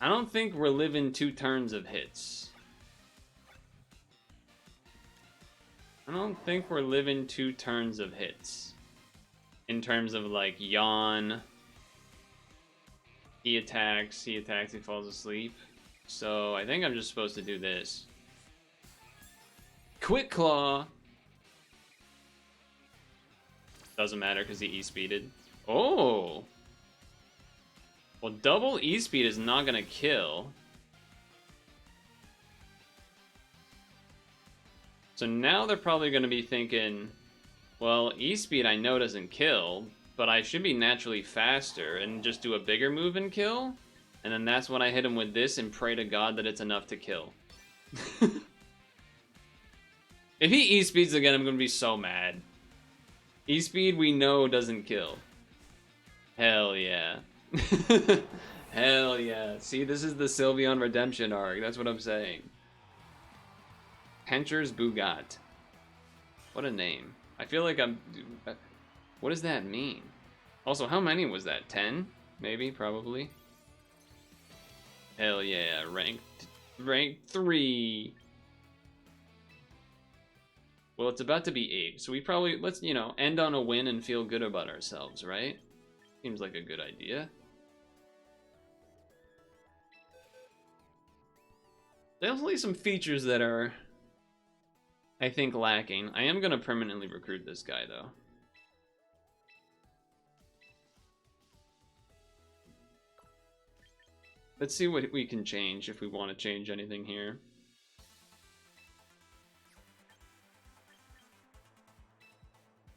I don't think we're living 2 turns of hits. I don't think we're living 2 turns of hits. In terms of, like, yawn. He attacks, he falls asleep. So, I think I'm just supposed to do this. Quick Claw! Doesn't matter because he E-speeded. Oh! Well, double E-speed is not gonna kill. So now they're probably gonna be thinking, well, E-speed I know doesn't kill, but I should be naturally faster and just do a bigger move and kill. And then that's when I hit him with this and pray to God that it's enough to kill. If he E-speeds again, I'm gonna be so mad. E-speed we know doesn't kill. Hell yeah. Hell yeah. See, this is the Sylveon redemption arc. That's what I'm saying. Pencher's Bugat. What a name. I feel like I'm... What does that mean? Also, how many was that? 10? Maybe? Probably? Hell yeah. Rank 3. Well, it's about to be 8. So we probably... Let's, you know, end on a win and feel good about ourselves, right? Seems like a good idea. Definitely some features that are, I think, lacking. I am going to permanently recruit this guy, though. Let's see what we can change if we want to change anything here.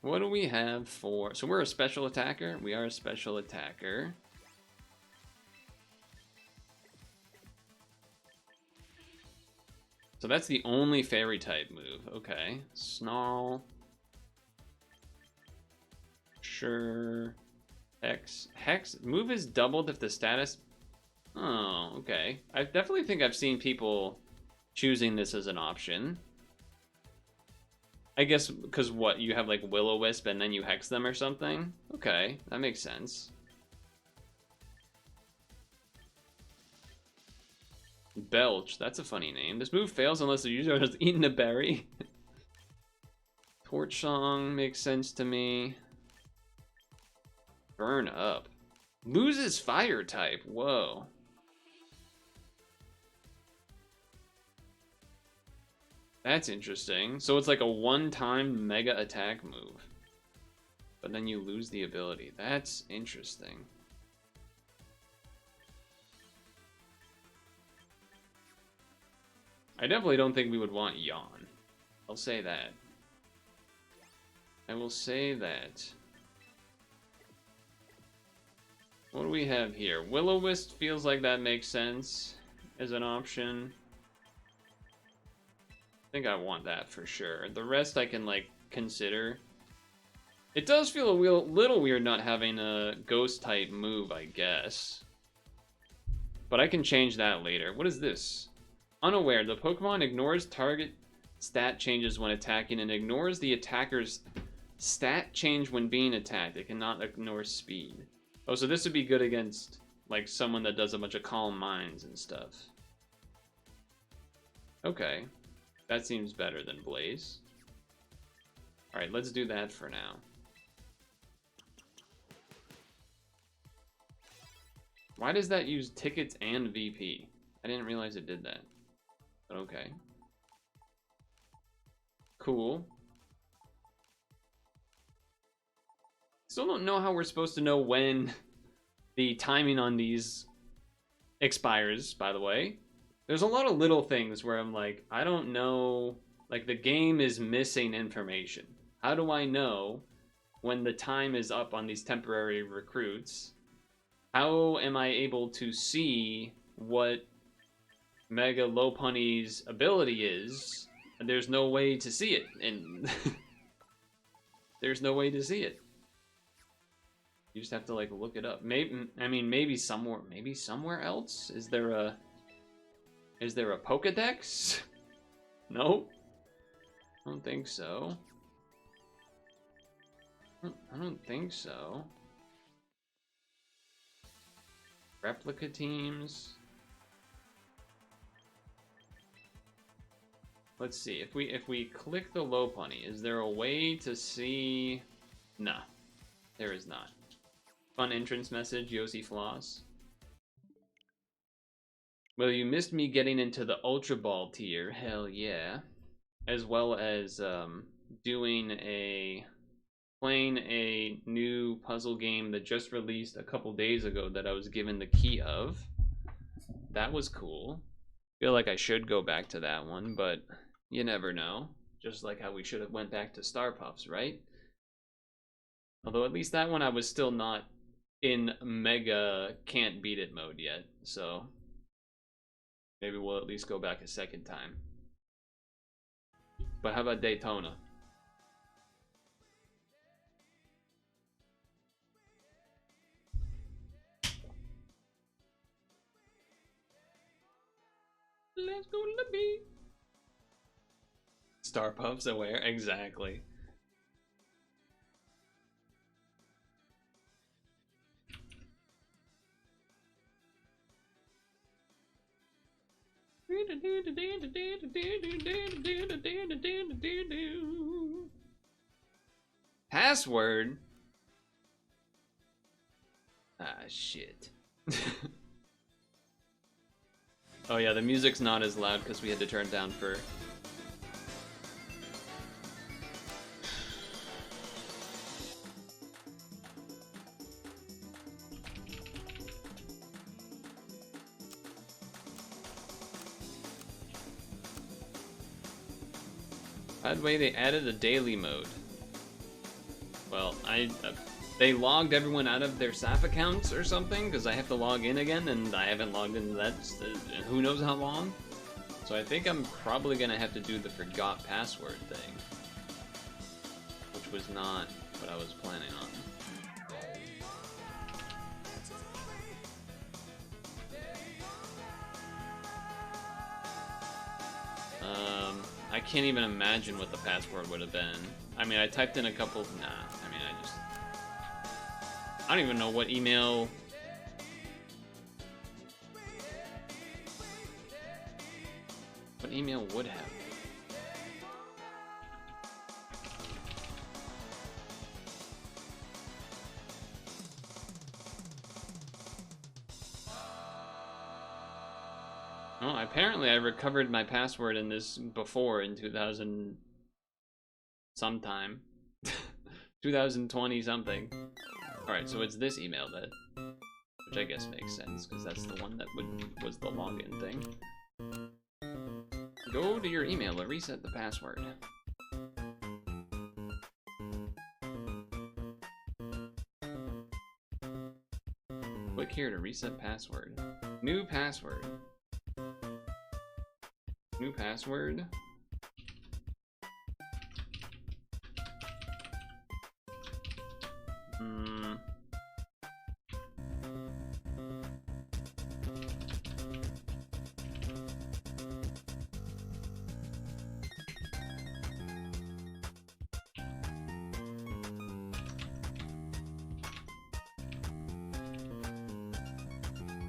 What do we have for... So we're a special attacker? We are a special attacker. So that's the only fairy type move. Okay. Snarl. Sure. Hex. Hex. Move is doubled if the status... Oh, okay. I definitely think I've seen people choosing this as an option. I guess because what? You have like Will-O-Wisp and then you hex them or something? Okay, that makes sense. Belch, that's a funny name. This move fails unless the user has eaten a berry. Torch Song makes sense to me. Burn Up. Loses fire type. Whoa. That's interesting. So it's like a one-time mega attack move. But then you lose the ability. That's interesting. I definitely don't think we would want Yawn. I'll say that. I will say that. What do we have here? Will-O-Wisp feels like that makes sense as an option. I think I want that for sure. The rest I can, like, consider. It does feel a little weird not having a ghost-type move, I guess. But I can change that later. What is this? Unaware. The Pokemon ignores target stat changes when attacking and ignores the attacker's stat change when being attacked. It cannot ignore speed. Oh, so this would be good against, like, someone that does a bunch of Calm Minds and stuff. Okay. That seems better than Blaze. Alright, let's do that for now. Why does that use tickets and VP? I didn't realize it did that. But okay. Cool. Still don't know how we're supposed to know when the timing on these expires, by the way. There's a lot of little things where I'm like, I don't know, like the game is missing information. How do I know when the time is up on these temporary recruits? How am I able to see what Mega Lopunny's ability is? And there's no way to see it, and there's no way to see it. You just have to like look it up. Maybe somewhere else. Is there a Pokédex? Nope. I don't think so. I don't think so. Replica teams. Let's see. If we click the Lopunny, is there a way to see? No, there is not. Fun entrance message, Yossi Floss. Well, you missed me getting into the Ultra Ball tier, hell yeah. As well as playing a new puzzle game that just released a couple days ago that I was given the key of. That was cool. Feel like I should go back to that one, but you never know. Just like how we should have went back to Star Puffs, right? Although at least that one I was still not in mega can't beat it mode yet, so maybe we'll at least go back a second time. But how about Daytona? Let's go to the beach. Star Puffs aware, exactly. Password? Ah, shit. Oh yeah, the music's not as loud because we had to turn it down for... By the way, they added a daily mode. Well, they logged everyone out of their SAP accounts or something, because I have to log in again, and I haven't logged into that who knows how long. So I think I'm probably going to have to do the forgot password thing, which was not what I was planning on. I can't even imagine what the password would have been. I mean, I typed in a couple... Nah, I mean, I don't even know what email... What email would have? Oh, apparently I recovered my password in this before in 2000 sometime. 2020 something. Alright, so it's this email then. Which I guess makes sense, because that's the one that was the login thing. Go to your email and reset the password. Click here to reset password. New password. New password.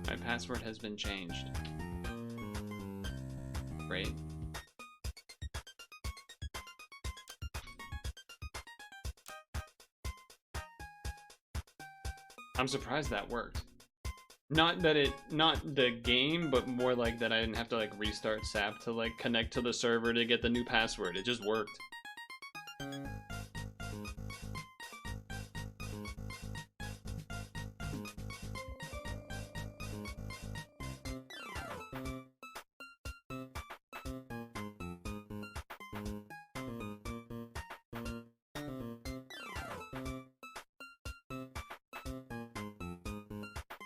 My password has been changed. Great. I'm surprised that worked. Not the game, but more like that I didn't have to like restart SAP to like connect to the server to get the new password. It just worked.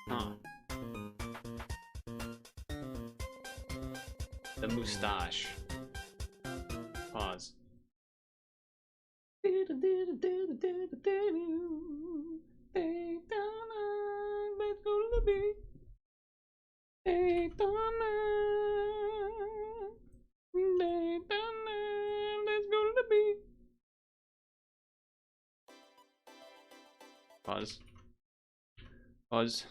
Huh. The moustache. Pause. Pause. Pause.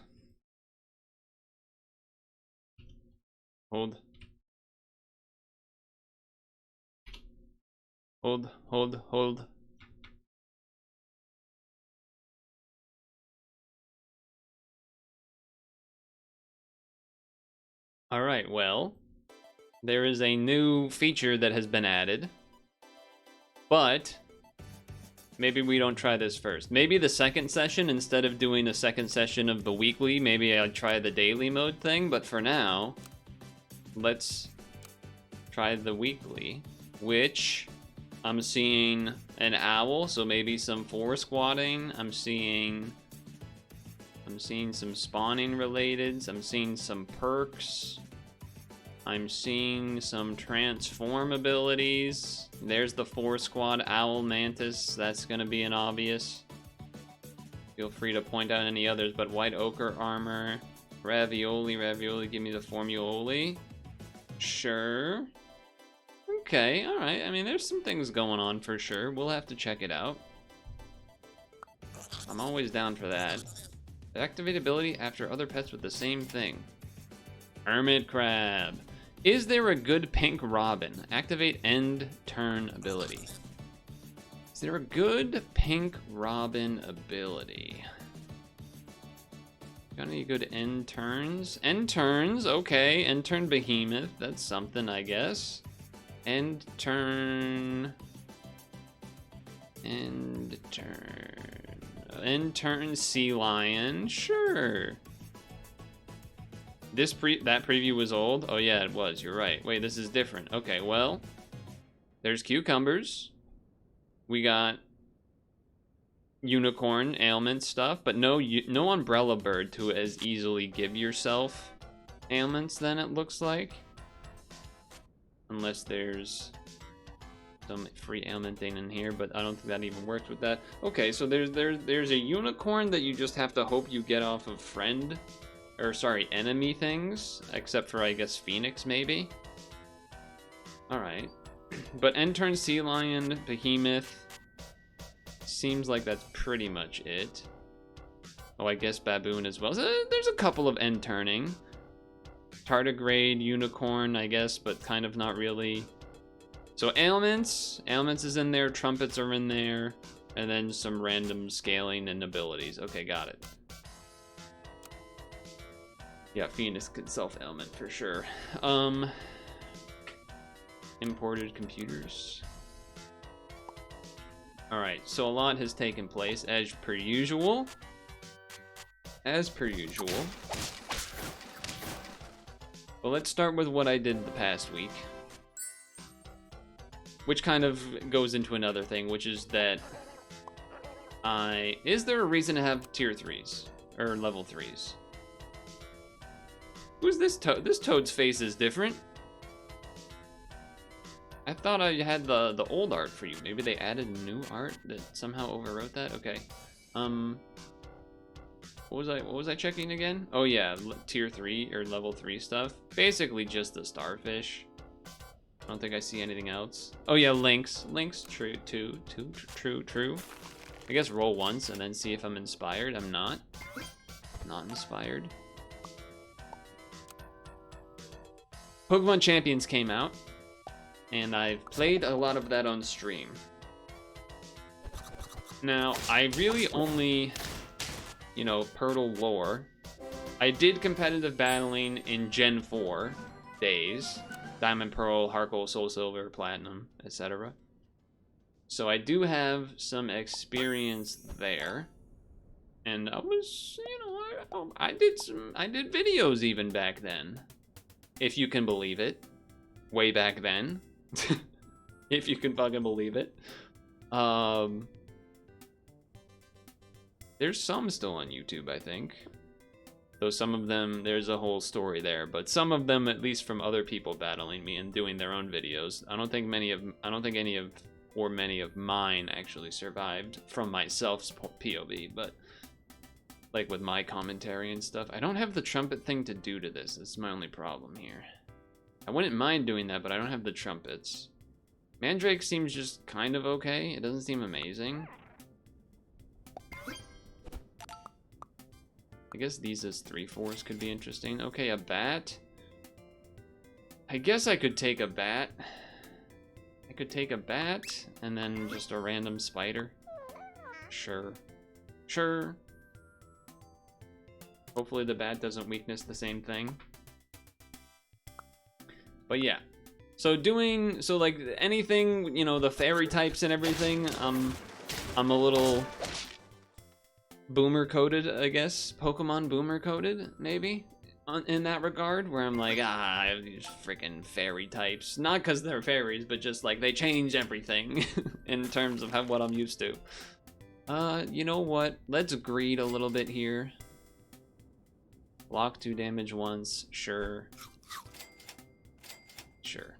Hold. Hold, hold, hold. Alright, well, there is a new feature that has been added, but maybe we don't try this first. Maybe the second session, instead of doing a second session of the weekly, maybe I'd try the daily mode thing, but for now, let's try the weekly, which I'm seeing an owl, so maybe some 4 squatting. I'm seeing some spawning relateds. I'm seeing some perks. I'm seeing some transform abilities. There's the 4 squad owl mantis. That's gonna be an obvious. Feel free to point out any others, but white ochre armor, ravioli, give me the formuoli. Sure. Okay, alright. I mean, there's some things going on for sure. We'll have to check it out. I'm always down for that. Activate ability after other pets with the same thing. Hermit crab. Is there a good pink robin? Activate end turn ability. Is there a good pink robin ability? Got any good end turns? End turns, okay. End turn behemoth. That's something, I guess. End turn. End turn. End turn sea lion. Sure. That preview was old? Oh yeah, it was. You're right. Wait, this is different. Okay, well, there's cucumbers. We got unicorn ailment stuff, but no umbrella bird to as easily give yourself ailments then it looks like. Unless there's some free ailment thing in here, but I don't think that even works with that. Okay, so there's a unicorn that you just have to hope you get off of enemy things, except for I guess Phoenix maybe. All right, but end turn sea lion, behemoth. Seems like that's pretty much it. Oh, I guess baboon as well. So there's a couple of end turning. Tardigrade, unicorn, I guess, but kind of not really. So ailments is in there, trumpets are in there, and then some random scaling and abilities. Okay, got it. Yeah, Phoenix could self-ailment for sure. Imported computers. All right, so a lot has taken place as per usual. As per usual. Well, let's start with what I did the past week. Which kind of goes into another thing, which is that is there a reason to have tier 3s? Or level 3s? Who's this toad? This toad's face is different. I thought I had the old art for you. Maybe they added new art that somehow overwrote that? Okay. What was I checking again? Oh yeah, tier 3 or level 3 stuff. Basically just the starfish. I don't think I see anything else. Oh yeah, links. Links, true. I guess roll once and then see if I'm inspired. I'm not. Not inspired. Pokemon Champions came out, and I've played a lot of that on stream. Now, I really only, you know, Purtle lore. I did competitive battling in Gen 4 days. Diamond, Pearl, Harkle, Soul Silver, Platinum, etc. So I do have some experience there. And I was, you know, I did videos even back then. If you can believe it. Way back then. If you can fucking believe it. There's some still on YouTube, I think. Though some of them, there's a whole story there. But some of them, at least from other people battling me and doing their own videos. I don't think any of mine actually survived from myself's POV, but like with my commentary and stuff. I don't have the trumpet thing to do to this. That's my only problem here. I wouldn't mind doing that, but I don't have the trumpets. Mandrake seems just kind of okay. It doesn't seem amazing. I guess these as 3/4s could be interesting. Okay, a bat. I guess I could take a bat. I could take a bat and then just a random spider. Sure. Sure. Hopefully the bat doesn't weakness the same thing. But yeah. So like anything, you know, the fairy types and everything, I'm a little boomer coded, I guess. Pokemon boomer coded, maybe, in that regard, where I'm like, I have these freaking fairy types. Not because they're fairies, but just like they change everything in terms of what I'm used to. You know what? Let's greed a little bit here. Block 2 damage once, sure. Sure.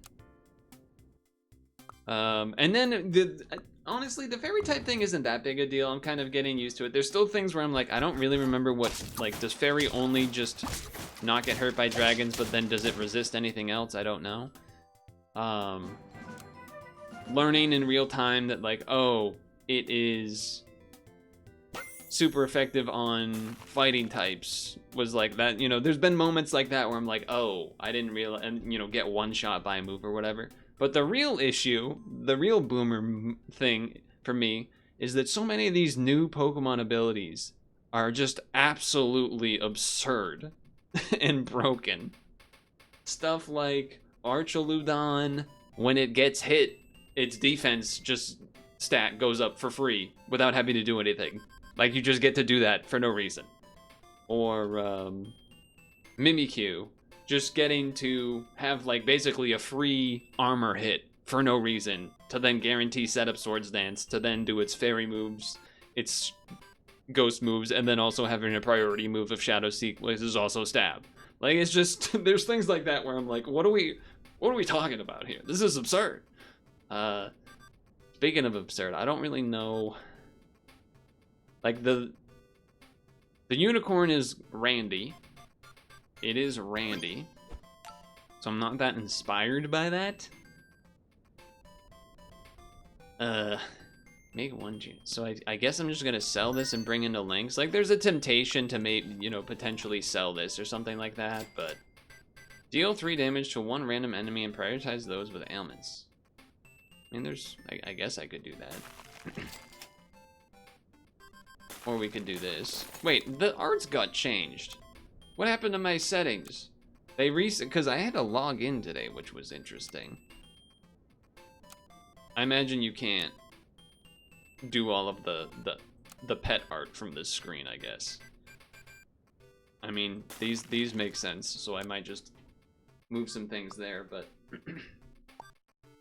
And then honestly, the fairy type thing isn't that big a deal. I'm kind of getting used to it. There's still things where I'm like, I don't really remember what, like, does fairy only just not get hurt by dragons, but then does it resist anything else? I don't know. Learning in real time that, like, oh, it is super effective on fighting types was like that. You know, there's been moments like that where I'm like, oh, I didn't realize, and, you know, get one shot by a move or whatever. But the real issue, the real boomer thing for me, is that so many of these new Pokemon abilities are just absolutely absurd and broken. Stuff like Archaludon, when it gets hit, its defense just stat goes up for free without having to do anything. Like, you just get to do that for no reason. Or Mimikyu, just getting to have, like, basically a free armor hit for no reason, to then guarantee setup Swords Dance, to then do its fairy moves, its ghost moves, and then also having a priority move of Shadow Seek, which is also stab. Like, it's just, there's things like that where I'm like, what are we talking about here? This is absurd. Speaking of absurd, I don't really know, like, the unicorn is Randy. It is Randy. So I'm not that inspired by that. Make one June. So I guess I'm just gonna sell this and bring in the links. Like, there's a temptation to potentially sell this or something like that, but deal 3 damage to one random enemy and prioritize those with ailments. I mean, I guess I could do that. Or we could do this. Wait, the arts got changed. What happened to my settings? They because I had to log in today, which was interesting. I imagine you can't do all of the pet art from this screen, I guess. I mean, these make sense, so I might just move some things there, but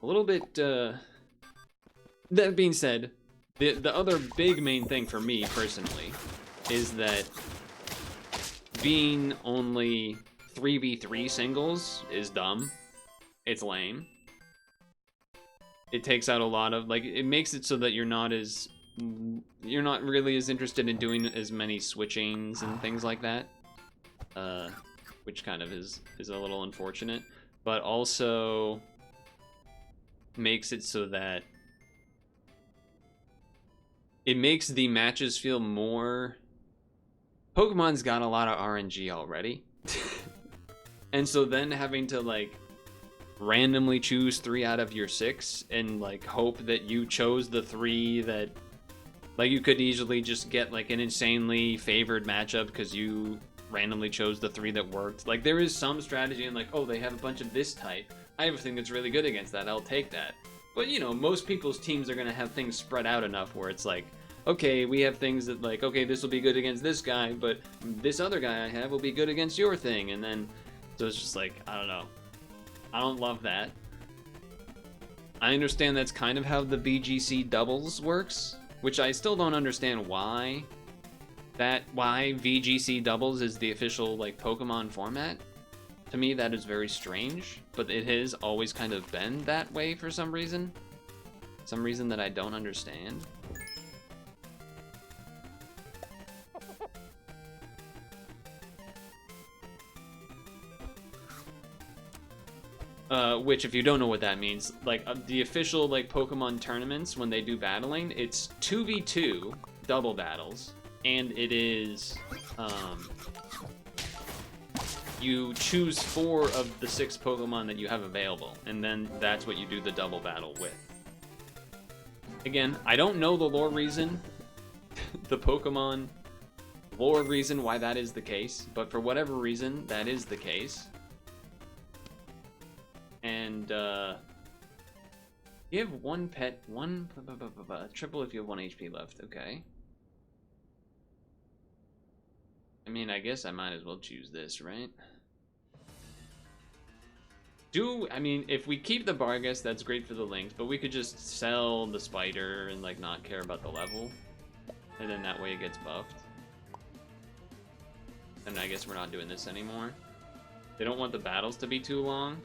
a little bit, that being said, the other big main thing for me, personally, is that being only 3v3 singles is dumb. It's lame. It takes out a lot of, like, it makes it so that you're not really as interested in doing as many switchings and things like that. Which kind of is a little unfortunate. But also makes it so that it makes the matches feel more... Pokemon's got a lot of RNG already. And so then having to, like, randomly choose 3 out of your 6 and, like, hope that you chose the 3 that... Like, you could easily just get, like, an insanely favored matchup because you randomly chose the 3 that worked. Like, there is some strategy in, like, oh, they have a bunch of this type. I have a thing that's really good against that. I'll take that. But, you know, most people's teams are going to have things spread out enough where it's like, okay, we have things that, like, okay, this will be good against this guy, but this other guy I have will be good against your thing. And then, so it's just like, I don't know. I don't love that. I understand that's kind of how the BGC doubles works, which I still don't understand why VGC doubles is the official, like, Pokemon format. To me, that is very strange, but it has always kind of been that way for some reason. Some reason that I don't understand. Which, if you don't know what that means, like, the official, like, Pokemon tournaments, when they do battling, it's 2v2 double battles, and it is, you choose 4 of the 6 Pokemon that you have available, and then that's what you do the double battle with. Again, I don't know the lore reason, the Pokemon lore reason why that is the case, but for whatever reason, that is the case. And, you have 1 pet, 1 triple if you have 1 HP left, okay. I mean, I guess I might as well choose this, right? I mean, if we keep the Bargus, that's great for the links, but we could just sell the spider and, like, not care about the level. And then that way it gets buffed. And I guess we're not doing this anymore. They don't want the battles to be too long.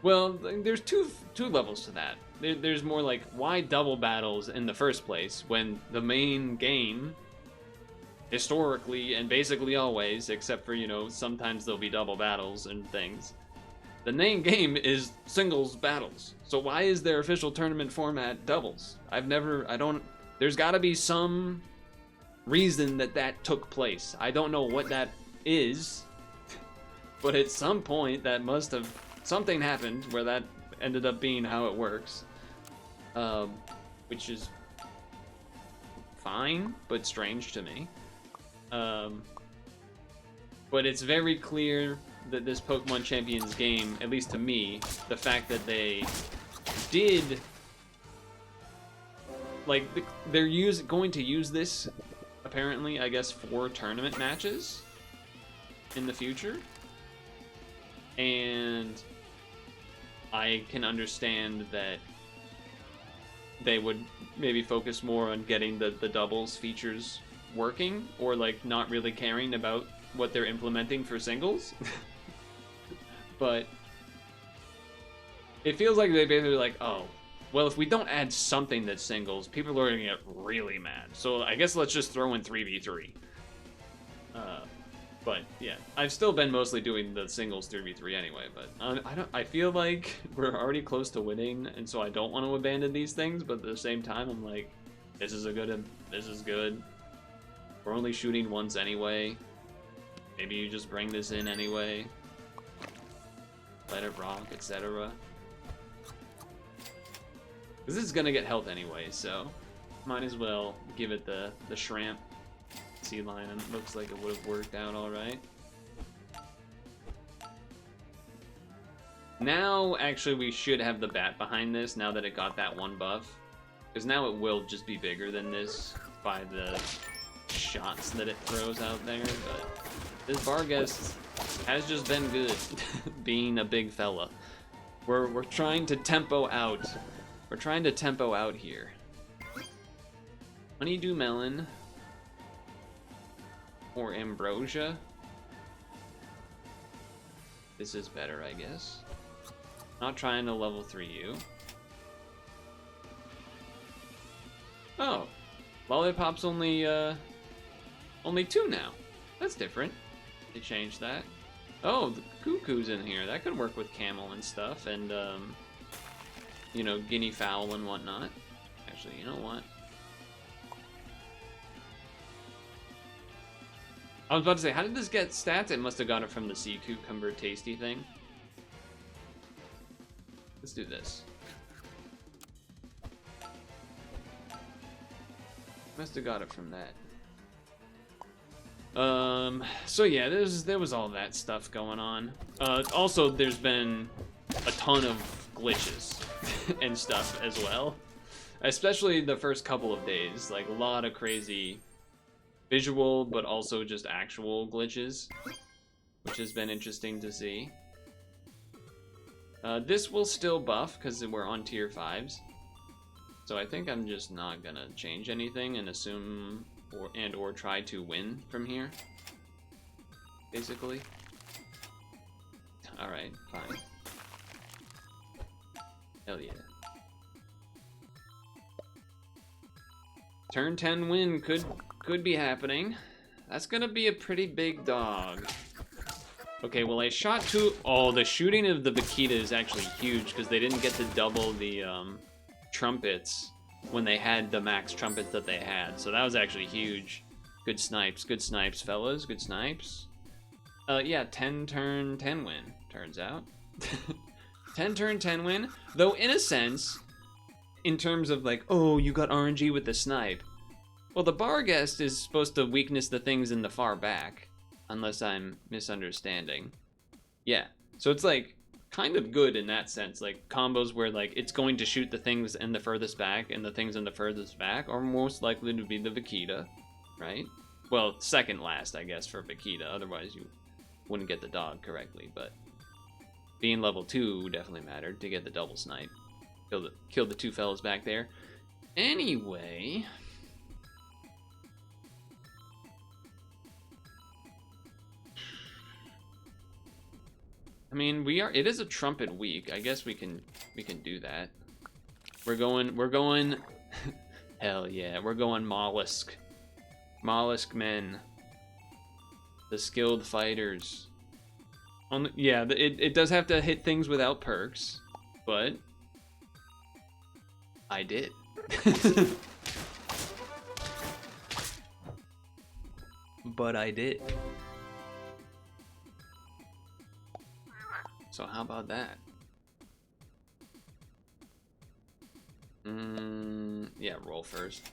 Well, there's two levels to that. There's more like, why double battles in the first place when the main game, historically and basically always, except for, you know, sometimes there'll be double battles and things, the main game is singles battles. So why is their official tournament format doubles? There's gotta be some reason that took place. I don't know what that is, but at some point that must have... Something happened where that ended up being how it works, which is fine, but strange to me. But it's very clear that this Pokemon Champions game, at least to me, the fact that they did, like, they're going to use this, apparently, I guess, for tournament matches in the future. And I can understand that they would maybe focus more on getting the doubles features working, or, like, not really caring about what they're implementing for singles. But it feels like they basically like, oh, well, if we don't add something that's singles, people are gonna get really mad. So I guess let's just throw in 3v3. But yeah, I've still been mostly doing the singles 3v3 anyway. But I feel like we're already close to winning, and so I don't want to abandon these things. But at the same time, I'm like, this is good. We're only shooting once anyway. Maybe you just bring this in anyway. Let it rock, etc. This is gonna get health anyway, so might as well give it the shrimp. Sea lion looks like it would have worked out all right. Now, actually, we should have the bat behind this now that it got that 1 buff, because now it will just be bigger than this by the shots that it throws out there. But this Barghest has just been good, being a big fella. We're trying to tempo out. We're trying to tempo out here. Honeydew Melon or Ambrosia. This is better, I guess. Not trying to level 3 you. Oh, Lollipop's only 2 now. That's different. They changed that. Oh, the Cuckoo's in here. That could work with Camel and stuff, and you know, Guinea Fowl and whatnot. Actually, you know what? I was about to say, how did this get stats? It must have got it from the Sea Cucumber Tasty thing. Let's do this. Must have got it from that. So yeah, there was all that stuff going on. Also, there's been a ton of glitches and stuff as well. Especially the first couple of days. Like, a lot of crazy visual, but also just actual glitches, which has been interesting to see. This will still buff, because we're on tier 5s. So I think I'm just not gonna change anything and assume or try to win from here. Basically. Alright, fine. Hell yeah. Turn 10 win could be happening. That's gonna be a pretty big dog. Okay, well I shot 2. Oh, the shooting of the Vaquita is actually huge because they didn't get to double the trumpets when they had the max trumpets that they had. So that was actually huge. Good snipes, fellas, good snipes. Yeah, 10 turn 10 win, turns out. 10 turn 10 win, though in a sense, in terms of like, oh, you got RNG with the snipe. Well, the Barghest is supposed to weakness the things in the far back, unless I'm misunderstanding. Yeah, so it's like kind of good in that sense, like combos where like it's going to shoot the things in the furthest back, and the things in the furthest back are most likely to be the Vaquita, right? Well, second last, I guess, for Vaquita, otherwise you wouldn't get the dog correctly, but being level 2 definitely mattered to get the double snipe. Killed the 2 fellas back there. Anyway, I mean, it is a trumpet week. I guess we can do that. We're going hell yeah, we're going mollusk. Mollusk men. The skilled fighters. Yeah, it does have to hit things without perks, but I did. But I did. So how about that? Yeah, roll first.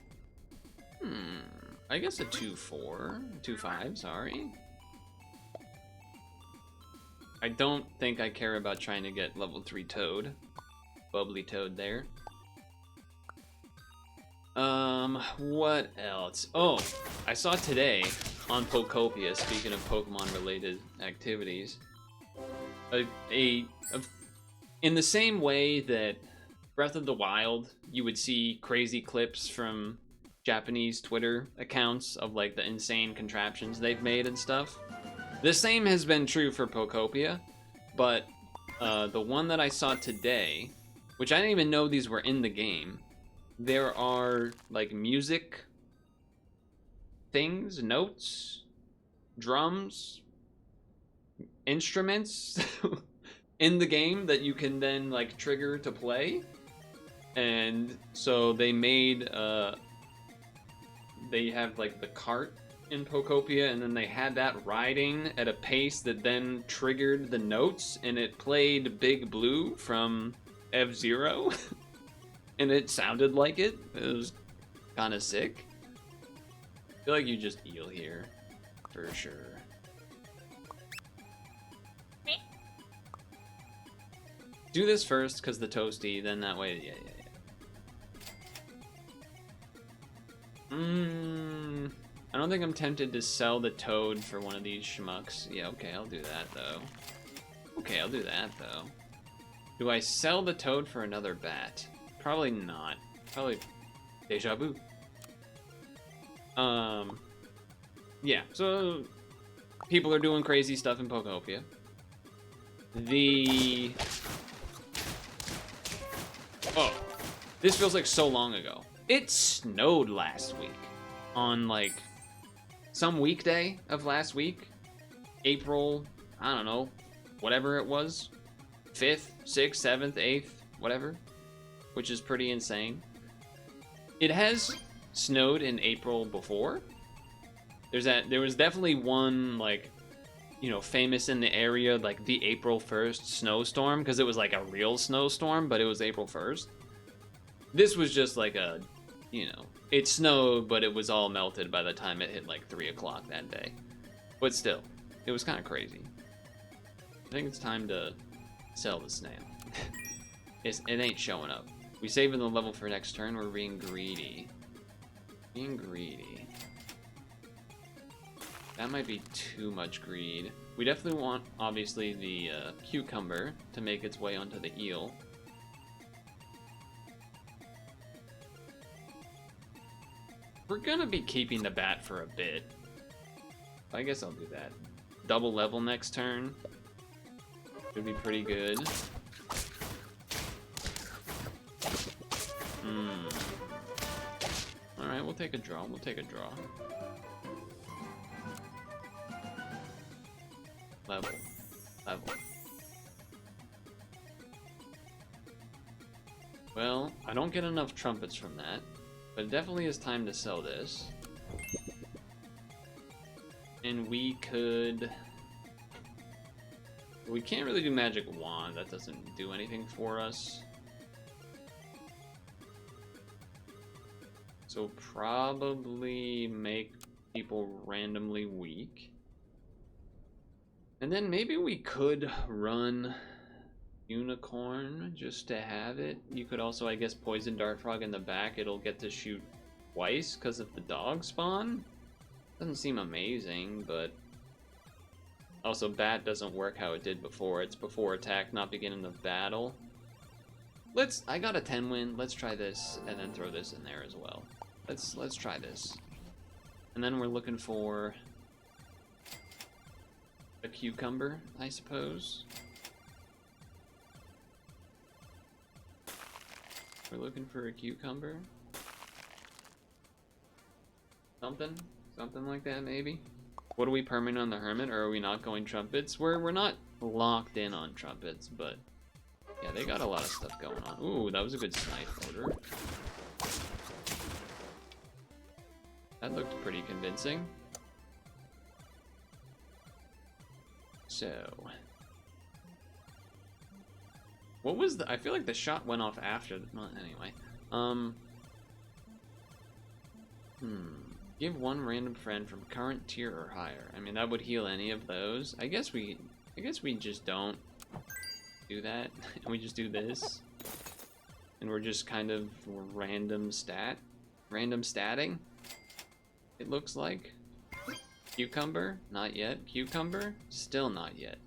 I guess a 2-4, 2-5, sorry. I don't think I care about trying to get level 3 Toad. Bubbly Toad there. What else? Oh, I saw today on Pokopia, speaking of Pokemon related activities, in the same way that Breath of the Wild, you would see crazy clips from Japanese Twitter accounts of like the insane contraptions they've made and stuff. The same has been true for Pokopia, but the one that I saw today, which I didn't even know these were in the game, there are like music things, notes, drums, instruments in the game that you can then like trigger to play. And so they made they have like the cart in Pokopia, and then they had that riding at a pace that then triggered the notes, and it played Big Blue from F-Zero. And it sounded like it. It was kind of sick. I feel like you just heal here for sure. Do this first because the toasty, then that way, yeah. I don't think I'm tempted to sell the toad for one of these schmucks. Yeah, okay, I'll do that though. Do I sell the toad for another bat? Probably not. Probably deja vu. Yeah, so people are doing crazy stuff in Pokopia. the... Oh, this feels like so long ago. It snowed last week on like some weekday of last week. April, I don't know, whatever it was. 5th, 6th, 7th, 8th, whatever. Which is pretty insane. It has snowed in April before. There was definitely one, like, you know, famous in the area, like the April 1st snowstorm, because it was like a real snowstorm, but it was April 1st. This was just like a, you know, it snowed, but it was all melted by the time it hit like 3 o'clock that day. But still, it was kind of crazy. I think it's time to sell the snail. It ain't showing up. We saving the level for next turn. We're being greedy. Being greedy. That might be too much greed. We definitely want, obviously, the cucumber to make its way onto the eel. We're gonna be keeping the bat for a bit. I guess I'll do that. Double level next turn. Should be pretty good. Alright, we'll take a draw. We'll take a draw. Level. Level. Well, I don't get enough trumpets from that, but it definitely is time to sell this. And we could... We can't really do magic wand. That doesn't do anything for us. So probably make people randomly weak. And then maybe we could run unicorn just to have it. You could also, I guess, poison dart frog in the back. It'll get to shoot twice because of the dog spawn. Doesn't seem amazing, but also bat doesn't work how it did before. It's before attack, not beginning of battle. I got a 10 win. Let's try this and then throw this in there as well. Let's try this. And then we're looking for a cucumber, I suppose. We're looking for a cucumber. Something like that, maybe. What are we permanent on the hermit, or are we not going trumpets? We're not locked in on trumpets, but yeah, they got a lot of stuff going on. Ooh, that was a good snipe order. That looked pretty convincing. So, what was the? I feel like the shot went off after. Well, anyway. Give one random friend from current tier or higher. I mean, that would heal any of those. I guess we just don't do that. We just do this, and we're just kind of random statting. It looks like. Cucumber? Not yet. Cucumber? Still not yet.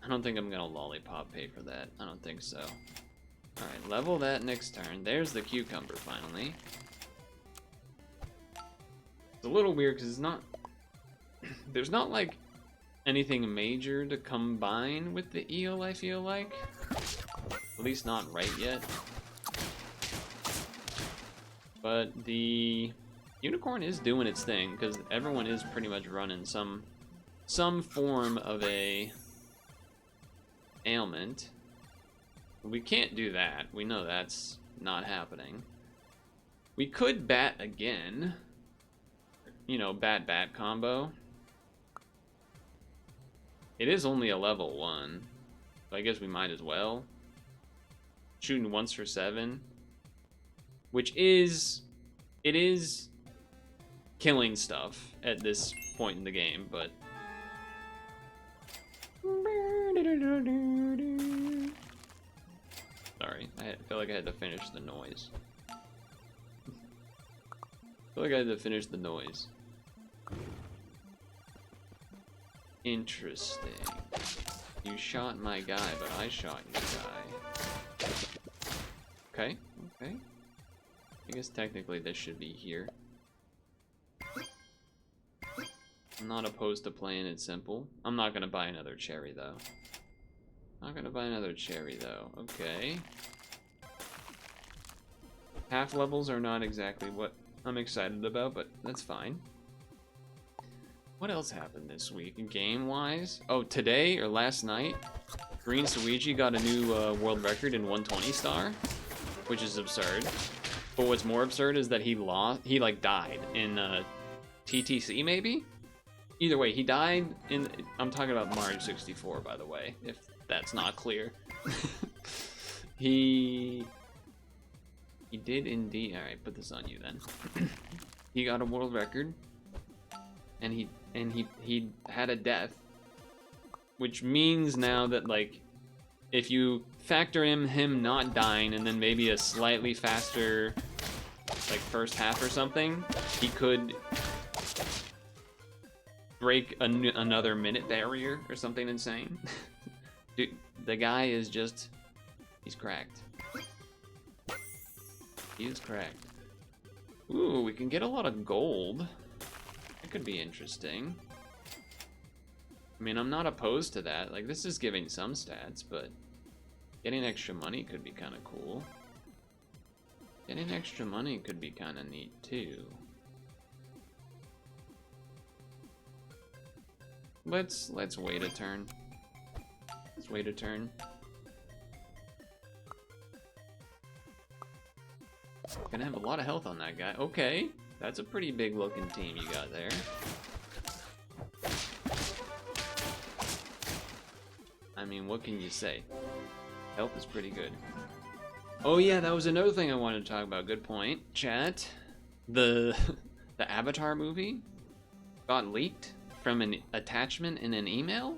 I don't think I'm gonna lollipop pay for that. I don't think so. Alright, level that next turn. There's the cucumber finally. It's a little weird because it's not... There's not like anything major to combine with the eel, I feel like. At least not right yet. But the unicorn is doing its thing because everyone is pretty much running some form of a ailment. We can't do that. We know that's not happening. We could bat again. You know, bat combo. It is only a level 1. So I guess we might as well. Shooting once for 7. Which is... It is killing stuff at this point in the game, but... Sorry, I feel like I had to finish the noise. Interesting. You shot my guy, but I shot your guy. Okay. I guess technically this should be here. I'm not opposed to playing it simple. I'm not gonna buy another cherry though. Not gonna buy another cherry though. Okay. Half levels are not exactly what I'm excited about, but that's fine. What else happened this week, game-wise? Oh, today or last night, Green Suiji got a new world record in 120 star, which is absurd. But what's more absurd is that he like died in TTC maybe? Either way, he died in, I'm talking about Mario 64 by the way, if that's not clear. He did indeed, alright, put this on you then. He got a world record, and he had a death, which means now that like, if you factor in him not dying and then maybe a slightly faster like first half or something, he could break another minute barrier or something insane. Dude, the guy is just, he's cracked. He is cracked. Ooh, we can get a lot of gold. That could be interesting. I mean, I'm not opposed to that. Like, this is giving some stats, but getting extra money could be kind of cool. Getting extra money could be kind of neat, too. Let's wait a turn. Let's wait a turn. Gonna have a lot of health on that guy. Okay, that's a pretty big looking team you got there. I mean, what can you say? Health is pretty good. Oh yeah, that was another thing I wanted to talk about. Good point, chat. The Avatar movie got leaked from an attachment in an email.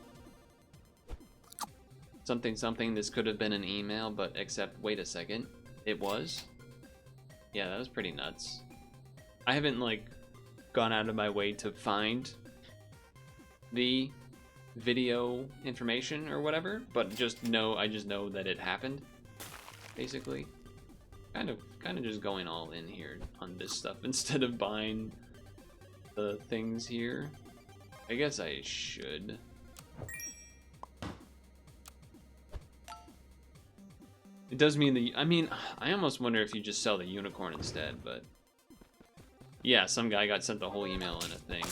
Something, this could have been an email, but except, wait a second, it was? Yeah, that was pretty nuts. I haven't, like, gone out of my way to find the video information or whatever, but I just know that it happened, basically. Kind of just going all in here on this stuff instead of buying the things here. I guess I should. It does mean that, I mean, I almost wonder if you just sell the unicorn instead, but yeah, some guy got sent the whole email in a thing.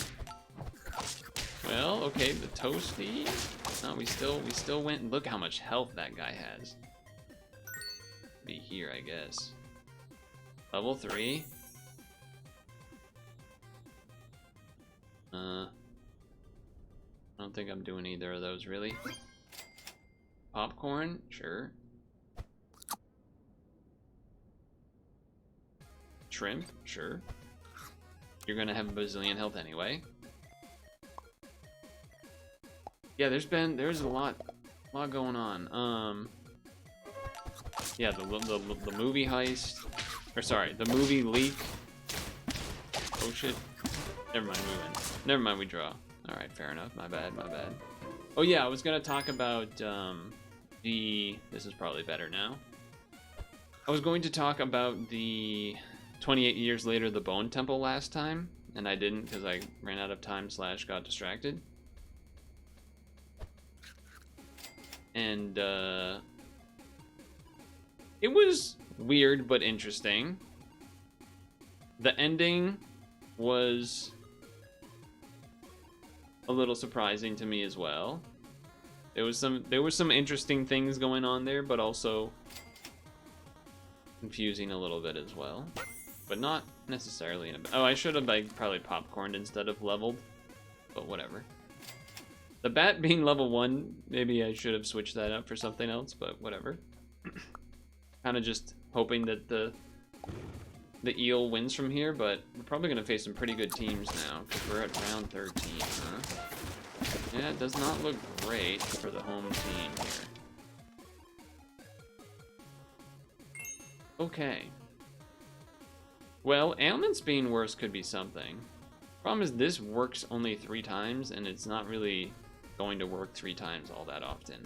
Well, okay, the toasty. No, we still went, and look how much health that guy has. Be here, I guess. Level 3. I don't think I'm doing either of those, really. Popcorn? Sure. Shrimp? Sure. You're gonna have a bazillion health anyway. Yeah, there's a lot going on. Yeah, the movie heist, or sorry, the movie leak. Oh shit. Never mind, we win. Never mind, we draw. Alright, fair enough. My bad. Oh yeah, I was gonna talk about this is probably better now. I was going to talk about the 28 years later, the Bone Temple last time, and I didn't because I ran out of time / got distracted. And it was weird but interesting. The ending was a little surprising to me as well. There were some interesting things going on there, but also confusing a little bit as well. But not necessarily in a... Oh, I should have like probably popcorned instead of leveled, but whatever. The bat being level 1, maybe I should have switched that up for something else, but whatever. Kind of just hoping that the eel wins from here, but we're probably going to face some pretty good teams now, because we're at round 13, huh? Yeah, it does not look great for the home team here. Okay. Well, ailments being worse could be something. Problem is this works only 3 times, and it's not really going to work 3 times all that often.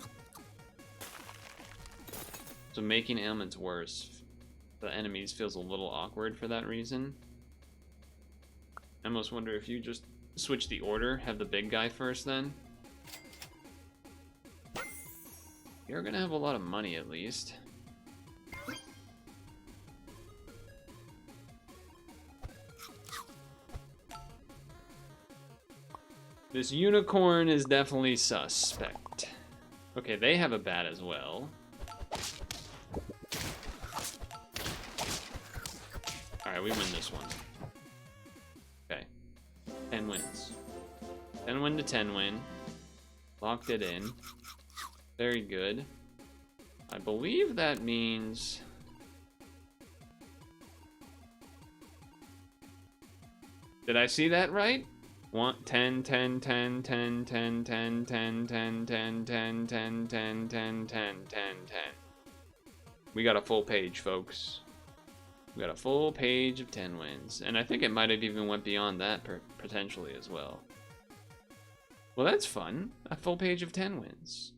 So making ailments worse, the enemies feels a little awkward for that reason. I almost wonder if you just switch the order. Have the big guy first then. You're gonna have a lot of money at least. This unicorn is definitely suspect. Okay, they have a bat as well. Alright, we win this one. Okay. 10 wins. 10 win to 10 win. Locked it in. Very good. I believe that means... Did I see that right? 10, 10, 10, 10, 10, 10, 10, 10, 10, 10, 10, 10, 10, 10, 10, 10. We got a full page, folks. We got a full page of 10 wins. And I think it might have even went beyond that potentially as well. Well, that's fun. A full page of 10 wins.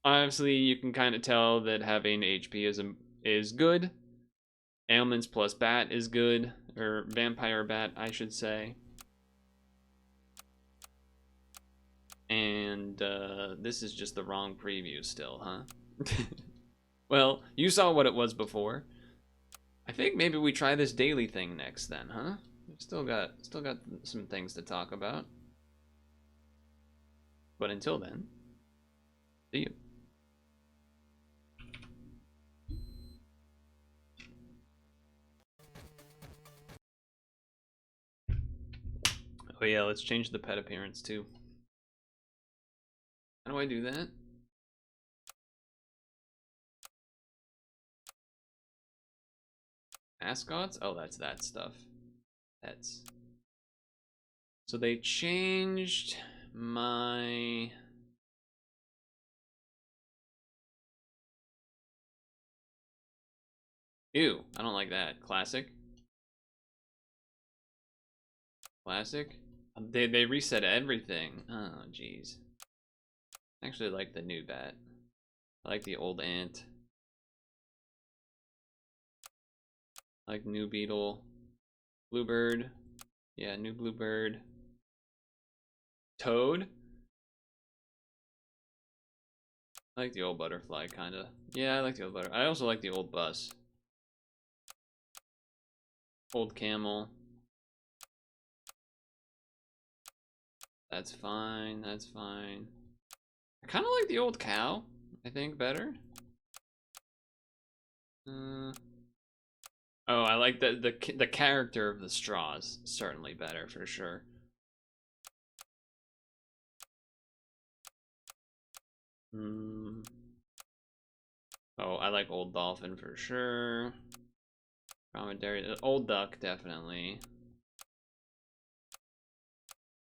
Obviously, you can kind of tell that having HP is good. Ailments plus bat is good. Or vampire bat, I should say. And this is just the wrong preview still, huh? Well, you saw what it was before. I think maybe we try this daily thing next then, huh? We've still got some things to talk about. But until then, see you. Oh yeah, let's change the pet appearance too. How do I do that? Mascots? Oh, that's that stuff. Pets. So they changed my... Ew, I don't like that. Classic? Classic? They reset everything. Oh, jeez. I actually like the new bat. I like the old ant. I like new beetle. Bluebird. Yeah, new bluebird. Toad. I like the old butterfly, kinda. Yeah, I like the old butterfly. I also like the old bus. Old camel. That's fine, that's fine. I kinda like the old cow, I think, better. Oh, I like the character of the straws. Certainly better, for sure. Oh, I like old dolphin for sure. Dromedary, old duck, definitely.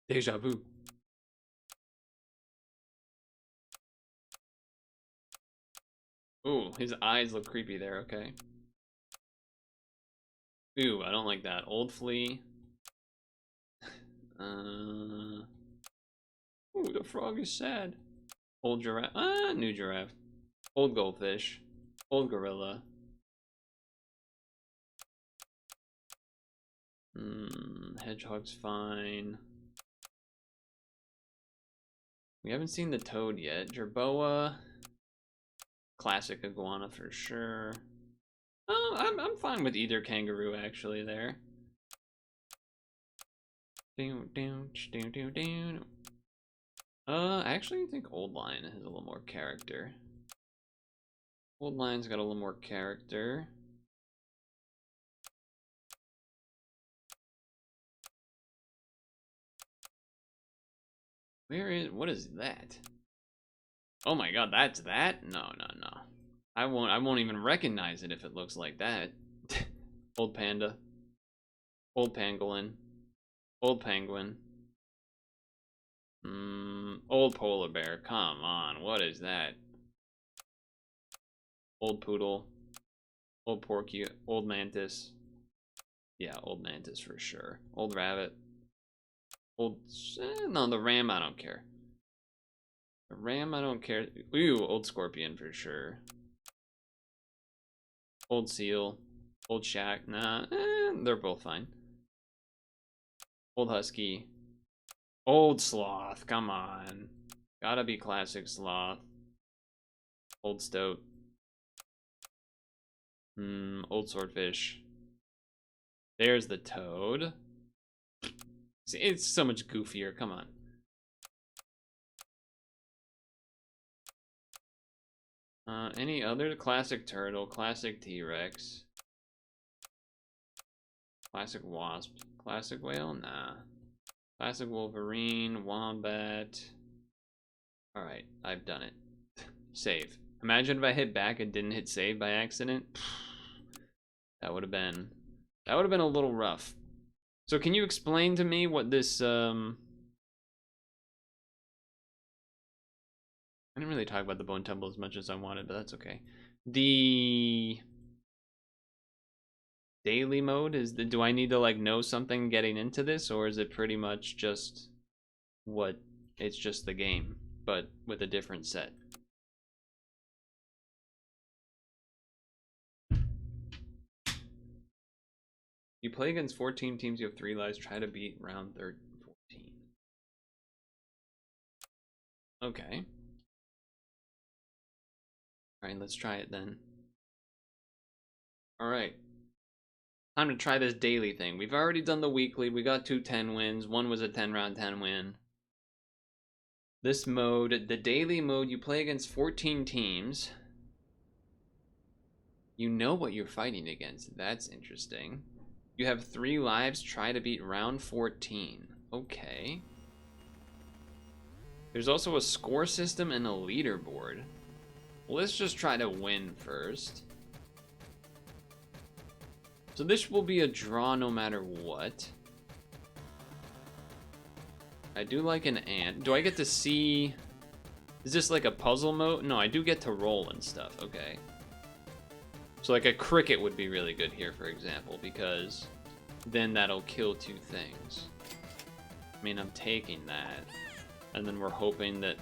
Deja vu. Ooh, his eyes look creepy there, okay. Ooh, I don't like that. Old flea. Ooh, the frog is sad. Old giraffe. New giraffe. Old goldfish. Old gorilla. Hedgehog's fine. We haven't seen the toad yet. Jerboa. Classic iguana for sure. Oh, I'm fine with either kangaroo actually there. Actually I think Old Lion has a little more character. Old Lion's got a little more character. What is that? Oh my god, that's that? No. I won't even recognize it if it looks like that. Old panda. Old pangolin. Old penguin. Old polar bear. Come on, what is that? Old poodle. Old porky. Old mantis. Yeah, old mantis for sure. Old rabbit. No, the ram I don't care. The ram I don't care. Ooh, old scorpion for sure. Old seal. Old shack. Nah, they're both fine. Old Husky. Old Sloth, come on. Gotta be classic Sloth. Old Stoat. Old Swordfish. There's the Toad. See, it's so much goofier, come on. Any other? Classic Turtle, Classic T-Rex. Classic Wasp. Classic Whale? Nah. Classic Wolverine, Wombat. Alright, I've done it. Save. Imagine if I hit back and didn't hit save by accident. That would have been a little rough. So can you explain to me what this I didn't really talk about the Bone Temple as much as I wanted, but that's okay. The daily mode do I need to like know something getting into this, or is it pretty much just it's just the game, but with a different set? You play against 14 teams, you have 3 lives, try to beat round 14. Okay. Alright, let's try it then. Alright. Time to try this daily thing. We've already done the weekly, we got 2 10 wins, one was a 10 round 10 win. This mode, the daily mode, you play against 14 teams. You know what you're fighting against, that's interesting. You have 3 lives, try to beat round 14. Okay. There's also a score system and a leaderboard. Well, let's just try to win first. So this will be a draw no matter what. I do like an ant. Do I get to see... Is this like a puzzle mode? No, I do get to roll and stuff. Okay. So like a cricket would be really good here, for example, because then that'll kill 2 things. I mean, I'm taking that. And then we're hoping that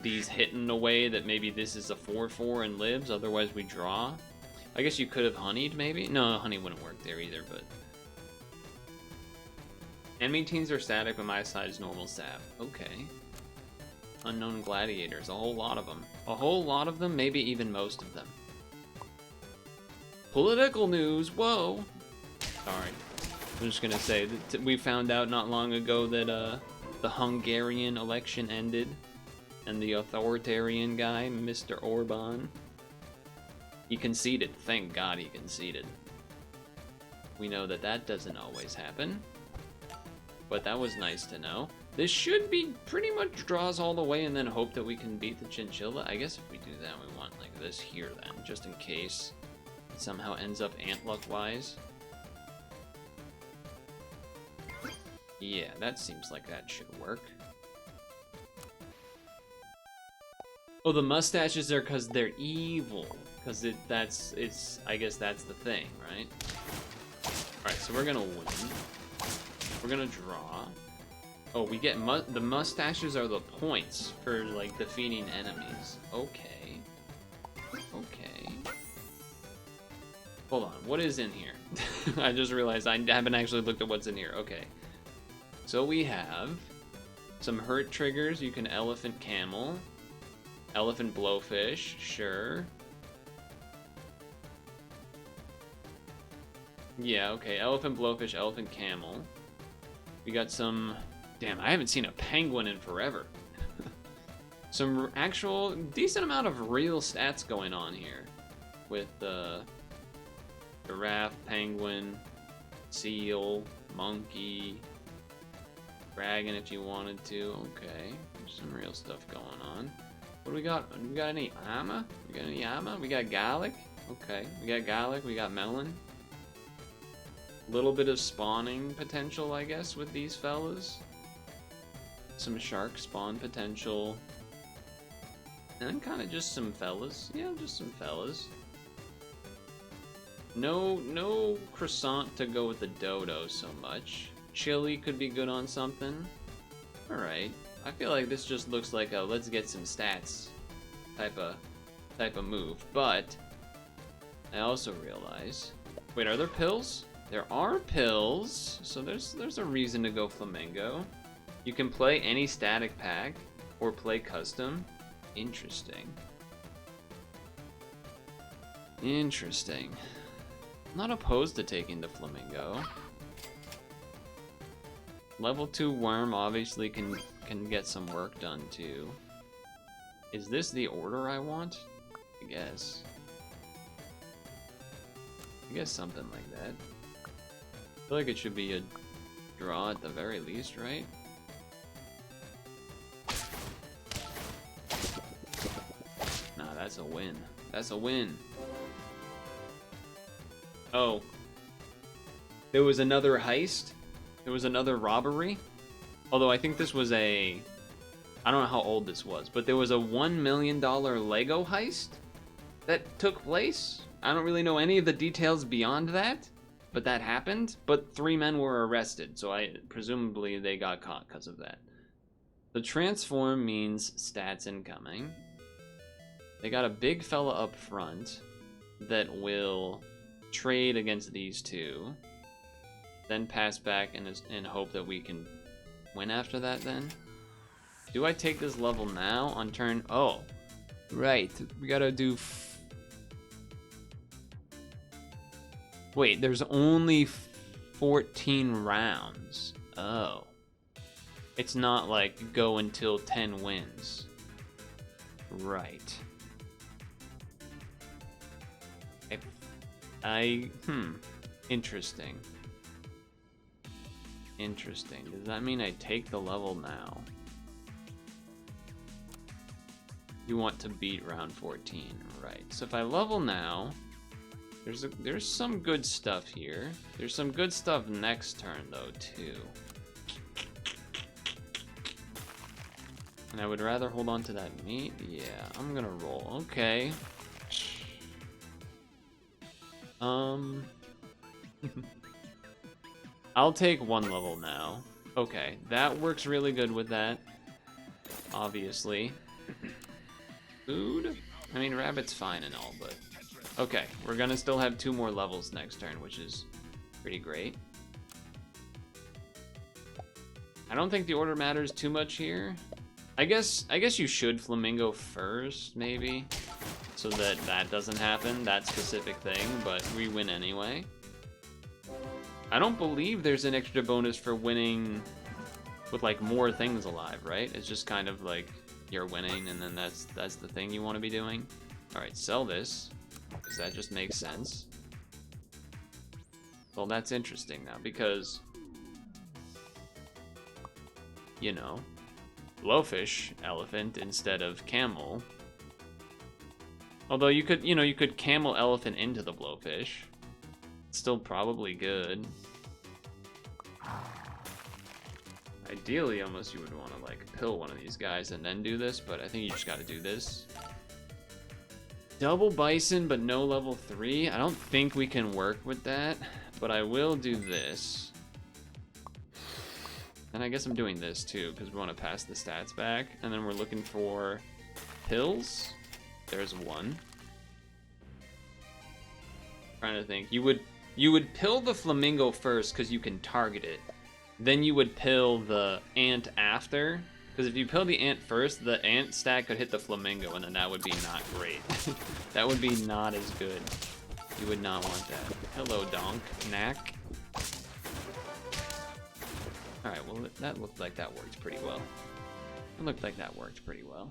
these hit in a way that maybe this is a 4-4 and lives, otherwise we draw. I guess you could have honeyed, maybe? No, honey wouldn't work there either, but... Enemy teams are static, but my side is normal stab. Okay. Unknown gladiators, a whole lot of them. A whole lot of them, maybe even most of them. Political news, whoa! Sorry. I'm just gonna say, that we found out not long ago that the Hungarian election ended, and the authoritarian guy, Mr. Orban, he conceded. Thank God he conceded. We know that that doesn't always happen, but that was nice to know. This should be pretty much draws all the way and then hope that we can beat the chinchilla. I guess if we do that, we want like this here then, just in case it somehow ends up ant luck wise. Yeah, that seems like that should work. Oh, the mustaches are because they're evil. Because I guess that's the thing, right? Alright, so we're gonna win. We're gonna draw. Oh, we get the mustaches are the points for like defeating enemies. Okay. Okay. Hold on, what is in here? I just realized I haven't actually looked at what's in here. Okay. So we have some hurt triggers. You can elephant camel. Elephant blowfish, sure. Yeah, okay, elephant blowfish, elephant camel. We got some... Damn, I haven't seen a penguin in forever. Some actual decent amount of real stats going on here. With giraffe, penguin, seal, monkey, dragon if you wanted to. Okay, there's some real stuff going on. What do we got? We got any llama? We got any llama? We got garlic? Okay, we got garlic, we got melon. A little bit of spawning potential, I guess, with these fellas. Some shark spawn potential. And then kind of just some fellas. Yeah, just some fellas. No croissant to go with the dodo so much. Chili could be good on something. Alright. I feel like this just looks like a let's get some stats type of move. But I also realize... Wait, are there pills? There are pills, so there's a reason to go flamingo. You can play any static pack or play custom. Interesting. Interesting. I'm not opposed to taking the flamingo. Level 2 worm obviously can get some work done too. Is this the order I want? I guess. I guess something like that. I feel like it should be a draw at the very least, right? Nah, that's a win. That's a win. Oh. There was another heist? There was another robbery? Although I think this was a... I don't know how old this was, but there was a $1 million Lego heist that took place. I don't really know any of the details beyond that, but that happened. But 3 men were arrested, so presumably they got caught because of that. The transform means stats incoming. They got a big fella up front that will trade against these two, then pass back and hope that we can win after that then. Do I take this level now on turn... Oh, right. We gotta do... Wait, there's only 14 rounds. Oh. It's not like go until 10 wins. Right. Interesting. Interesting. Does that mean I take the level now? You want to beat round 14, right? So if I level now, there's some good stuff here. There's some good stuff next turn though too. And I would rather hold on to that meat. Yeah, I'm gonna roll. Okay. I'll take 1 level now. Okay, that works really good with that. Obviously. Food? I mean, rabbit's fine and all, but... Okay, we're gonna still have 2 more levels next turn, which is pretty great. I don't think the order matters too much here. I guess you should flamingo first, maybe, so that doesn't happen, that specific thing, but we win anyway. I don't believe there's an extra bonus for winning with like more things alive, right? It's just kind of like you're winning and then that's the thing you want to be doing. All right, sell this, because that just makes sense. Well, that's interesting now because, you know, blowfish elephant instead of camel. Although you could camel elephant into the blowfish. Still probably good. Ideally, almost you would want to like pill one of these guys and then do this, but I think you just got to do this. Double bison, but no level 3. I don't think we can work with that, but I will do this. And I guess I'm doing this too, because we want to pass the stats back. And then we're looking for pills. There's 1. Trying to think. You would pill the flamingo first because you can target it. Then you would pill the ant after. Because if you pill the ant first, the ant stat could hit the flamingo, and then that would be not great. That would be not as good. You would not want that. Hello, donk. Knack. Alright, well, that looked like that worked pretty well. It looked like that worked pretty well.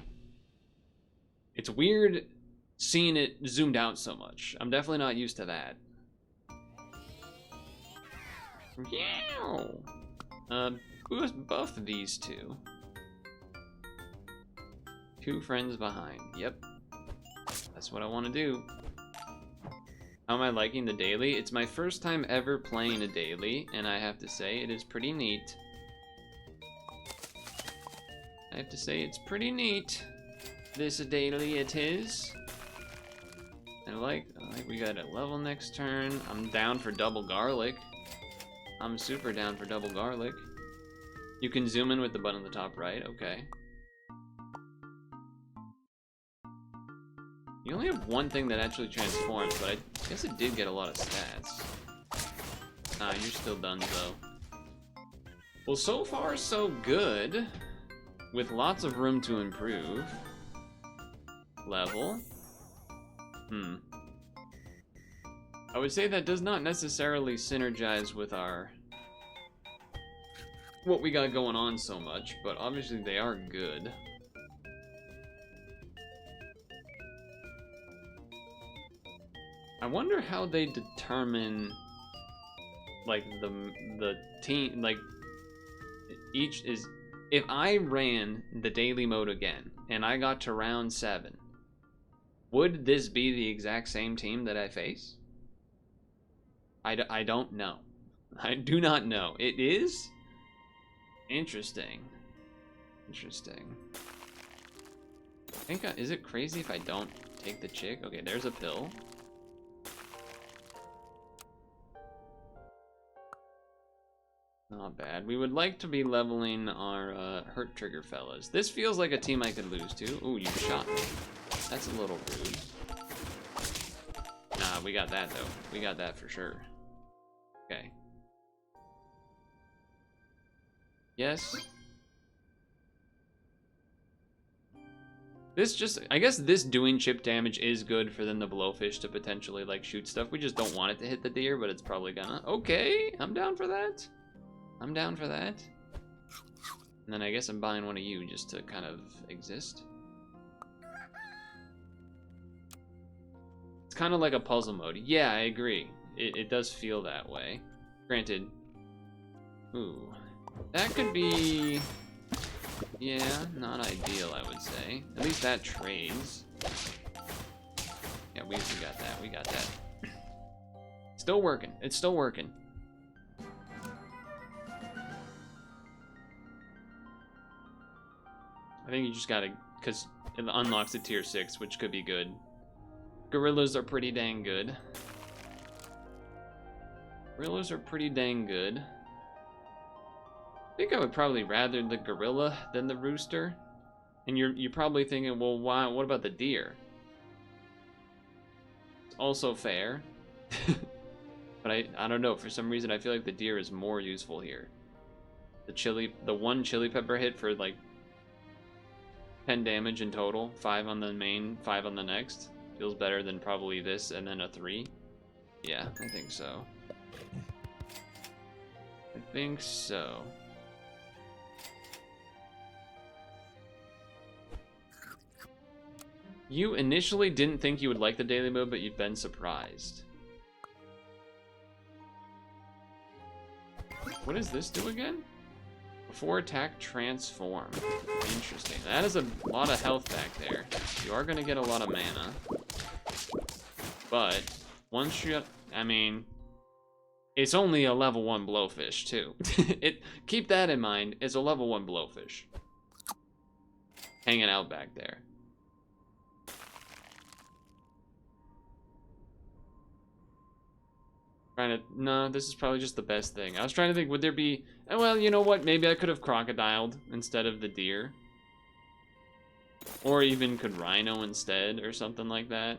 It's weird seeing it zoomed out so much. I'm definitely not used to that. Yeah. Buff these two. 2 friends behind. Yep. That's what I want to do. How am I liking the daily? It's my first time ever playing a daily, and I have to say it is pretty neat. I have to say it's pretty neat. This daily it is. I like we got a level next turn. I'm down for double garlic. I'm super down for double garlic. You can zoom in with the button on the top right. Okay. You only have one thing that actually transforms, but I guess it did get a lot of stats. Nah, you're still done, though. Well, so far, so good. With lots of room to improve. Level. I would say that does not necessarily synergize with our... what we got going on so much, but obviously they are good. I wonder how they determine, like, the team, like, each is... If I ran the daily mode again, and I got to round 7, would this be the exact same team that I face? I don't know. I do not know. It is? Interesting. Interesting. I think, is it crazy if I don't take the chick? Okay, there's a pill. Not bad. We would like to be leveling our hurt trigger fellas. This feels like a team I could lose to. Ooh, you shot me. That's a little rude. Nah, we got that though. We got that for sure. Okay. Yes. This just, I guess this doing chip damage is good for then the blowfish to potentially like shoot stuff. We just don't want it to hit the deer, but it's probably gonna. Okay, I'm down for that. I'm down for that. And then I guess I'm buying one of you just to kind of exist. It's kind of like a puzzle mode. Yeah, I agree. It does feel that way. Granted. Ooh. That could be... yeah, not ideal, I would say. At least that trades. Yeah, we got that. We got that. Still working. It's still working. I think you just gotta... because it unlocks the tier 6, which could be good. Gorillas are pretty dang good. Gorillas are pretty dang good. I think I would probably rather the gorilla than the rooster. And you're probably thinking, well, why? What about the deer? It's also fair. But I don't know. For some reason, I feel like the deer is more useful here. The one chili pepper hit for like 10 damage in total, 5 on the main, 5 on the next. Feels better than probably this and then a 3. Yeah, I think so. I think so. You initially didn't think you would like the daily mode, but you've been surprised. What does this do again? Before attack, transform. Interesting. That is a lot of health back there. You are going to get a lot of mana. But once you... I mean... it's only a level 1 blowfish, too. Keep that in mind. It's a level 1 blowfish. Hanging out back there. No, this is probably just the best thing. I was trying to think, would there be... well, you know what? Maybe I could have crocodiled instead of the deer. Or even could rhino instead, or something like that.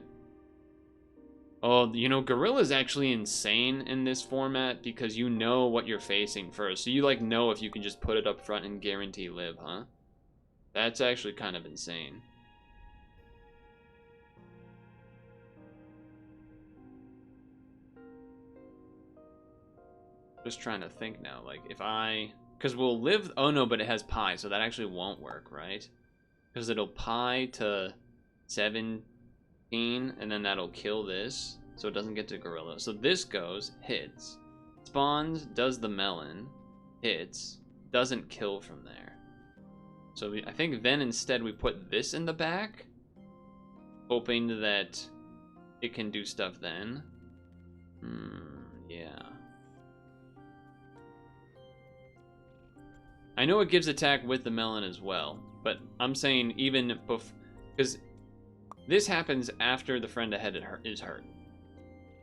Oh, you know, gorilla's actually insane in this format because you know what you're facing first. So you, like, know if you can just put it up front and guarantee live, huh? That's actually kind of insane. Just trying to think now, like, if I... because we'll live... oh, no, but it has pi, so that actually won't work, right? Because it'll pi to 17, and then that'll kill this, so it doesn't get to gorilla. So this goes, hits, spawns, does the melon, hits, doesn't kill from there. So I think then instead we put this in the back, hoping that it can do stuff then. Yeah. I know it gives attack with the melon as well, but I'm saying even because this happens after the friend ahead is hurt.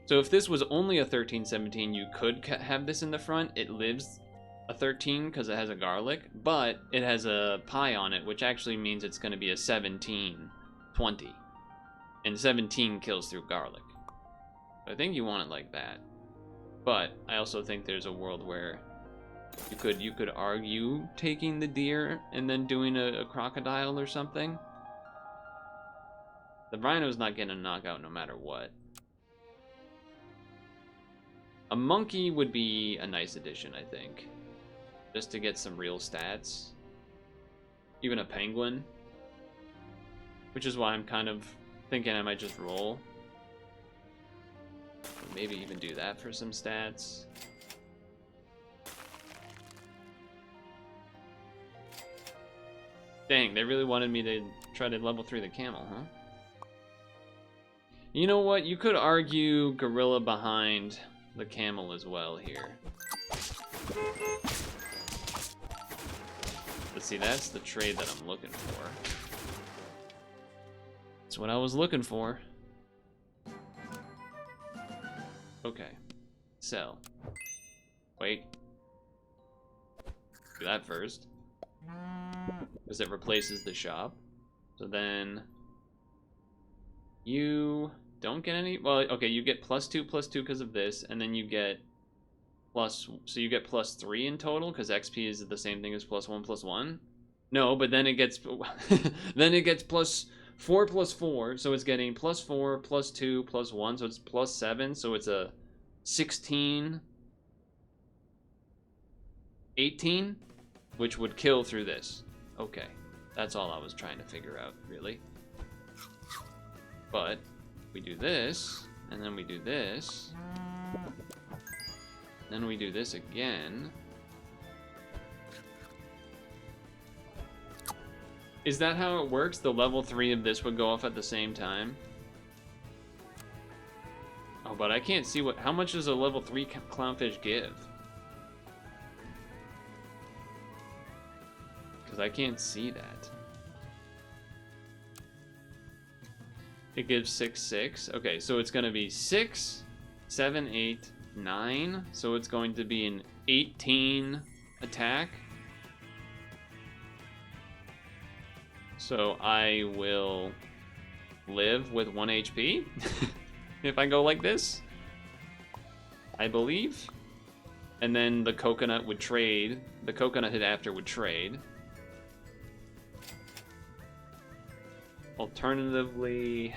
So if this was only a 13-17, you could have this in the front. It lives a 13 because it has a garlic, but it has a pi on it, which actually means it's going to be a 17-20. And 17 kills through garlic. So I think you want it like that. But I also think there's a world where you could argue taking the deer and then doing a crocodile or something. The rhino's not getting a knockout no matter what. A monkey would be a nice addition, I think. Just to get some real stats. Even a penguin. Which is why I'm kind of thinking I might just roll. Maybe even do that for some stats. Dang, they really wanted me to try to level 3 the camel, huh? You know what? You could argue gorilla behind the camel as well here. But see, that's the trade that I'm looking for. That's what I was looking for. Okay. Sell. Wait. Do that first. Because it replaces the shop. So then you don't get any. Well, okay, you get +2 +2 because of this, and then you get plus. So you get +3 in total because XP is the same thing as +1 +1. No, but then it gets then it gets +4 +4, so it's getting +4 +2 +1, so it's +7, so it's a 16, 18, which would kill through this. Okay, that's all I was trying to figure out, really. But we do this, and then we do this, then we do this again. Is that how it works? The level 3 of this would go off at the same time? Oh, but I can't see how much does a level 3 clownfish give? Because I can't see that. It gives 6, 6. Okay, so it's going to be 6, 7, 8, 9. So it's going to be an 18 attack. So I will live with 1 HP if I go like this, I believe. And then the coconut would trade. The coconut hit after would trade. Alternatively,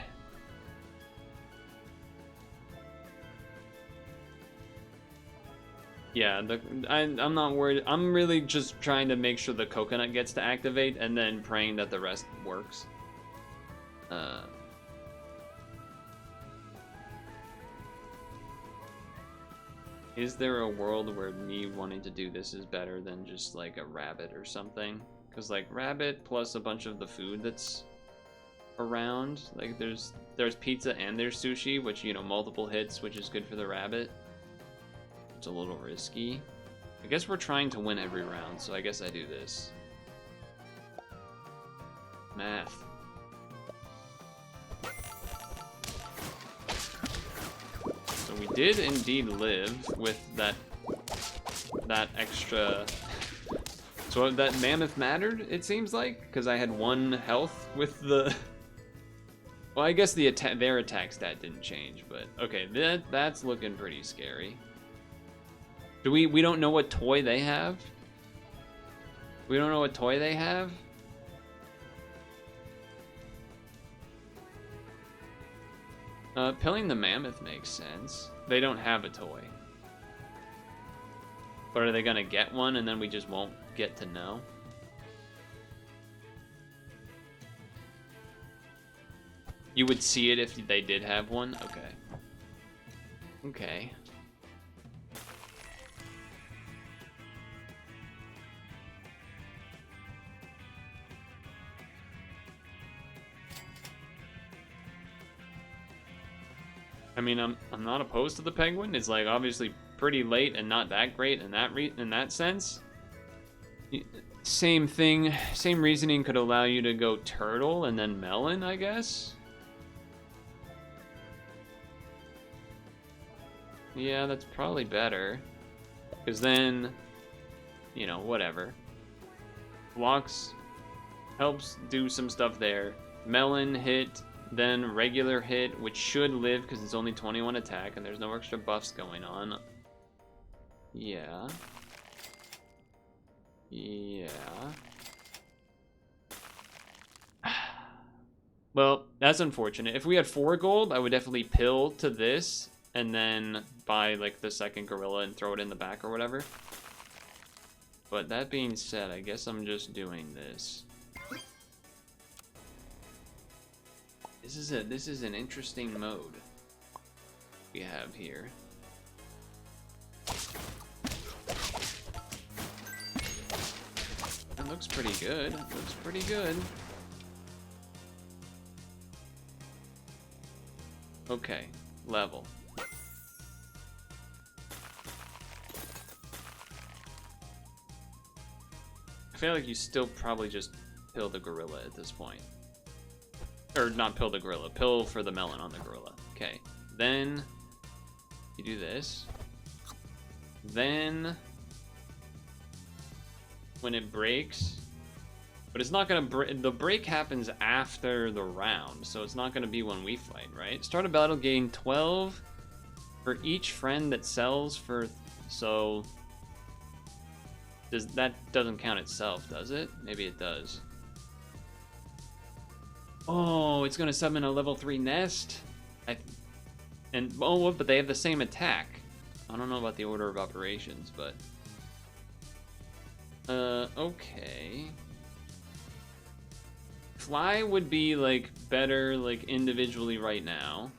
yeah, I'm not worried. I'm really just trying to make sure the coconut gets to activate and then praying that the rest works. Is there a world where me wanting to do this is better than just like a rabbit or something? Because like rabbit plus a bunch of the food that's around, like there's pizza and there's sushi, which, you know, multiple hits, which is good for the rabbit. It's a little risky. I guess we're trying to win every round, so I guess I do this. Math. So we did indeed live with that extra. So that mammoth mattered, it seems like, because I had 1 health with the. Well, I guess their attack stat didn't change, but okay, that's looking pretty scary. Do we don't know what toy they have? We don't know what toy they have? Pilling the mammoth makes sense. They don't have a toy. But are they gonna get one and then we just won't get to know? You would see it if they did have one? Okay. Okay. I mean, I'm not opposed to the penguin. It's like obviously pretty late and not that great in that sense. Same thing, same reasoning could allow you to go turtle and then melon, I guess. Yeah, that's probably better. Because then, you know, whatever. Blocks helps do some stuff there. Melon hit, then regular hit, which should live because it's only 21 attack and there's no extra buffs going on. Yeah. Yeah. Well, that's unfortunate. If we had 4 gold, I would definitely pill to this and then buy like the second gorilla and throw it in the back or whatever. But that being said, I guess I'm just doing this. This is an interesting mode we have here. It looks pretty good. It looks pretty good. Okay, level. I feel like you still probably just pill the gorilla at this point. Or not pill the gorilla, pill for the melon on the gorilla. Okay, then you do this. Then when it breaks, but it's not gonna break. The break happens after the round, so it's not gonna be when we fight, right? Start a battle, gain 12 for each friend that sells for. So that doesn't count itself, does it? Maybe it does. Oh, it's gonna summon a level 3 nest. But they have the same attack. I don't know about the order of operations, but okay. Fly would be like better like individually right now.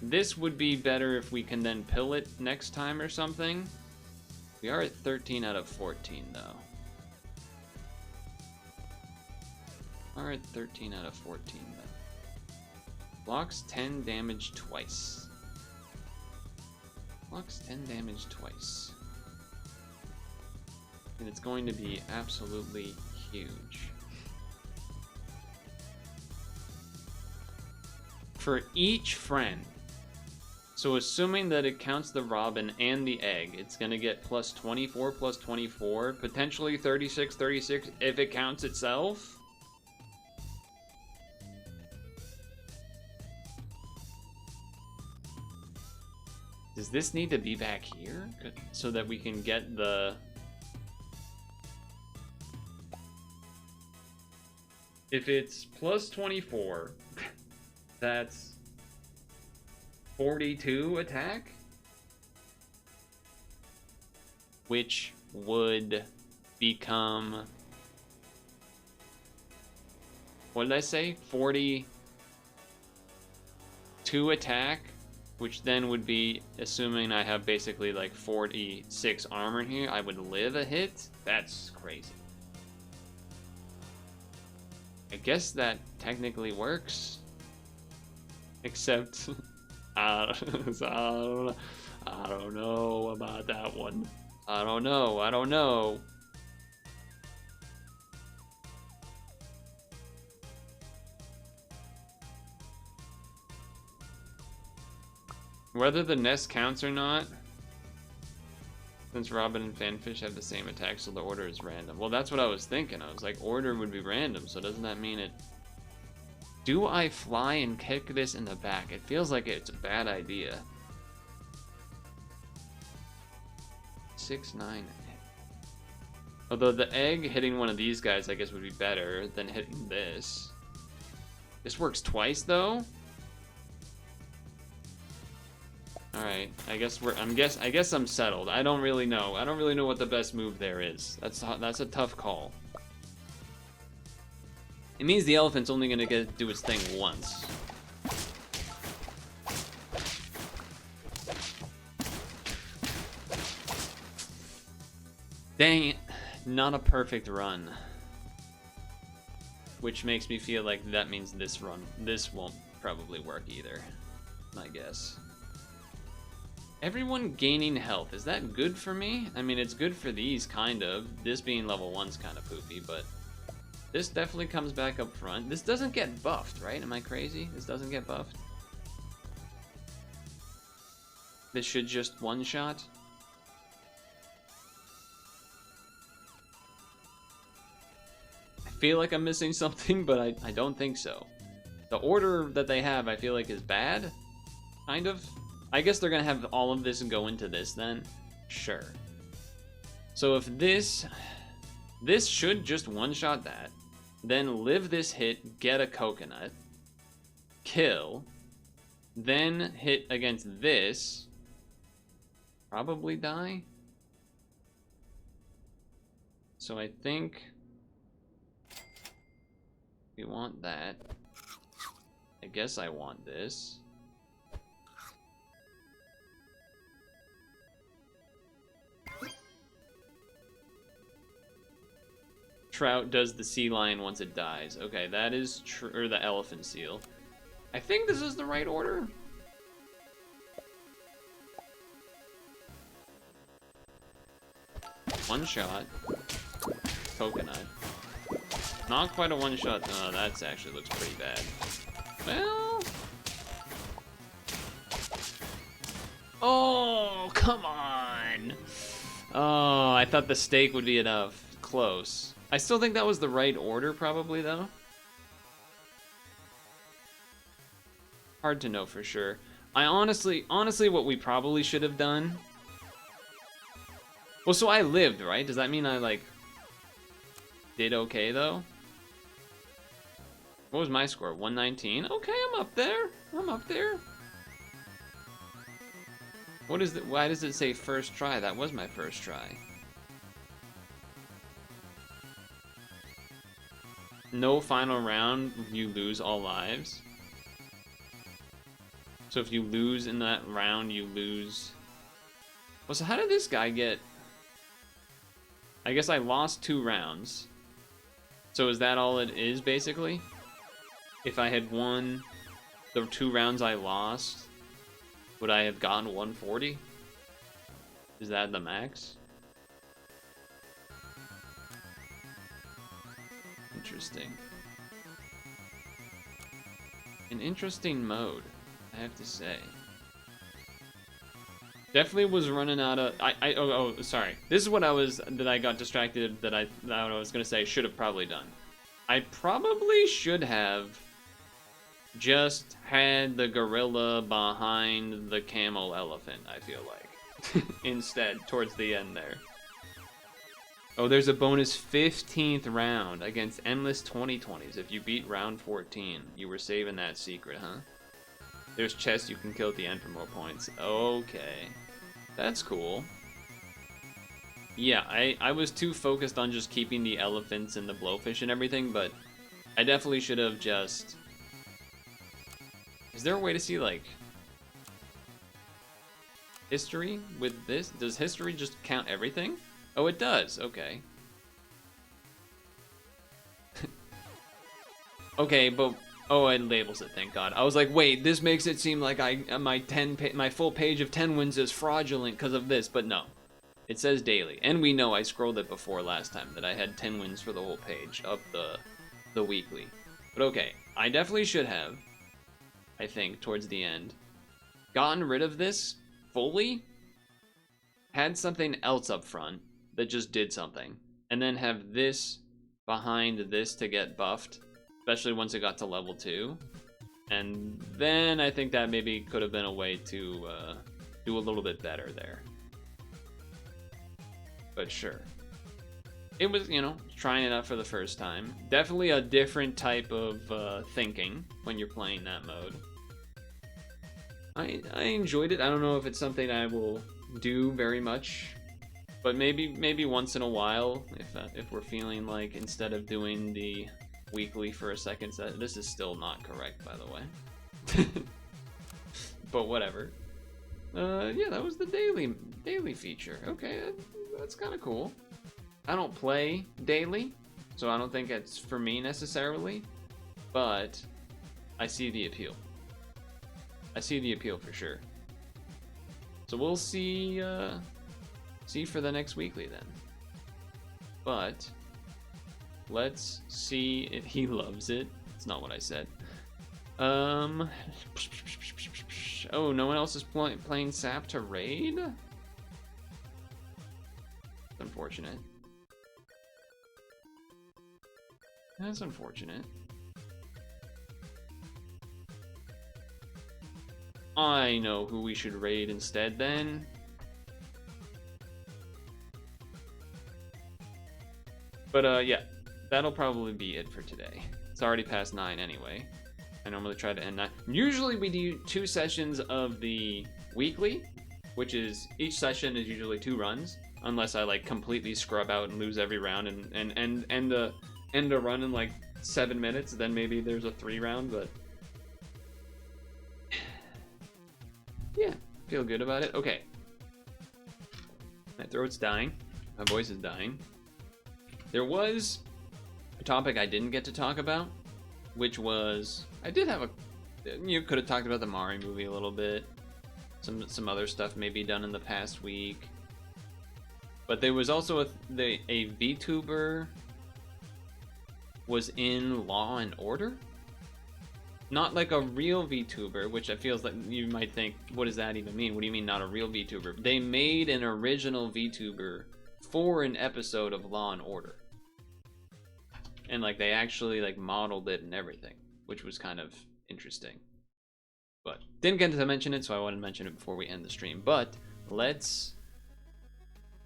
This would be better if we can then pill it next time or something. We are at 13 out of 14 though. All right, 13 out of 14 then. Blocks 10 damage twice. Blocks 10 damage twice. And it's going to be absolutely huge. For each friend. So assuming that it counts the robin and the egg, it's going to get plus 24, plus 24, potentially 36, 36 if it counts itself. Does this need to be back here so that we can get the... If it's plus 24, that's 42 attack? Which would become... What did I say? 42 attack? Which then would be, assuming I have basically like 46 armor here, I would live a hit? That's crazy. I guess that technically works. Except, I don't know about that one. I don't know. Whether the nest counts or not, since Robin and Fanfish have the same attack, so the order is random. Well, that's what I was thinking. I was like, order would be random, so doesn't that mean it... Do I fly and kick this in the back? It feels like it's a bad idea. 6, 9. Although the egg hitting one of these guys, I guess, would be better than hitting this. This works twice, though? Alright, I guess I'm settled. I don't really know. I don't really know what the best move there is. That's a tough call. It means the elephant's only gonna do its thing once. Dang it. Not a perfect run. Which makes me feel like that means this won't probably work either. I guess. Everyone gaining health, is that good for me? I mean, it's good for these, kind of. This being level 1's kind of poopy, but this definitely comes back up front. This doesn't get buffed, right? Am I crazy? This doesn't get buffed? This should just one-shot? I feel like I'm missing something, but I don't think so. The order that they have, I feel like, is bad, kind of. I guess they're gonna have all of this and go into this then. Sure. So if this should just one-shot that, then live this hit, get a coconut, kill, then hit against this, probably die. So I think we want that. I guess I want this. Trout does the sea lion once it dies. Okay, that is true. Or the elephant seal. I think this is the right order. One shot. Coconut. Not quite a one shot. No, that actually looks pretty bad. Well. Oh, come on. Oh, I thought the steak would be enough. Close. I still think that was the right order, probably, though. Hard to know for sure. I honestly, what we probably should have done... Well, so I lived, right? Does that mean I, like, did okay, though? What was my score? 119? Okay, I'm up there. I'm up there. What is it? Why does it say first try? That was my first try. No final round, you lose all lives. So if you lose in that round, you lose... Well, so how did this guy get... I guess I lost 2 rounds. So is that all it is, basically? If I had won the 2 rounds I lost, would I have gotten 140? Is that the max? Interesting. An interesting mode, I have to say. Definitely was running out of... sorry. This is what I got distracted that I was going to say should have probably done. I probably should have just had the gorilla behind the camel elephant, I feel like. Instead, towards the end there. Oh, there's a bonus 15th round against endless 2020s. If you beat round 14, you were saving that secret, huh? There's chests you can kill at the end for more points. Okay. That's cool. Yeah, I was too focused on just keeping the elephants and the blowfish and everything, but I definitely should have just... Is there a way to see, like... history with this? Does history just count everything? Oh, it does. Okay. Okay, but oh, it labels it. Thank God. I was like, wait, this makes it seem like my full page of 10 wins is fraudulent because of this, but no, it says daily, and we know I scrolled it before last time that I had 10 wins for the whole page of the weekly. But okay, I definitely should have. I think towards the end, gotten rid of this fully. Had something else up front that just did something, and then have this behind this to get buffed, especially once it got to level 2, and then I think that maybe could have been a way to do a little bit better there. But sure, it was, you know, trying it out for the first time. Definitely a different type of thinking when you're playing that mode. I enjoyed it. I don't know if it's something I will do very much, but maybe once in a while, if we're feeling like, instead of doing the weekly for a second set. This is still not correct, by the way. But whatever. Yeah, that was the daily feature. Okay, that's kind of cool. I don't play daily, so I don't think it's for me necessarily, but I see the appeal. I see the appeal for sure. So we'll see for the next weekly then. But let's see if he loves it. It's not what I said. Oh, no one else is playing Sap to raid? That's unfortunate. That's unfortunate. I know who we should raid instead then. But yeah, that'll probably be it for today. It's already past 9 anyway. I normally try to end 9. Usually we do 2 sessions of the weekly, which is each session is usually 2 runs, unless I like completely scrub out and lose every round and end a run in like 7 minutes. Then maybe there's a 3 round, but yeah, feel good about it. Okay, my throat's dying, my voice is dying. There was a topic I didn't get to talk about, which was you could have talked about the Mari movie a little bit, some other stuff maybe done in the past week, but there was also a VTuber was in Law and Order, not like a real VTuber, which I feels like you might think, what does that even mean? What do you mean not a real VTuber? They made an original VTuber for an episode of Law and Order. And like they actually like modeled it and everything, which was kind of interesting. But didn't get to mention it, so I wanted to mention it before we end the stream. But let's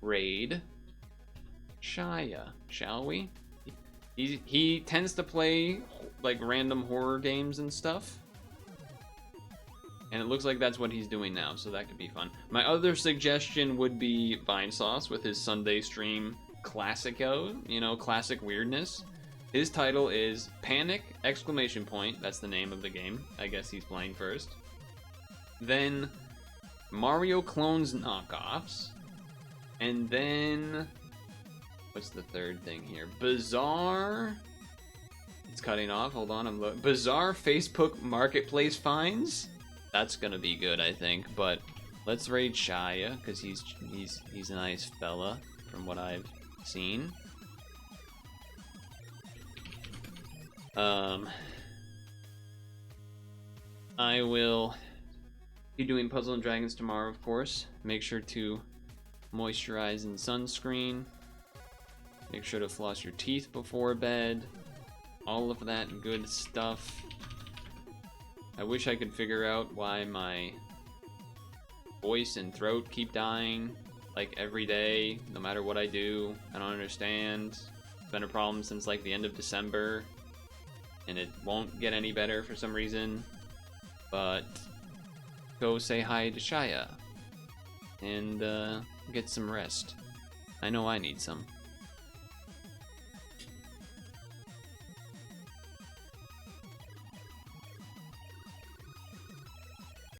raid Shia, shall we? He tends to play like random horror games and stuff. And it looks like that's what he's doing now, so that could be fun. My other suggestion would be Vinesauce with his Sunday stream Classico, you know, classic weirdness. His title is Panic! Exclamation point. That's the name of the game. I guess he's playing first. Then Mario Clones Knockoffs. And then what's the third thing here? Bizarre. It's cutting off. Hold on, I'm looking. Bizarre Facebook Marketplace finds. That's gonna be good, I think. But let's raid Shia because he's a nice fella from what I've seen. I will be doing Puzzle and Dragons tomorrow, of course. Make sure to moisturize and sunscreen. Make sure to floss your teeth before bed. All of that good stuff. I wish I could figure out why my voice and throat keep dying, like every day, no matter what I do. I don't understand. It's been a problem since like the end of December. And it won't get any better for some reason. But go say hi to Shia and get some rest. I know I need some.